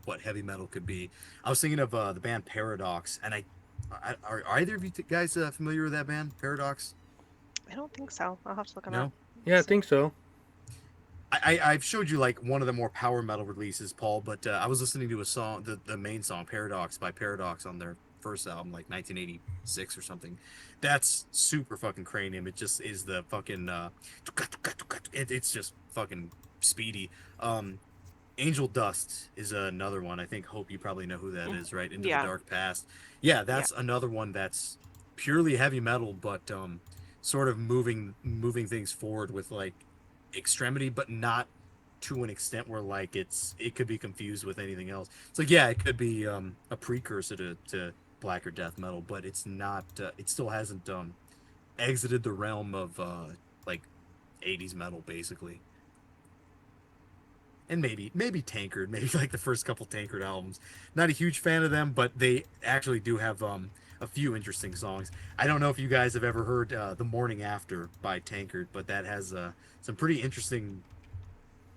Speaker 1: what heavy metal could be. I was thinking of the band Paradox, and are either of you guys familiar with that band, Paradox?
Speaker 2: I don't think so. I'll have to look them up.
Speaker 1: No?
Speaker 3: Yeah, I
Speaker 2: See.
Speaker 3: think so.
Speaker 1: I've showed you like one of the more power metal releases, Paul, but I was listening to a song, the main song, Paradox by Paradox on their first album, like 1986 or something. That's super fucking Cranium. It just is the fucking it's just fucking speedy. Angel Dust is another one. I think Hope you probably know who that
Speaker 2: Mm,
Speaker 1: is, right? Into the
Speaker 2: yeah.
Speaker 1: Dark Past. Yeah,
Speaker 2: Yeah.
Speaker 1: that's another one that's purely heavy metal, but sort of moving things forward with like extremity, but not to an extent where like it could be confused with anything else. It's like yeah, it could be a precursor to black or death metal, but it's not. It still hasn't exited the realm of like 80s metal basically. And maybe Tankard, maybe like the first couple Tankard albums. Not a huge fan of them, but they actually do have a few interesting songs. I don't know if you guys have ever heard "The Morning After" by Tankard, but that has some pretty interesting,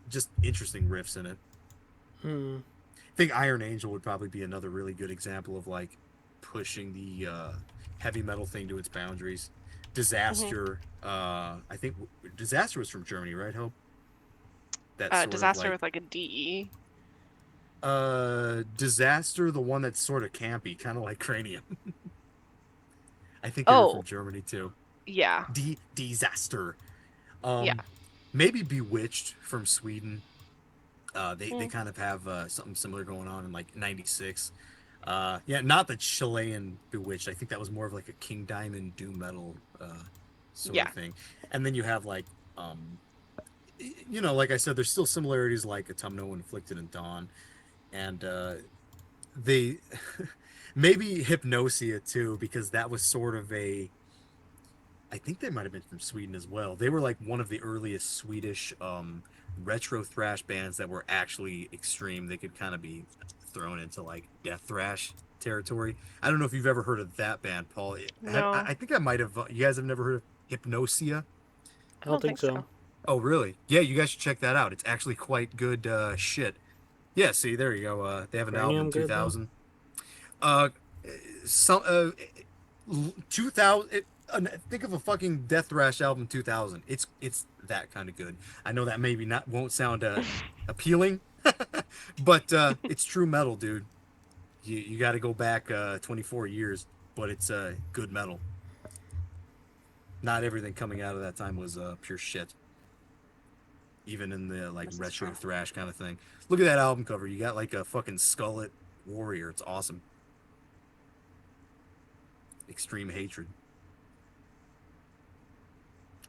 Speaker 1: just interesting riffs in it.
Speaker 3: Hmm.
Speaker 1: I think Iron Angel would probably be another really good example of like pushing the heavy metal thing to its boundaries. Disaster, I think Disaster was from Germany, right? Hope that sort of
Speaker 2: Disaster
Speaker 1: like
Speaker 2: with like a DE.
Speaker 1: Disaster, the one that's sort of campy, kind of like Cranium. I think they were from
Speaker 2: Oh,
Speaker 1: Germany too.
Speaker 2: yeah.
Speaker 1: Disaster.
Speaker 2: Yeah.
Speaker 1: Maybe Bewitched from Sweden. They
Speaker 2: Mm.
Speaker 1: kind of have something similar going on in like '96. Yeah, not the Chilean Bewitched. I think that was more of like a King Diamond doom metal sort
Speaker 2: Yeah.
Speaker 1: of thing. And then you have like, like I said, there's still similarities like Autumno, Inflicted, and Dawn, and they maybe Hypnosia too, because that was sort of a. I think they might have been from Sweden as well. They were like one of the earliest Swedish retro thrash bands that were actually extreme. They could kind of be thrown into like death thrash territory. I don't know if you've ever heard of that band, Paul.
Speaker 2: No,
Speaker 1: I think I might have. You guys have never heard of Hypnosia?
Speaker 3: I don't think so.
Speaker 1: Oh, really? Yeah, you guys should check that out. It's actually quite good shit. Yeah, see, there you go. They have an album
Speaker 3: Cranium
Speaker 1: in
Speaker 3: good,
Speaker 1: 2000. Uh, some 2000. Think of a fucking death thrash album 2000. It's that kind of good. I know that maybe not won't sound appealing, but it's true metal, dude. You got to go back 24 years, but it's good metal. Not everything coming out of that time was pure shit. Even in the like
Speaker 2: This is
Speaker 1: retro
Speaker 2: true.
Speaker 1: thrash kind of thing. Look at that album cover. You got like a fucking skullet warrior. It's awesome. Extreme hatred.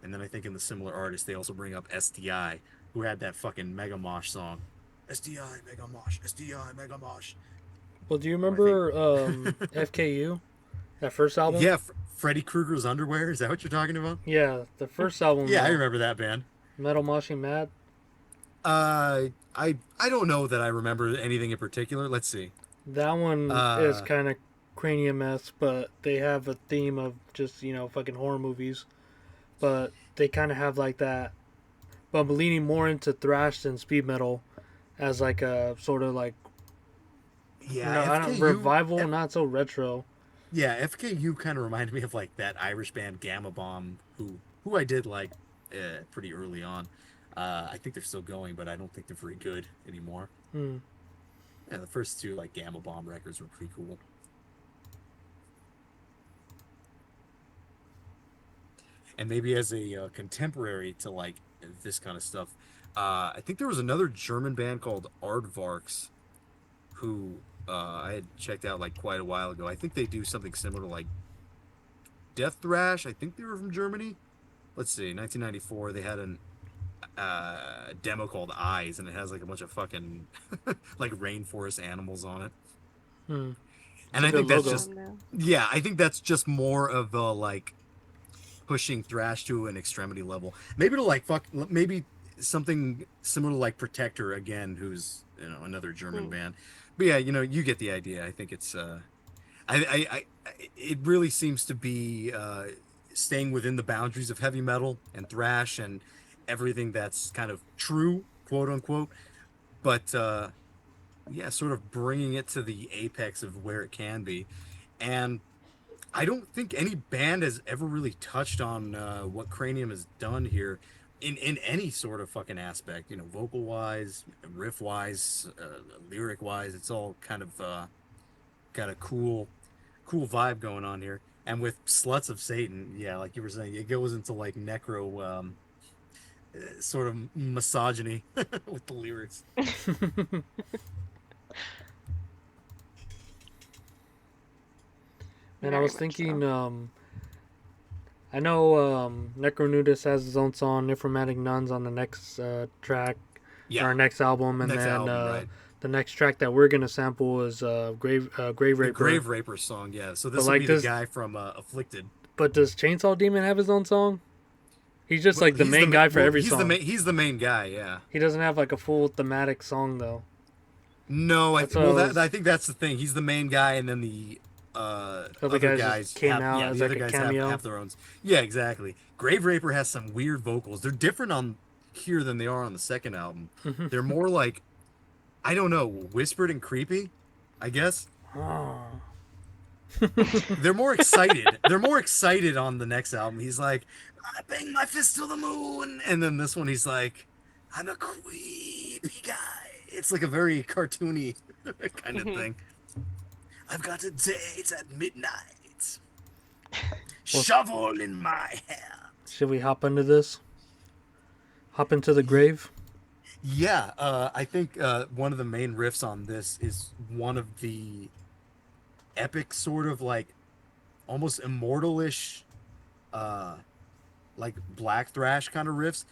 Speaker 1: And then I think in the similar artist, they also bring up SDI, who had that fucking Mega Mosh song. SDI, Mega Mosh, SDI, Mega Mosh.
Speaker 3: Well, do you
Speaker 1: Or I
Speaker 3: remember FKU? That first album?
Speaker 1: Yeah, Freddy Krueger's Underwear. Is that what you're talking about?
Speaker 3: Yeah, the first album.
Speaker 1: Yeah, I remember that band.
Speaker 3: Metal Moshing Mad.
Speaker 1: I don't know that I remember anything in particular. Let's see.
Speaker 3: That one is kind of Cranium-esque, but they have a theme of just, fucking horror movies. But they kind of have like that, but leaning more into thrash than speed metal as like a sort of like,
Speaker 1: Yeah,
Speaker 3: I don't, revival, not so retro.
Speaker 1: Yeah, FKU kind of reminded me of like that Irish band Gamma Bomb, who I did like pretty early on. I think they're still going, but I don't think they're very good anymore.
Speaker 3: Hmm.
Speaker 1: Yeah, the first two like Gamma Bomb records were pretty cool. And maybe as a contemporary to like this kind of stuff, I think there was another German band called Aardvarks, who I had checked out like quite a while ago. I think they do something similar to like Death Thrash. I think they were from Germany. Let's see, 1994. They had an demo called Eyes, and it has like a bunch of fucking like rainforest animals on it.
Speaker 3: Hmm.
Speaker 1: And I
Speaker 3: a
Speaker 1: think
Speaker 3: good
Speaker 1: that's
Speaker 3: logo.
Speaker 1: just yeah, I think that's just more of a like pushing thrash to an extremity level. Maybe to like maybe something similar to like Protector again, who's another German band. But yeah, you get the idea. I think it's it really seems to be staying within the boundaries of heavy metal and thrash and everything that's kind of true, quote unquote. But yeah, sort of bringing it to the apex of where it can be. And I don't think any band has ever really touched on what Cranium has done here in any sort of fucking aspect, vocal wise, riff wise, lyric wise. It's all kind of got a cool vibe going on here. And with Sluts of Satan, yeah, like you were saying, it goes into like necro sort of misogyny with the lyrics.
Speaker 3: And I
Speaker 2: Very
Speaker 3: was
Speaker 2: much
Speaker 3: thinking,
Speaker 2: so.
Speaker 3: I know Necro Nudist has his own song, Informatic Nuns, on the next track,
Speaker 1: Yeah,
Speaker 3: our next album, and
Speaker 1: next
Speaker 3: then
Speaker 1: album, right?
Speaker 3: the next track that we're gonna sample is Grave Raper.
Speaker 1: The Grave Raper song, yeah. So this
Speaker 3: But
Speaker 1: will
Speaker 3: like
Speaker 1: be
Speaker 3: this-
Speaker 1: the guy from Afflicted.
Speaker 3: But does Chainsaw Demon have his own song? He's just
Speaker 1: Well,
Speaker 3: like the
Speaker 1: he's
Speaker 3: main guy for every
Speaker 1: he's
Speaker 3: song.
Speaker 1: He's the main guy, yeah.
Speaker 3: He doesn't have like a full thematic song though.
Speaker 1: No,
Speaker 3: That's what I was-
Speaker 1: I think that's the thing. He's the main guy, and then the
Speaker 3: Other guys just came out as
Speaker 1: the
Speaker 3: like
Speaker 1: other
Speaker 3: a
Speaker 1: guys
Speaker 3: cameo.
Speaker 1: have their own. Yeah, exactly. Grave Raper has some weird vocals. They're different on here than they are on the second album.
Speaker 3: Mhm.
Speaker 1: They're more like, I don't know, whispered and creepy, I guess.
Speaker 3: Oh.
Speaker 1: They're more excited. They're more excited on the next album. He's like, I bang my fist to the moon. And then this one, he's like, I'm a creepy guy. It's like a very cartoony kind of thing. I've got a date at midnight. Shovel in my hand.
Speaker 3: Should we hop into this? Hop into the grave?
Speaker 1: Yeah, I think one of the main riffs on this is one of the epic sort of like almost immortalish like black thrash kind of riffs.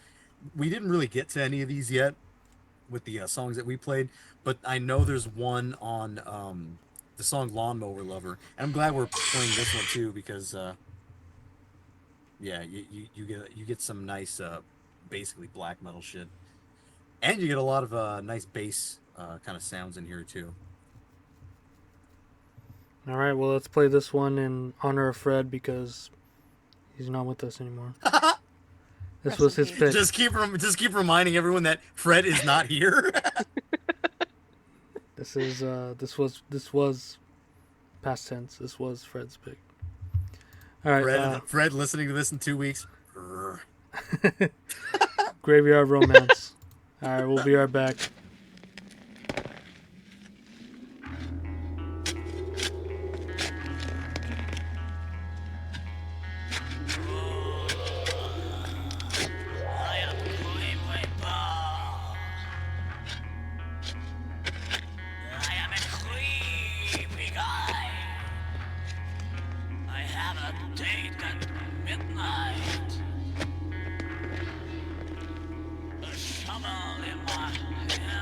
Speaker 1: We didn't really get to any of these yet with the songs that we played, but I know there's one on the song Lawnmower Lover, and I'm glad we're playing this one too because yeah, you get some nice basically black metal shit, and you get a lot of nice bass kind of sounds in here too.
Speaker 3: All right, well, let's play this one in honor of Fred because he's not with us anymore. This
Speaker 2: Rest
Speaker 3: was
Speaker 2: in
Speaker 3: his
Speaker 2: peace.
Speaker 3: pick.
Speaker 1: Just keep reminding everyone that Fred is not here.
Speaker 3: This was past tense. This was Fred's pick. All right,
Speaker 1: Fred listening to this in 2 weeks.
Speaker 3: Graveyard Romance. All right, we'll be right back.
Speaker 4: I am Grave Reaper. I am a creepy guy. I have a date at midnight. A shovel in my hand.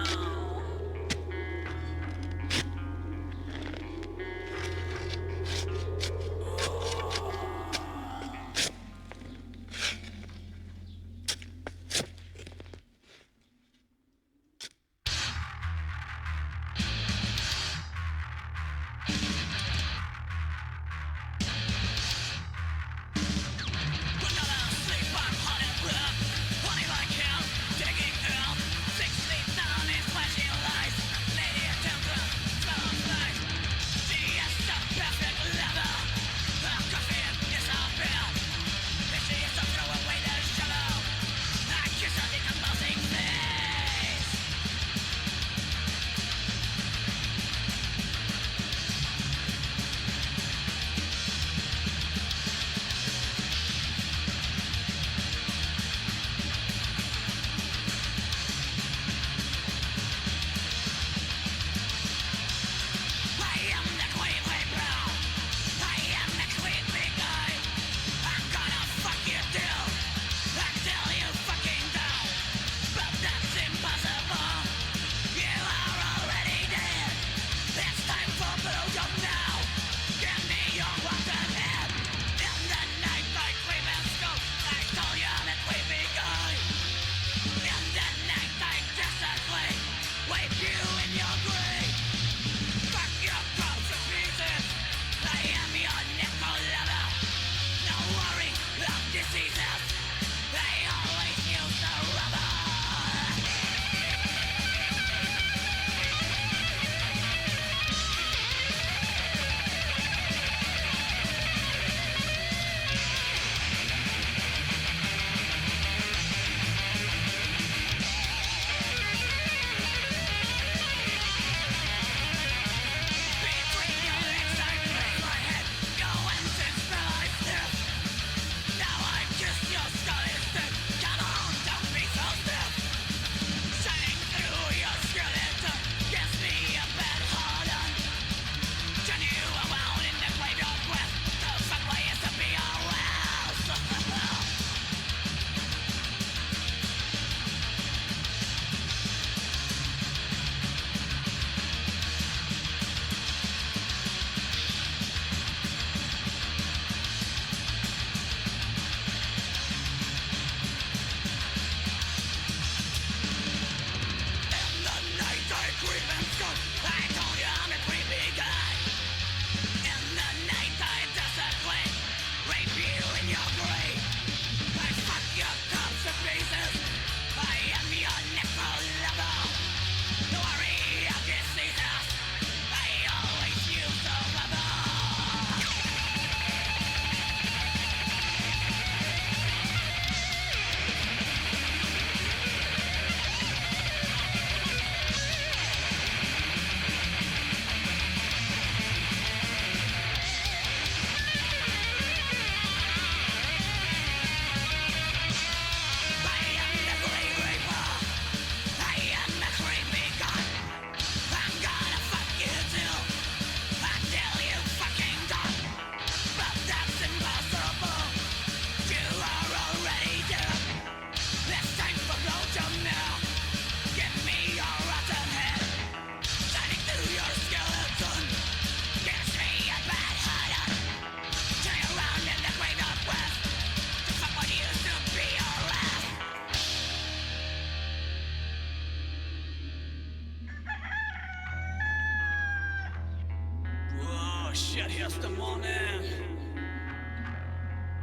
Speaker 4: Oh shit, here's the morning.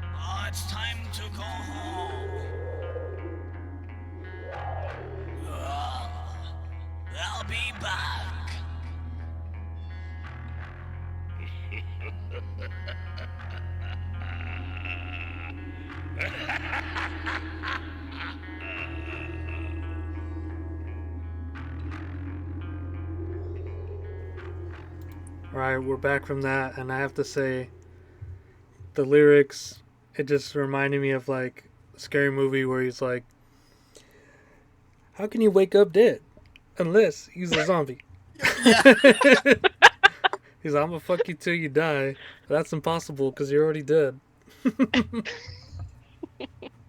Speaker 4: Oh, it's time to go home. Oh, I'll be back.
Speaker 3: Alright, we're back from that, and I have to say, the lyrics, it just reminded me of like a scary movie where he's like, how can you wake up dead? Unless he's a zombie.
Speaker 1: Yeah.
Speaker 3: He's like, I'm gonna fuck you till you die. But that's impossible because you're already dead.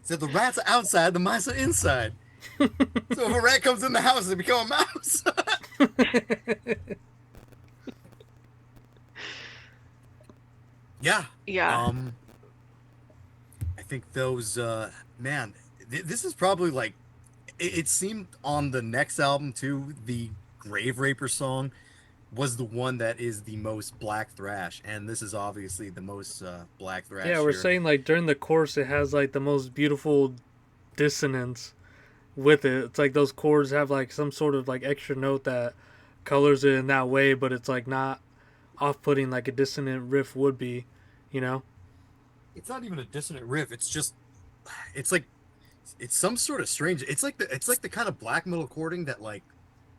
Speaker 1: So the rats are outside, the mice are inside. So if a rat comes in the house, they become a mouse. Yeah.
Speaker 2: Yeah.
Speaker 1: I think those man, this is probably like it seemed on the next album too, the Grave Raper song was the one that is the most black thrash, and this is obviously the most black thrash.
Speaker 3: Yeah, we're
Speaker 1: here.
Speaker 3: saying like during the chorus it has like the most beautiful dissonance with it. It's like those chords have like some sort of like extra note that colors it in that way, but it's like not off-putting like a dissonant riff would be, you know?
Speaker 1: It's not even a dissonant riff. It's just, it's like, it's some sort of strange. It's like the kind of black metal chording that like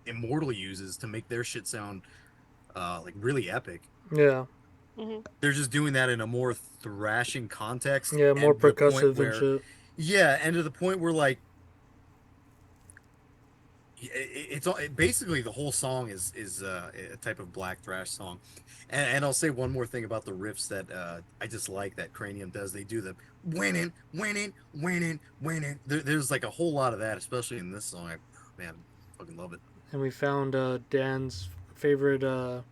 Speaker 1: Immortal uses to make their shit sound like really epic.
Speaker 3: Yeah.
Speaker 2: Hmm.
Speaker 1: They're just doing that in a more thrashing context.
Speaker 3: Yeah, more
Speaker 1: and to the point
Speaker 3: percussive
Speaker 1: where-
Speaker 3: and shit.
Speaker 1: Yeah, and to the point where like it's basically the whole song is a type of black thrash song. And I'll say one more thing about the riffs that I just like that Cranium does. They do the winning. There's like a whole lot of that, especially in this song. Man, fucking love it.
Speaker 3: And we found Dan's favorite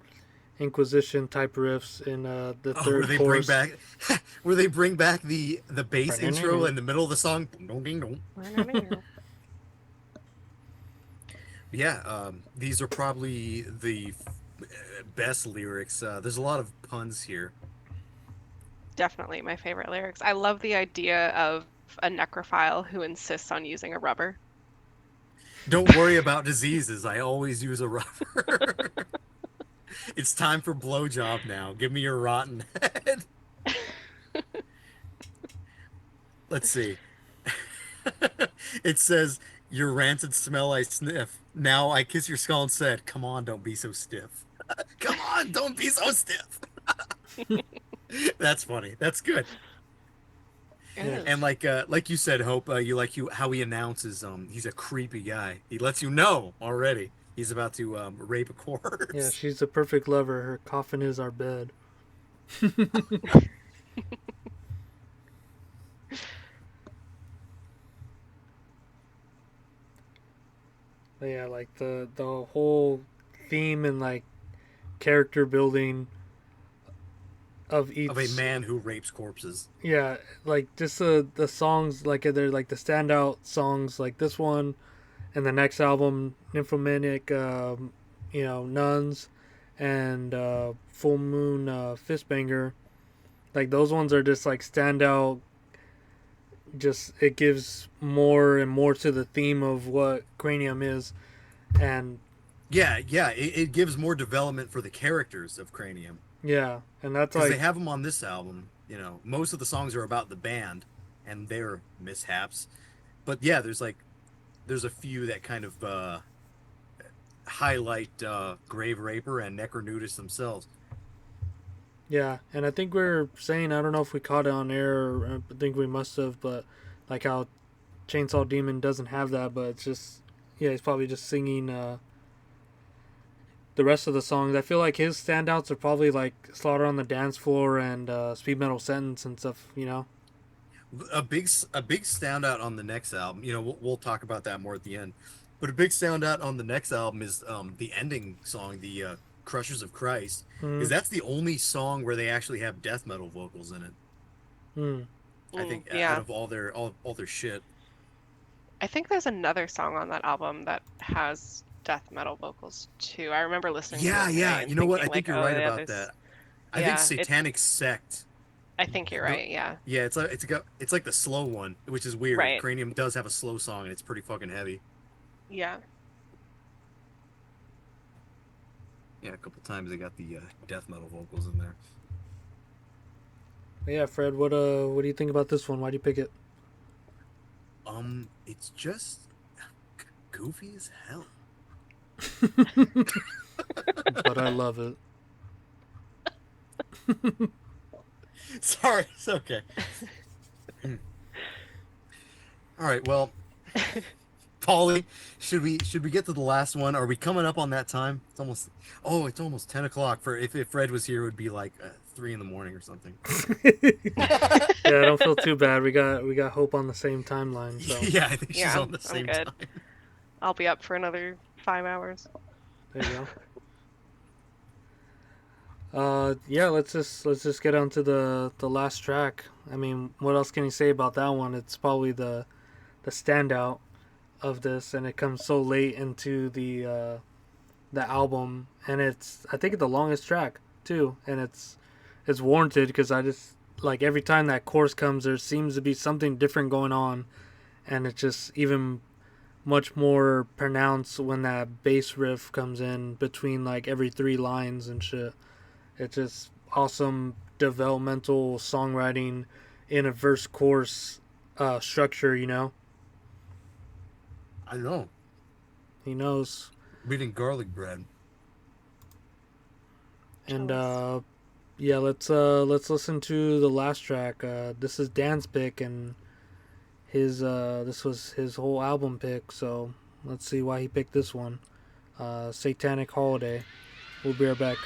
Speaker 3: Inquisition type riffs in the
Speaker 1: Oh,
Speaker 3: third
Speaker 1: where they
Speaker 3: chorus.
Speaker 1: bring back the bass intro in the middle of the song. Yeah, these are probably the best lyrics. There's a lot of puns here.
Speaker 2: Definitely my favorite lyrics. I love the idea of a necrophile who insists on using a rubber.
Speaker 1: Don't worry about diseases. I always use a rubber. It's time for blowjob now. Give me your rotten head. Let's see. It says, your rancid smell I sniff. Now I kiss your skull and said, come on, don't be so stiff. Come on, don't be so stiff. That's funny. That's good.
Speaker 2: It
Speaker 3: Yeah.
Speaker 2: is.
Speaker 1: And like you said, Hope, how he announces he's a creepy guy. He lets you know already he's about to rape a corpse.
Speaker 3: Yeah, she's the perfect lover. Her coffin is our bed. But yeah, like the whole theme and like character building of each
Speaker 1: Of a man who rapes corpses.
Speaker 3: Yeah, like just the songs, like they're like the standout songs, like this one, and the next album, Nymphomaniac, Nuns, and Full Moon Fistbanger. Like those ones are just like standout. Just it gives more and more to the theme of what Cranium is, and
Speaker 1: Yeah, it gives more development for the characters of Cranium.
Speaker 3: yeah, and that's
Speaker 1: Because
Speaker 3: like
Speaker 1: they have them on this album. You know, most of the songs are about the band and their mishaps. But yeah, there's a few that kind of highlight Grave Raper and Necro Nudist themselves.
Speaker 3: Yeah, and I think we're saying, I don't know if we caught it on air, or I think we must have, but like how Chainsaw Demon doesn't have that, but it's just, yeah, he's probably just singing the rest of the songs. I feel like his standouts are probably like Slaughter on the Dance Floor and Speed Metal Sentence and stuff, you know?
Speaker 1: A big standout on the next album. You know, we'll talk about that more at the end. But a big standout on the next album is the ending song, the Crushers of Christ, because that's the only song where they actually have death metal vocals in it.
Speaker 3: Mm.
Speaker 1: I think
Speaker 2: yeah.
Speaker 1: out of all their shit.
Speaker 2: I think there's another song on that album that has death metal vocals too. I remember listening to it today
Speaker 1: Yeah.
Speaker 2: and
Speaker 1: You know what? I
Speaker 2: thinking,
Speaker 1: think
Speaker 2: like,
Speaker 1: you're right
Speaker 2: yeah,
Speaker 1: about
Speaker 2: there's-
Speaker 1: that. I think
Speaker 2: Yeah,
Speaker 1: Satanic Sect.
Speaker 2: I think you're right. Yeah.
Speaker 1: Yeah, it's like the slow one, which is weird.
Speaker 2: Right.
Speaker 1: Cranium does have a slow song, and it's pretty fucking heavy.
Speaker 2: Yeah.
Speaker 1: Yeah, a couple times they got the death metal vocals in there.
Speaker 3: But yeah, Fred, what do you think about this one? Why do you pick it?
Speaker 1: It's just goofy as hell.
Speaker 3: But I love it.
Speaker 1: Sorry, it's okay. All right, well, Paulie, should we get to the last one? Are we coming up on that time? It's almost 10 o'clock. For if Fred was here, it would be like 3 in the morning or something.
Speaker 3: Yeah, I don't feel too bad. We got Hope on the same timeline. So
Speaker 1: Yeah, I think she's
Speaker 2: Yeah,
Speaker 1: on the
Speaker 2: I'm
Speaker 1: same
Speaker 2: good.
Speaker 1: time.
Speaker 2: I'll be up for another 5 hours.
Speaker 3: there you go. Yeah, let's just get on to the last track. I mean, what else can you say about that one? It's probably the standout of this, and it comes so late into the album, and it's, I think, the longest track too, and it's warranted because I just like every time that chorus comes, there seems to be something different going on, and it's just even much more pronounced when that bass riff comes in between like every 3 lines and shit. It's just awesome developmental songwriting in a verse chorus structure, you know.
Speaker 1: I know.
Speaker 3: He knows.
Speaker 1: Reading garlic bread.
Speaker 3: And yeah, let's listen to the last track. This is Dan's pick, and his this was his whole album pick. So let's see why he picked this one. Satanic Holiday. We'll be right back.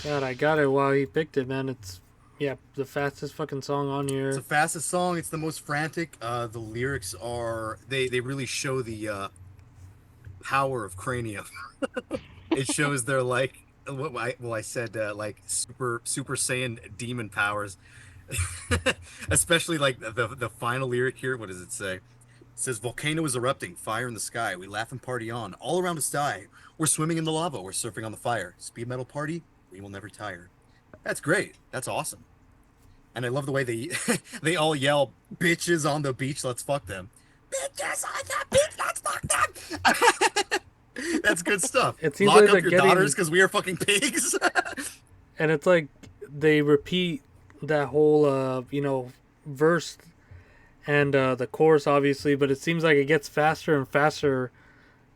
Speaker 3: God, I got it while he picked it, man. It's, yeah, the fastest fucking song on
Speaker 1: It's
Speaker 3: here.
Speaker 1: the fastest song. It's the most frantic. The lyrics are they really show power of Cranium. It shows their like I said like Super Saiyan demon powers. Especially like the final lyric here. What does it say? It says volcano is erupting, fire in the sky. We laugh and party on, all around us die. We're swimming in the lava, we're surfing on the fire. Speed metal party, we will never tire. That's great. That's awesome. And I love the way they they all yell, "Bitches on the beach, let's fuck them." Bitches on the beach, let's fuck them. That's good stuff.
Speaker 3: It seems
Speaker 1: Lock
Speaker 3: like
Speaker 1: up
Speaker 3: they're
Speaker 1: your
Speaker 3: getting-
Speaker 1: daughters because we are fucking pigs.
Speaker 3: And it's like they repeat that whole verse and the chorus obviously, but it seems like it gets faster and faster,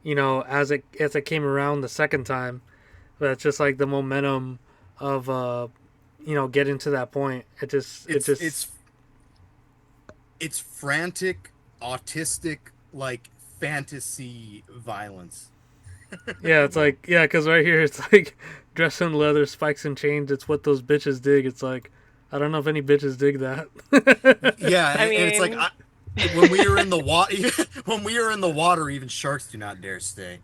Speaker 3: as it came around the second time. But it's just like the momentum of getting to that point.
Speaker 1: It's frantic, autistic, like fantasy violence.
Speaker 3: Yeah, it's like, because right here it's like dress in leather, spikes and chains. It's what those bitches dig. It's like, I don't know if any bitches dig that.
Speaker 1: Yeah,
Speaker 2: I
Speaker 1: and it's like
Speaker 2: mean-
Speaker 1: when we are in the water, when we are in the water, even sharks do not dare stay.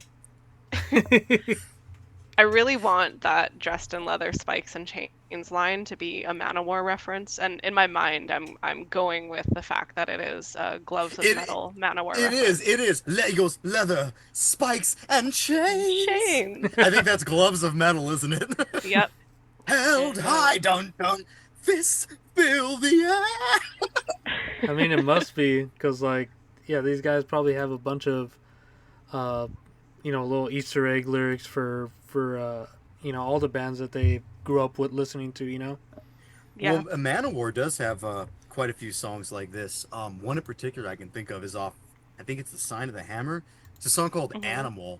Speaker 2: I really want that dressed in leather, spikes and chains line to be a Manowar reference, and in my mind, I'm going with the fact that it is gloves of metal Manowar.
Speaker 1: It is. It goes leather, spikes, and chains.
Speaker 2: Chains.
Speaker 1: I think that's gloves of metal, isn't it?
Speaker 2: Yep.
Speaker 1: Held high, dun dun, fists fill the air.
Speaker 3: I mean, it must be because, these guys probably have a bunch of, little Easter egg lyrics for all the bands that they grew up with listening to.
Speaker 2: Yeah.
Speaker 1: Well, Manowar does have quite a few songs like this. One in particular I can think of is off. I think it's the Sign of the Hammer. It's a song called Animal,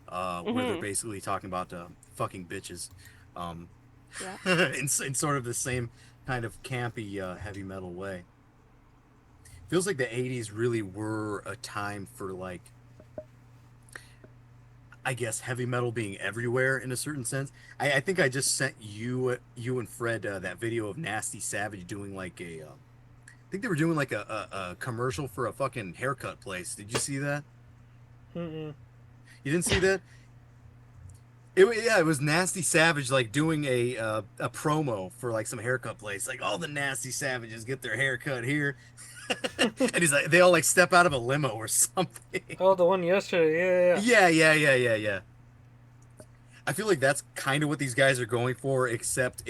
Speaker 1: where they're basically talking about fucking bitches. in sort of the same kind of campy heavy metal way. Feels like the 80s really were a time for, like, I guess heavy metal being everywhere in a certain sense. I think I just sent you and Fred that video of Nasty Savage doing like I think they were doing like a commercial for a fucking haircut place. Did you see that?
Speaker 3: Mm-mm.
Speaker 1: You didn't see that? It was Nasty Savage like doing a promo for like some haircut place. Like, all the Nasty Savages get their haircut here. And he's like, they all like step out of a limo or something.
Speaker 3: Oh, the one yesterday. Yeah.
Speaker 1: Yeah. I feel like that's kind of what these guys are going for, except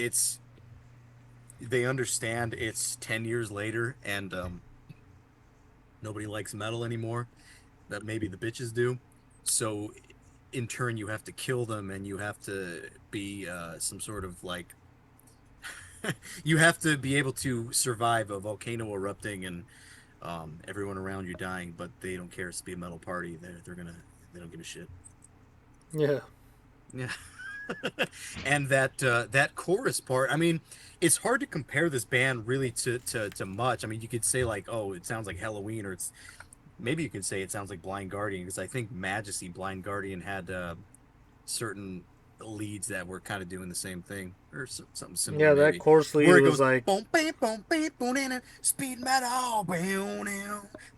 Speaker 1: they understand it's 10 years later and nobody likes metal anymore. That maybe the bitches do. So in turn, you have to kill them, and you have to be some sort of like you have to be able to survive a volcano erupting and everyone around you dying, but they don't care. It's a metal party. They don't give a shit.
Speaker 3: Yeah.
Speaker 1: And that chorus part. I mean, it's hard to compare this band really to much. I mean, you could say like, oh, it sounds like Halloween, or maybe you could say it sounds like Blind Guardian, because I think Majesty Blind Guardian had certain leads that were kind of doing the same thing, or something similar.
Speaker 3: Yeah,
Speaker 1: maybe.
Speaker 3: that chorus lead
Speaker 1: Where it
Speaker 3: was
Speaker 1: goes,
Speaker 3: like,
Speaker 1: boom, beep, boom, beep, boom, and speed metal, boom,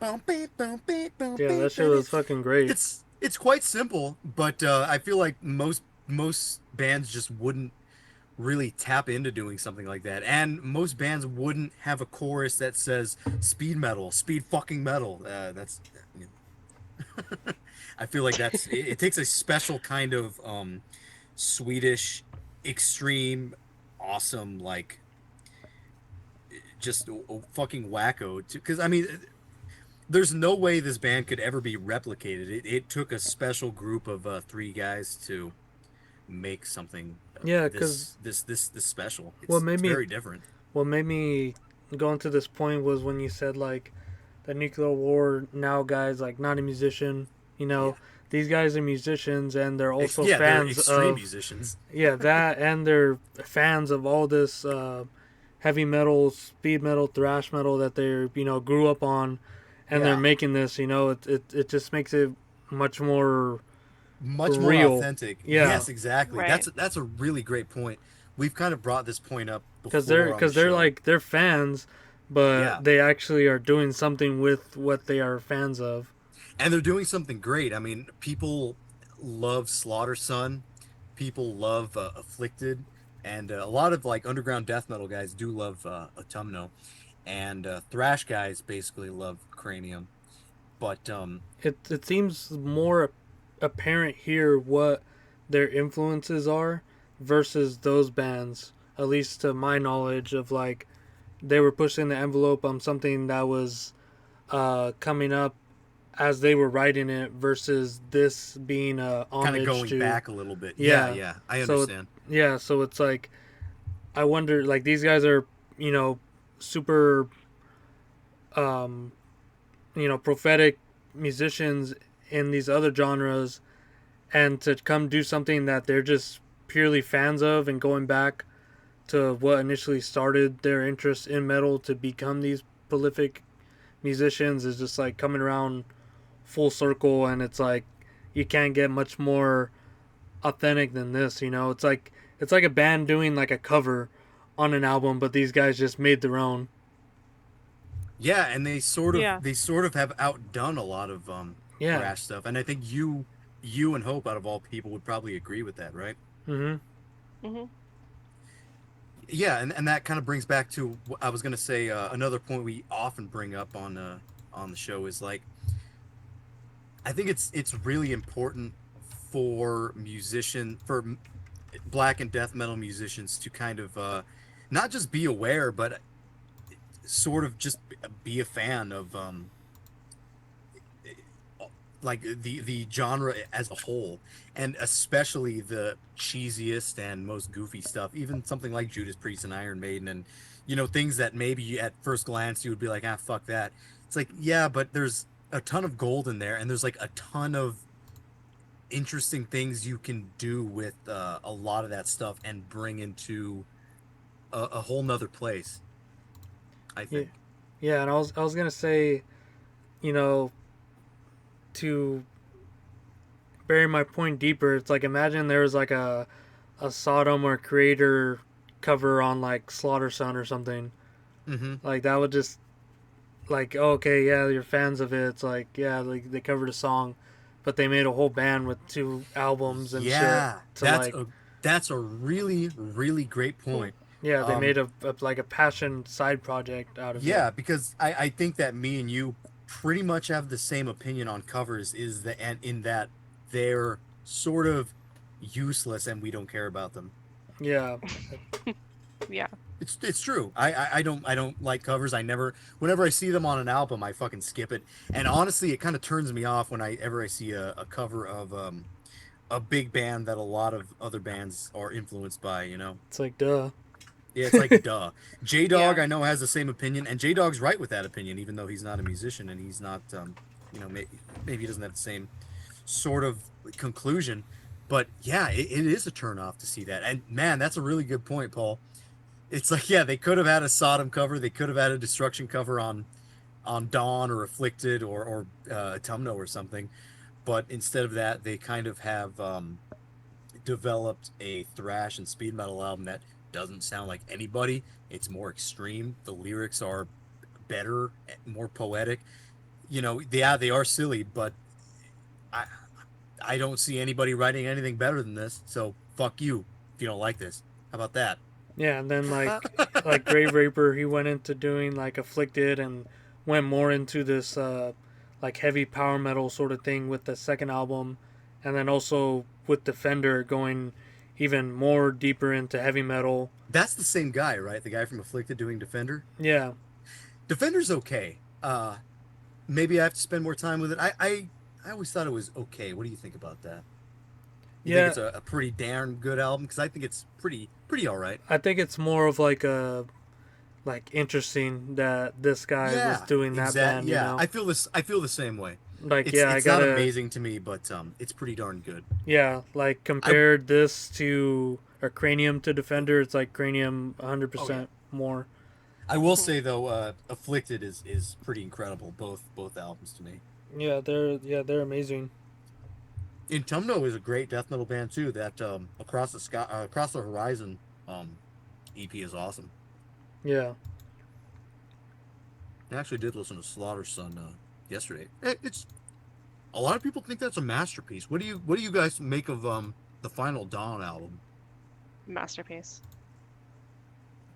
Speaker 1: boom, beep, boom, beep, boom,
Speaker 3: yeah, that
Speaker 1: beep,
Speaker 3: shit was fucking great.
Speaker 1: It's quite simple, but I feel like most bands just wouldn't really tap into doing something like that, and most bands wouldn't have a chorus that says speed metal, speed fucking metal. That's I feel like it takes a special kind of Swedish extreme awesome, like, just fucking wacko, because I mean, there's no way this band could ever be replicated. It took a special group of 3 guys to make something this special. It's very different.
Speaker 3: What made me go into this point was when you said like the nuclear war now guys, like, not a musician, these guys are musicians, and they're also fans
Speaker 1: they're extreme
Speaker 3: of
Speaker 1: musicians.
Speaker 3: Yeah, that, and they're fans of all this heavy metal, speed metal, thrash metal that they grew up on, and they're making this. It just makes it much more real.
Speaker 1: Authentic.
Speaker 3: Yeah.
Speaker 1: Yes, exactly.
Speaker 2: Right.
Speaker 1: That's a really great point. We've kind of brought this point up before
Speaker 3: Because they're fans, but they actually are doing something with what they are fans of.
Speaker 1: And they're doing something great. I mean, people love Slaughter Son, people love Afflicted, and a lot of like underground death metal guys do love Autumno, and thrash guys basically love Cranium. But
Speaker 3: It seems more apparent here what their influences are versus those bands. At least to my knowledge of like they were pushing the envelope on something that was coming up as they were writing it versus this being a
Speaker 1: kind of
Speaker 3: homage
Speaker 1: going
Speaker 3: to
Speaker 1: back a little bit. Yeah,
Speaker 3: yeah.
Speaker 1: yeah, I
Speaker 3: So
Speaker 1: understand.
Speaker 3: yeah, so it's like I wonder like these guys are super um prophetic musicians in these other genres, and to come do something that they're just purely fans of and going back to what initially started their interest in metal to become these prolific musicians is just like coming around full circle. And it's like you can't get much more authentic than this. It's like a band doing like a cover on an album, but these guys just made their own.
Speaker 1: Yeah, and
Speaker 2: Yeah.
Speaker 1: they sort of have outdone a lot of
Speaker 3: Yeah.
Speaker 1: thrash stuff, and I think you and Hope out of all people would probably agree with that, right?
Speaker 3: Mm-hmm.
Speaker 2: Hmm.
Speaker 1: Yeah, and that kind of brings back to I was gonna say another point we often bring up on the show is like I think it's really important for black and death metal musicians to kind of not just be aware but sort of just be a fan of like the genre as a whole, and especially the cheesiest and most goofy stuff, even something like Judas Priest and Iron Maiden, and things that maybe at first glance you would be like, ah, fuck that. It's like, yeah, but there's a ton of gold in there, and there's like a ton of interesting things you can do with a lot of that stuff and bring into a whole nother place, I
Speaker 3: Yeah.
Speaker 1: think.
Speaker 3: Yeah, and I was gonna say, you know, to bury my point deeper, it's like imagine there was like a Sodom or Creator cover on like Slaughter Son or something.
Speaker 1: Mm-hmm.
Speaker 3: Like that would just like okay, yeah, you're fans of it. It's like yeah, like they covered a song, but they made a whole band with 2 albums and shit
Speaker 1: Yeah,
Speaker 3: to like
Speaker 1: that's a really really great point.
Speaker 3: yeah, they made
Speaker 1: Um,
Speaker 3: like a passion side project out of it.
Speaker 1: yeah, because I think that me and you pretty much have the same opinion on covers is that and in that they're sort of useless and we don't care about them.
Speaker 3: Yeah,
Speaker 2: Yeah.
Speaker 1: It's true. I don't like covers. I never whenever I see them on an album I fucking skip it. And honestly, it kind of turns me off when I see a cover of a big band that a lot of other bands are influenced by.
Speaker 3: it's like duh.
Speaker 1: Yeah, it's like duh. Jdawg
Speaker 2: Yeah.
Speaker 1: I know has the same opinion, and Jdawg's right with that opinion, even though he's not a musician and he's not, maybe he doesn't have the same sort of conclusion. But yeah, it is a turn off to see that. And man, that's a really good point, Paul. It's like yeah, they could have had a Sodom cover, they could have had a Destruction cover on Dawn or Afflicted or Autumno or something, but instead of that, they kind of have developed a thrash and speed metal album that doesn't sound like anybody. It's more extreme. The lyrics are better, more poetic. Yeah, they are silly, but I I don't see anybody writing anything better than this. So fuck you if you don't like this. How about that?
Speaker 3: Yeah, and then like Grave Raper, he went into doing like Afflicted and went more into this like heavy power metal sort of thing with the second album, and then also with Defender going even more deeper into heavy metal.
Speaker 1: That's the same guy, right? The guy from Afflicted doing Defender.
Speaker 3: Yeah,
Speaker 1: Defender's okay. Maybe I have to spend more time with it. I always thought it was okay. What do you think about that? You think
Speaker 3: yeah,
Speaker 1: it's a pretty damn good album? Because I think it's pretty all right.
Speaker 3: I think it's more of like a like interesting that this guy was
Speaker 1: Yeah,
Speaker 3: doing that band.
Speaker 1: Yeah, I feel this. I feel the same way.
Speaker 3: Like
Speaker 1: It's
Speaker 3: yeah, I
Speaker 1: it's not
Speaker 3: gotta
Speaker 1: amazing to me, but it's pretty darn good.
Speaker 3: yeah, like
Speaker 1: I
Speaker 3: compared this to or Cranium to Defender, it's like Cranium
Speaker 1: oh yeah.
Speaker 3: 100% more.
Speaker 1: I will say though, Afflicted is pretty incredible. Both albums to me.
Speaker 3: They're amazing.
Speaker 1: Intumno is a great death metal band too. That Across the Horizon EP is awesome.
Speaker 3: Yeah.
Speaker 1: I actually did listen to Slaughter Son yesterday. It's A lot of people think that's a masterpiece. What do you guys make of the final Dawn album?
Speaker 2: Masterpiece.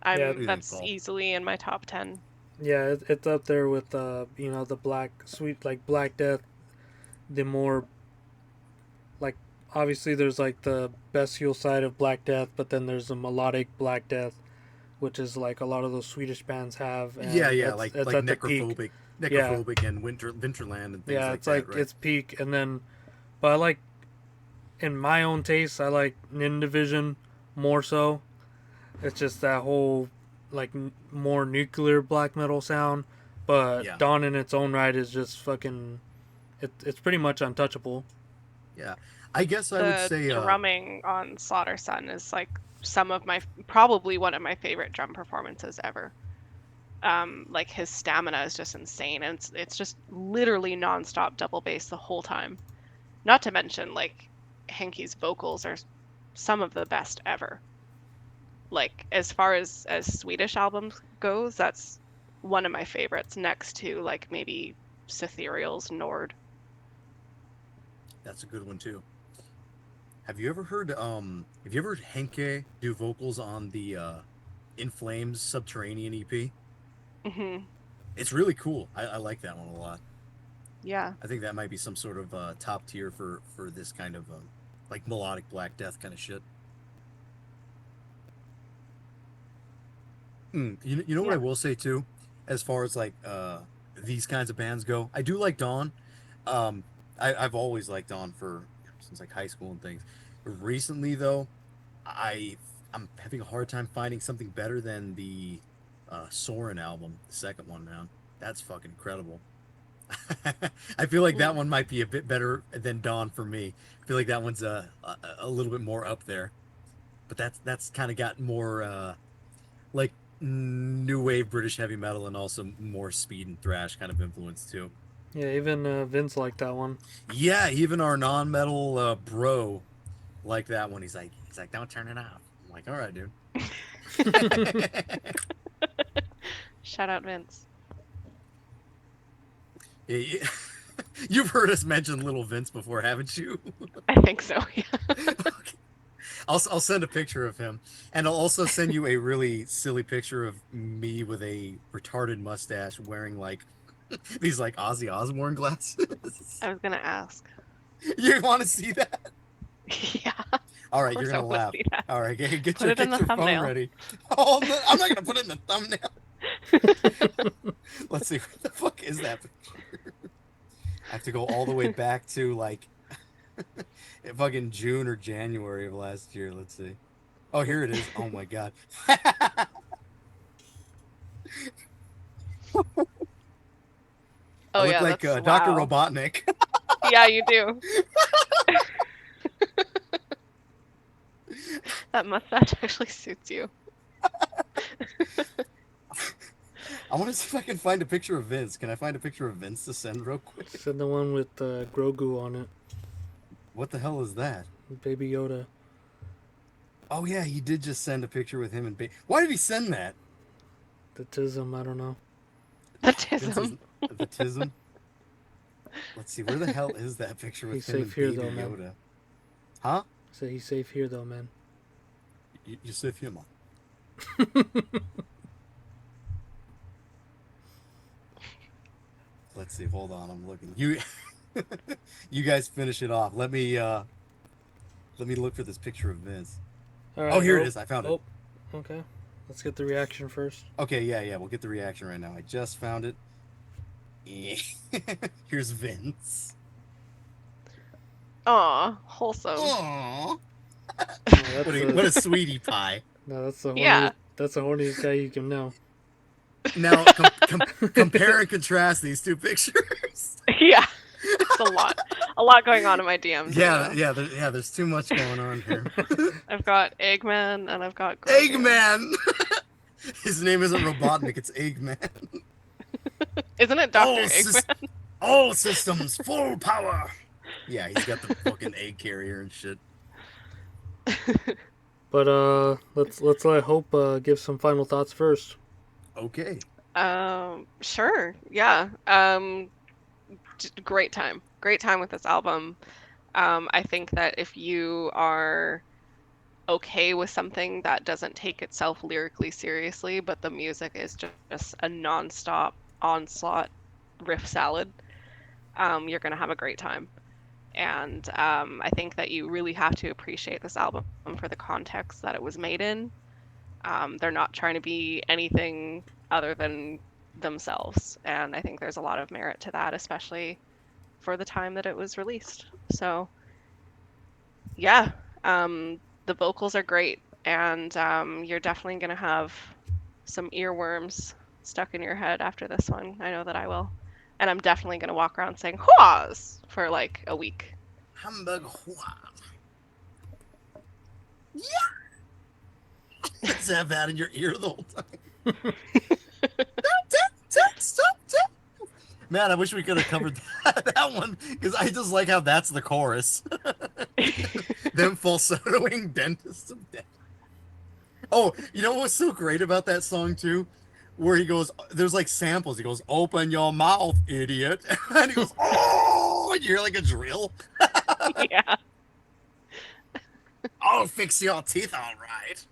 Speaker 3: Yeah.
Speaker 1: What do you think,
Speaker 2: That's
Speaker 1: Paul?
Speaker 2: easily in my top 10.
Speaker 3: Yeah, it's up there with you know, the Black Death, the more like obviously there's like the bestial side of Black Death, but then there's the melodic Black Death, which is like a lot of those Swedish bands have. And
Speaker 1: Yeah,
Speaker 3: that's
Speaker 1: like
Speaker 3: at the peak.
Speaker 1: necrophobic, and Winterland and things
Speaker 3: Yeah,
Speaker 1: like
Speaker 3: it's
Speaker 1: that,
Speaker 3: like
Speaker 1: right?
Speaker 3: it's peak, and then, but I like, in my own taste, I like Nin Division more so. It's just that whole like more nuclear black metal sound, but
Speaker 1: Yeah.
Speaker 3: Dawn in its own right is just fucking. It's pretty much untouchable.
Speaker 1: Yeah, I guess I would
Speaker 2: The
Speaker 1: say
Speaker 2: drumming on Slaughter Sun is like probably one of my favorite drum performances ever. Like his stamina is just insane, and it's just literally nonstop double bass the whole time. Not to mention, like, Henke's vocals are some of the best ever. Like, as far as Swedish albums goes, that's one of my favorites, next to like maybe Cythereal's Nord.
Speaker 1: that's a good one too. Have you ever heard Henke do vocals on the In Flames Subterranean EP?
Speaker 2: Hmm.
Speaker 1: It's really cool. I like that one a lot.
Speaker 2: Yeah.
Speaker 1: I think that might be some sort of top tier for this kind of like melodic Black Death kind of shit. You know what
Speaker 2: Yeah.
Speaker 1: I will say too, as far as like these kinds of bands go, I do like Dawn. I've always liked Dawn since like high school and things. Recently though, I'm having a hard time finding something better than the Soren album, the second one, man. That's fucking incredible. I feel like that one might be a bit better than Dawn for me. I feel like that one's a little bit more up there, but that's kind of got more like new wave British heavy metal and also more speed and thrash kind of influence too.
Speaker 3: Yeah, even Vince liked that one.
Speaker 1: Yeah, even our non-metal bro liked that one. He's like, don't turn it off. I'm like, all right, dude.
Speaker 2: Shout out Vince.
Speaker 1: Yeah, you've heard us mention Little Vince before, haven't you?
Speaker 2: I think so. Yeah.
Speaker 1: Okay. I'll send a picture of him, and I'll also send you a really silly picture of me with a retarded mustache, wearing like these like Ozzy Osbourne glasses.
Speaker 2: I was gonna ask.
Speaker 1: You want to see that?
Speaker 2: Yeah.
Speaker 1: All right,
Speaker 2: Of
Speaker 1: you're
Speaker 2: course I
Speaker 1: gonna
Speaker 2: wanna
Speaker 1: laugh.
Speaker 2: see that.
Speaker 1: All right, get
Speaker 2: Put
Speaker 1: your
Speaker 2: it in the
Speaker 1: phone
Speaker 2: thumbnail.
Speaker 1: ready. Oh, no, I'm not gonna put it in the thumbnail. Let's see, what the fuck is that picture? I have to go all the way back to like fucking June or January of last year. Let's see. Oh, here it is. Oh my god.
Speaker 2: Oh
Speaker 1: I look
Speaker 2: yeah,
Speaker 1: like
Speaker 2: that's
Speaker 1: Dr.
Speaker 2: wow.
Speaker 1: Robotnik.
Speaker 2: Yeah, you do. That mustache actually suits you.
Speaker 1: I want to see if I can find a picture of Vince. Can I find a picture of Vince to send real quick?
Speaker 3: Send the one with Grogu on it,
Speaker 1: What the hell is that?
Speaker 3: Baby Yoda.
Speaker 1: Oh yeah, he did just send a picture with him and Why did he send that?
Speaker 3: The Tism, I don't know.
Speaker 2: The
Speaker 1: Vince
Speaker 2: tism.
Speaker 1: is- the tism. Let's see, where the hell is that picture with
Speaker 3: He's
Speaker 1: him and
Speaker 3: safe here,
Speaker 1: Baby
Speaker 3: though, man.
Speaker 1: Yoda? Huh?
Speaker 3: So he's safe here though, man.
Speaker 1: You said him. Let's see. Hold on, I'm looking. You guys finish it off. Let me look for this picture of Vince.
Speaker 3: All right,
Speaker 1: Oh, here it is. I found it.
Speaker 3: Oh, okay. Let's get the reaction first.
Speaker 1: Okay, yeah, we'll get the reaction right now. I just found it. Here's Vince.
Speaker 2: Aw, wholesome.
Speaker 1: Aww.
Speaker 3: No,
Speaker 1: What a sweetie pie.
Speaker 3: No, that's the horniest,
Speaker 2: Yeah.
Speaker 3: that's the horniest guy you can know.
Speaker 1: Now compare and contrast these two pictures.
Speaker 2: Yeah. It's a lot. A lot going on in my DMs. right now.
Speaker 1: There's too much going on here.
Speaker 2: I've got Eggman and I've got Grogu.
Speaker 1: Eggman. His name isn't Robotnik. It's Eggman.
Speaker 2: Isn't it Dr.
Speaker 1: Oh,
Speaker 2: Eggman?
Speaker 1: All systems full power. Yeah, he's got the fucking egg carrier and shit.
Speaker 3: But let's let Hope give some final thoughts first.
Speaker 1: Okay.
Speaker 2: Sure. Yeah. Great time. great time with this album. I think that if you are okay with something that doesn't take itself lyrically seriously, but the music is just a nonstop onslaught riff salad, you're gonna have a great time. And I think that you really have to appreciate this album for the context that it was made in. They're not trying to be anything other than themselves, and I think there's a lot of merit to that, especially for the time that it was released. So yeah, the vocals are great, and you're definitely gonna have some earworms stuck in your head after this one. I know that I will. And I'm definitely gonna walk around saying "Hawes" for like a week.
Speaker 1: Hamburg. Yeah. Just have that in your ear the whole time. Man, I wish we could have covered that one because I just like how that's the chorus. Them falsettoing dentists of death. Oh, you know what's so great about that song too? Where he goes, there's like samples. He goes, "Open your mouth, idiot," and he goes, "Oh," and you hear like a drill.
Speaker 2: Yeah.
Speaker 1: I'll fix your teeth, all right.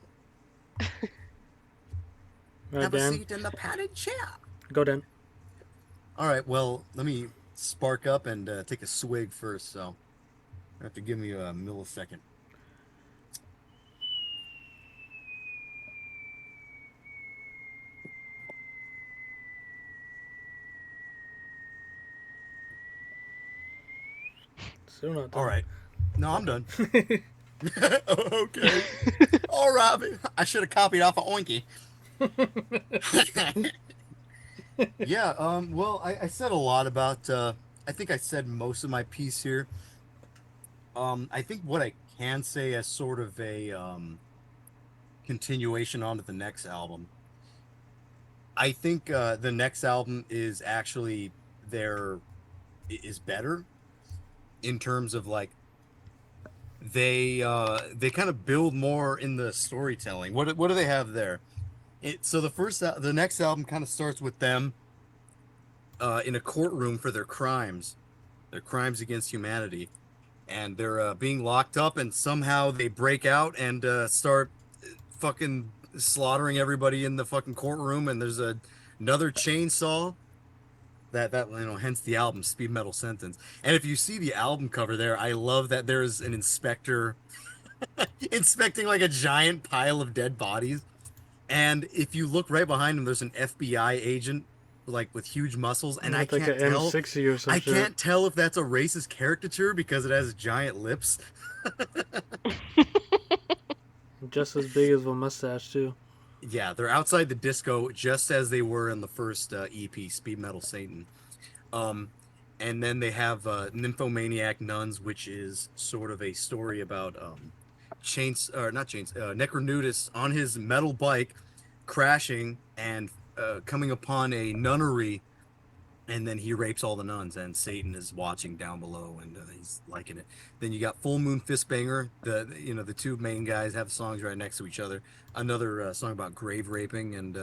Speaker 3: Right,
Speaker 1: Have a
Speaker 3: Dan.
Speaker 1: seat in the padded chair.
Speaker 3: Go, Dan.
Speaker 1: All right, well, let me spark up and take a swig first, so I have to give me a millisecond.
Speaker 3: Still not done.
Speaker 1: All right. No, I'm done. Okay. All right. I should have copied off of Oinky. Yeah, well, I said a lot about, I think I said most of my piece here. I think what I can say as sort of a continuation onto the next album, I think the next album is actually is better in terms of like they kind of build more in the storytelling. What do they have there? So the next album kind of starts with them in a courtroom for their crimes against humanity, and they're being locked up, and somehow they break out and start fucking slaughtering everybody in the fucking courtroom, and there's another chainsaw. That hence the album Speed Metal Sentence. And if you see the album cover there, I love that there's an inspector inspecting like a giant pile of dead bodies. And if you look right behind him, there's an FBI agent like with huge muscles, and
Speaker 3: With like an M60 or some
Speaker 1: I
Speaker 3: shit.
Speaker 1: can't tell if that's a racist caricature because it has giant lips.
Speaker 3: Just as big as a mustache, too.
Speaker 1: Yeah, they're outside the disco just as they were in the first EP, Speed Metal Satan. Um, and then they have Nymphomaniac Nuns, which is sort of a story about Necro Nudist on his metal bike crashing and coming upon a nunnery, and then he rapes all the nuns, and Satan is watching down below, and he's liking it. Then you got Full Moon Fistbanger. The two main guys have songs right next to each other. Another song about grave raping, and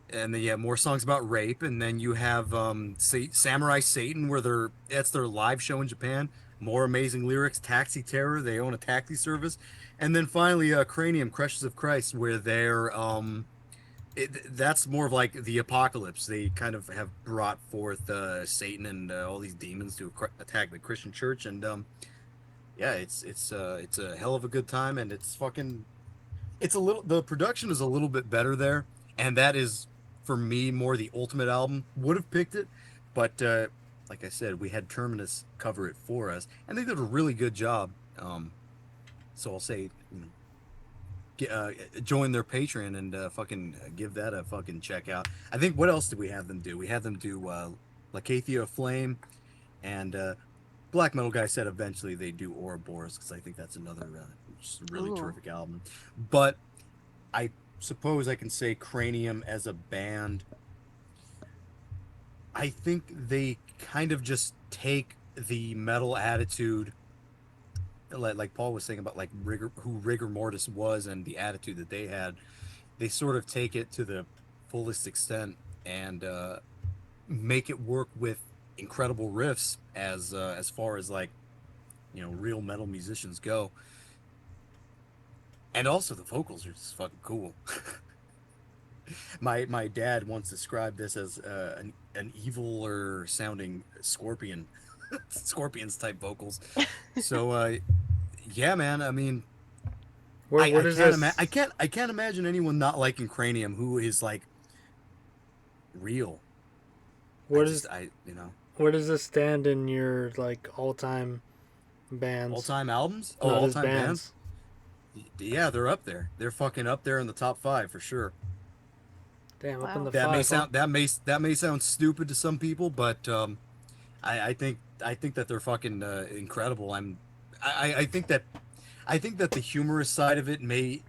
Speaker 1: then you have more songs about rape, and then you have Samurai Satan, where that's their live show in Japan. More amazing lyrics. Taxi Terror, they own a taxi service, and then finally Cranium, Crushes of Christ, where that's more of like the apocalypse. They kind of have brought forth Satan and all these demons to attack the Christian church, and yeah, it's a hell of a good time, and the production is a little bit better there, and that is for me more the ultimate album. Would have picked it, but like I said, we had Terminus cover it for us, and they did a really good job. So I'll say, join their Patreon and fucking give that a fucking check out. I think, what else did we have them do? We had them do Lacathia Flame, and Black Metal Guy said eventually they do Ouroboros, because I think that's another just really
Speaker 2: Ooh.
Speaker 1: terrific album. But I suppose I can say Cranium as a band, I think they kind of just take the metal attitude, like Paul was saying about like who Rigor Mortis was and the attitude that they had. They sort of take it to the fullest extent and make it work with incredible riffs as far as like, you know, real metal musicians go. And also the vocals are just fucking cool. My dad once described this as an eviler sounding scorpion, scorpions type vocals. So yeah, man. I mean,
Speaker 3: Where
Speaker 1: I
Speaker 3: does
Speaker 1: can't
Speaker 3: this
Speaker 1: I can't imagine anyone not liking Cranium who is like real.
Speaker 3: where
Speaker 1: I
Speaker 3: does
Speaker 1: just I you know
Speaker 3: where does this stand in your like all time bands?
Speaker 1: all time albums. Oh,
Speaker 3: Not
Speaker 1: all
Speaker 3: as
Speaker 1: time bands.
Speaker 3: bands.
Speaker 1: Yeah, they're up there. They're fucking up there in the top 5 for sure.
Speaker 3: Damn, up in
Speaker 2: Wow.
Speaker 3: the
Speaker 1: That may
Speaker 3: five, huh?
Speaker 1: sound that may sound stupid to some people, but I think that they're fucking incredible. I think that the humorous side of it may.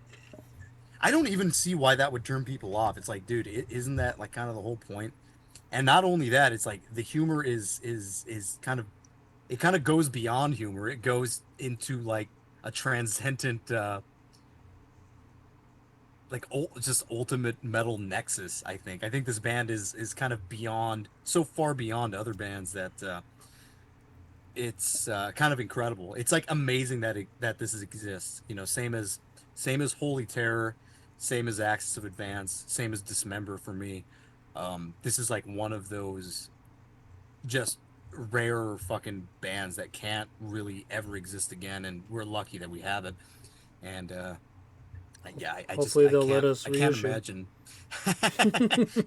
Speaker 1: I don't even see why that would turn people off. It's like, dude, isn't that like kind of the whole point? And not only that, it's like the humor is kind of, it kind of goes beyond humor. It goes into like a transcendent just ultimate metal nexus. I think this band is kind of beyond, so far beyond other bands that it's kind of incredible. It's like amazing that that this exists. You know, same as Holy Terror, same as Axis of Advance, same as Dismember for me. This is like one of those just rare fucking bands that can't really ever exist again, and we're lucky that we have it. And yeah, I just
Speaker 3: Hopefully they'll let us
Speaker 1: I can't
Speaker 3: reissue.
Speaker 1: imagine.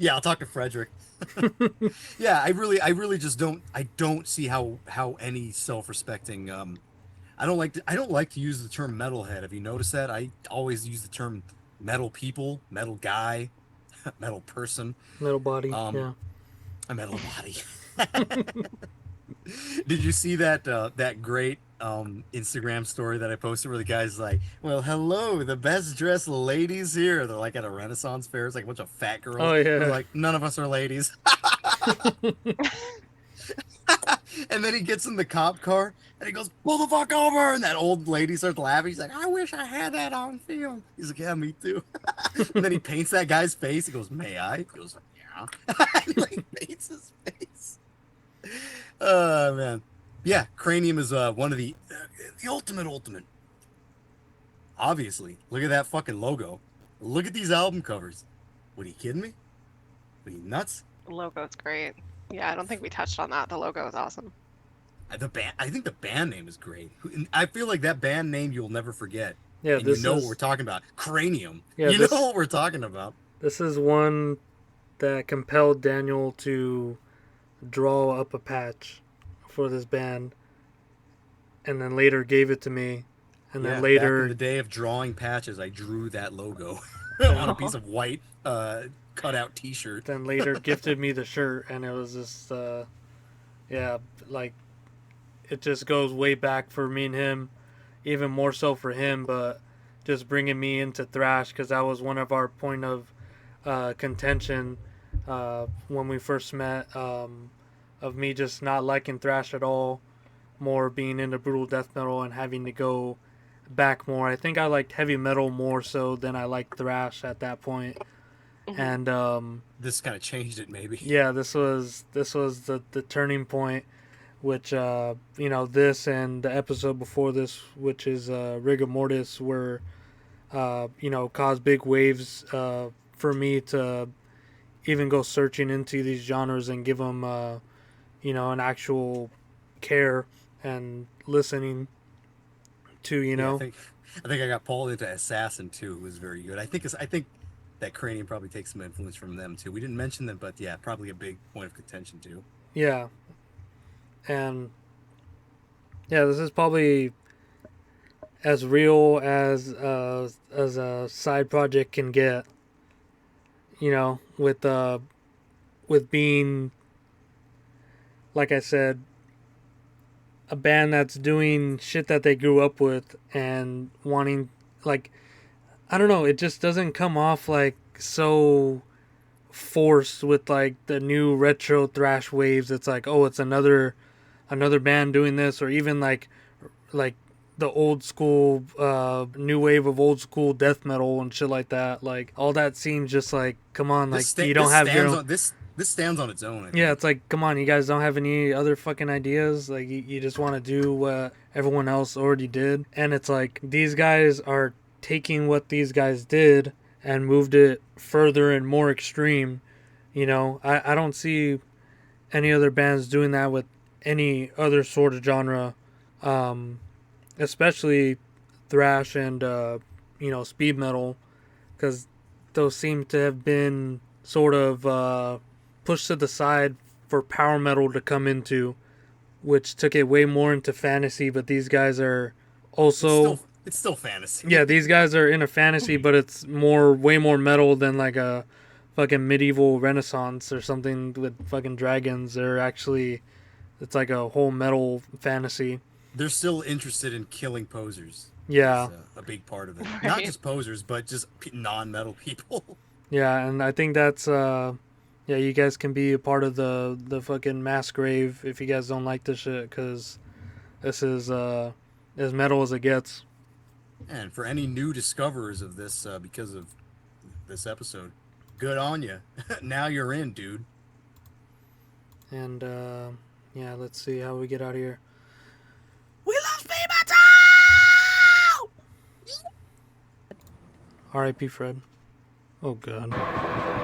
Speaker 1: Yeah, I'll talk to Frederick. Yeah, I really just don't see how any self-respecting I don't like to use the term metalhead. Have you noticed that? I always use the term metal people, metal guy, metal person,
Speaker 3: Metal body.
Speaker 1: um
Speaker 3: Yeah.
Speaker 1: a metal body. Did you see that that great Instagram story that I posted where the guy's like, "Well, hello, the best dressed ladies here." They're like at a Renaissance fair. It's like a bunch of fat girls.
Speaker 3: Oh
Speaker 1: They're
Speaker 3: yeah.
Speaker 1: like, "None of us are ladies." And then he gets in the cop car and he goes, "Pull the fuck over!" And that old lady starts laughing. He's like, "I wish I had that on film." He's like, "Yeah, me too." And then he paints that guy's face. He goes, "May I?" He goes, "Yeah." And he like paints his face. Oh man, yeah. Cranium is one of the ultimate. Obviously, look at that fucking logo. Look at these album covers. What, are you kidding me? Are you nuts?
Speaker 2: The logo's great. Yeah, I don't think we touched on that. The logo is awesome.
Speaker 1: The band. I think the band name is great. And I feel like that band name you'll never forget.
Speaker 3: Yeah,
Speaker 1: And you
Speaker 3: this
Speaker 1: know
Speaker 3: is
Speaker 1: what we're talking about. Cranium.
Speaker 3: Yeah,
Speaker 1: you
Speaker 3: this-
Speaker 1: know what we're talking about.
Speaker 3: this is one that compelled Daniel to draw up a patch for this band, and then later gave it to me, and
Speaker 1: Yeah,
Speaker 3: then
Speaker 1: back
Speaker 3: later
Speaker 1: in the day of drawing patches, I drew that logo on a piece of white cutout T-shirt.
Speaker 3: then later gifted me the shirt, and it was just yeah, like it just goes way back for me and him, even more so for him, but just bringing me into thrash, because that was one of our point of contention when we first met, of me just not liking thrash at all, more being into brutal death metal and having to go back more. I think I liked heavy metal more so than I liked thrash at that point.
Speaker 2: Mhm.
Speaker 3: And
Speaker 1: This kind of changed it, maybe.
Speaker 3: yeah, this was the turning point, which you know, this and the episode before this, which is Rigor Mortis, were you know, caused big waves for me to even go searching into these genres and give them you know, an actual care and listening to, you
Speaker 1: Yeah,
Speaker 3: know.
Speaker 1: I think I got Paul into Assassin too. It was very good. I think that Cranium probably takes some influence from them too. We didn't mention them, but yeah, probably a big point of contention too.
Speaker 3: Yeah. And yeah, this is probably as real as a side project can get. You know, with being, like I said, a band that's doing shit that they grew up with and wanting, like, I don't know, it just doesn't come off like so forced with like the new retro thrash waves. It's like, oh, it's another band doing this, or even like the old school new wave of old school death metal and shit like that. Like all that seems just like, come on, like you don't have your own.
Speaker 1: This stands on its own. I think.
Speaker 3: Yeah, it's like, come on, you guys don't have any other fucking ideas? Like, you just want to do what everyone else already did? And it's like, these guys are taking what these guys did and moved it further and more extreme. You know, I don't see any other bands doing that with any other sort of genre, especially thrash and, speed metal, because those seem to have been sort of pushed to the side for power metal to come into, which took it way more into fantasy. But these guys are also
Speaker 1: It's still fantasy.
Speaker 3: yeah, these guys are in a fantasy, but it's way more metal than like a fucking medieval Renaissance or something with fucking dragons. They're actually, it's like a whole metal fantasy.
Speaker 1: They're still interested in killing posers.
Speaker 3: Yeah,
Speaker 1: Is, a big part of it.
Speaker 2: Right.
Speaker 1: Not just posers, but just non-metal people.
Speaker 3: yeah, and I think that's yeah, you guys can be a part of the fucking mass grave if you guys don't like this shit, because this is as metal as it gets.
Speaker 1: And for any new discoverers of this, because of this episode, good on you. Now you're in, dude.
Speaker 3: And yeah, let's see how we get out of here. We love speed metal! R.I.P. Fred. Oh god.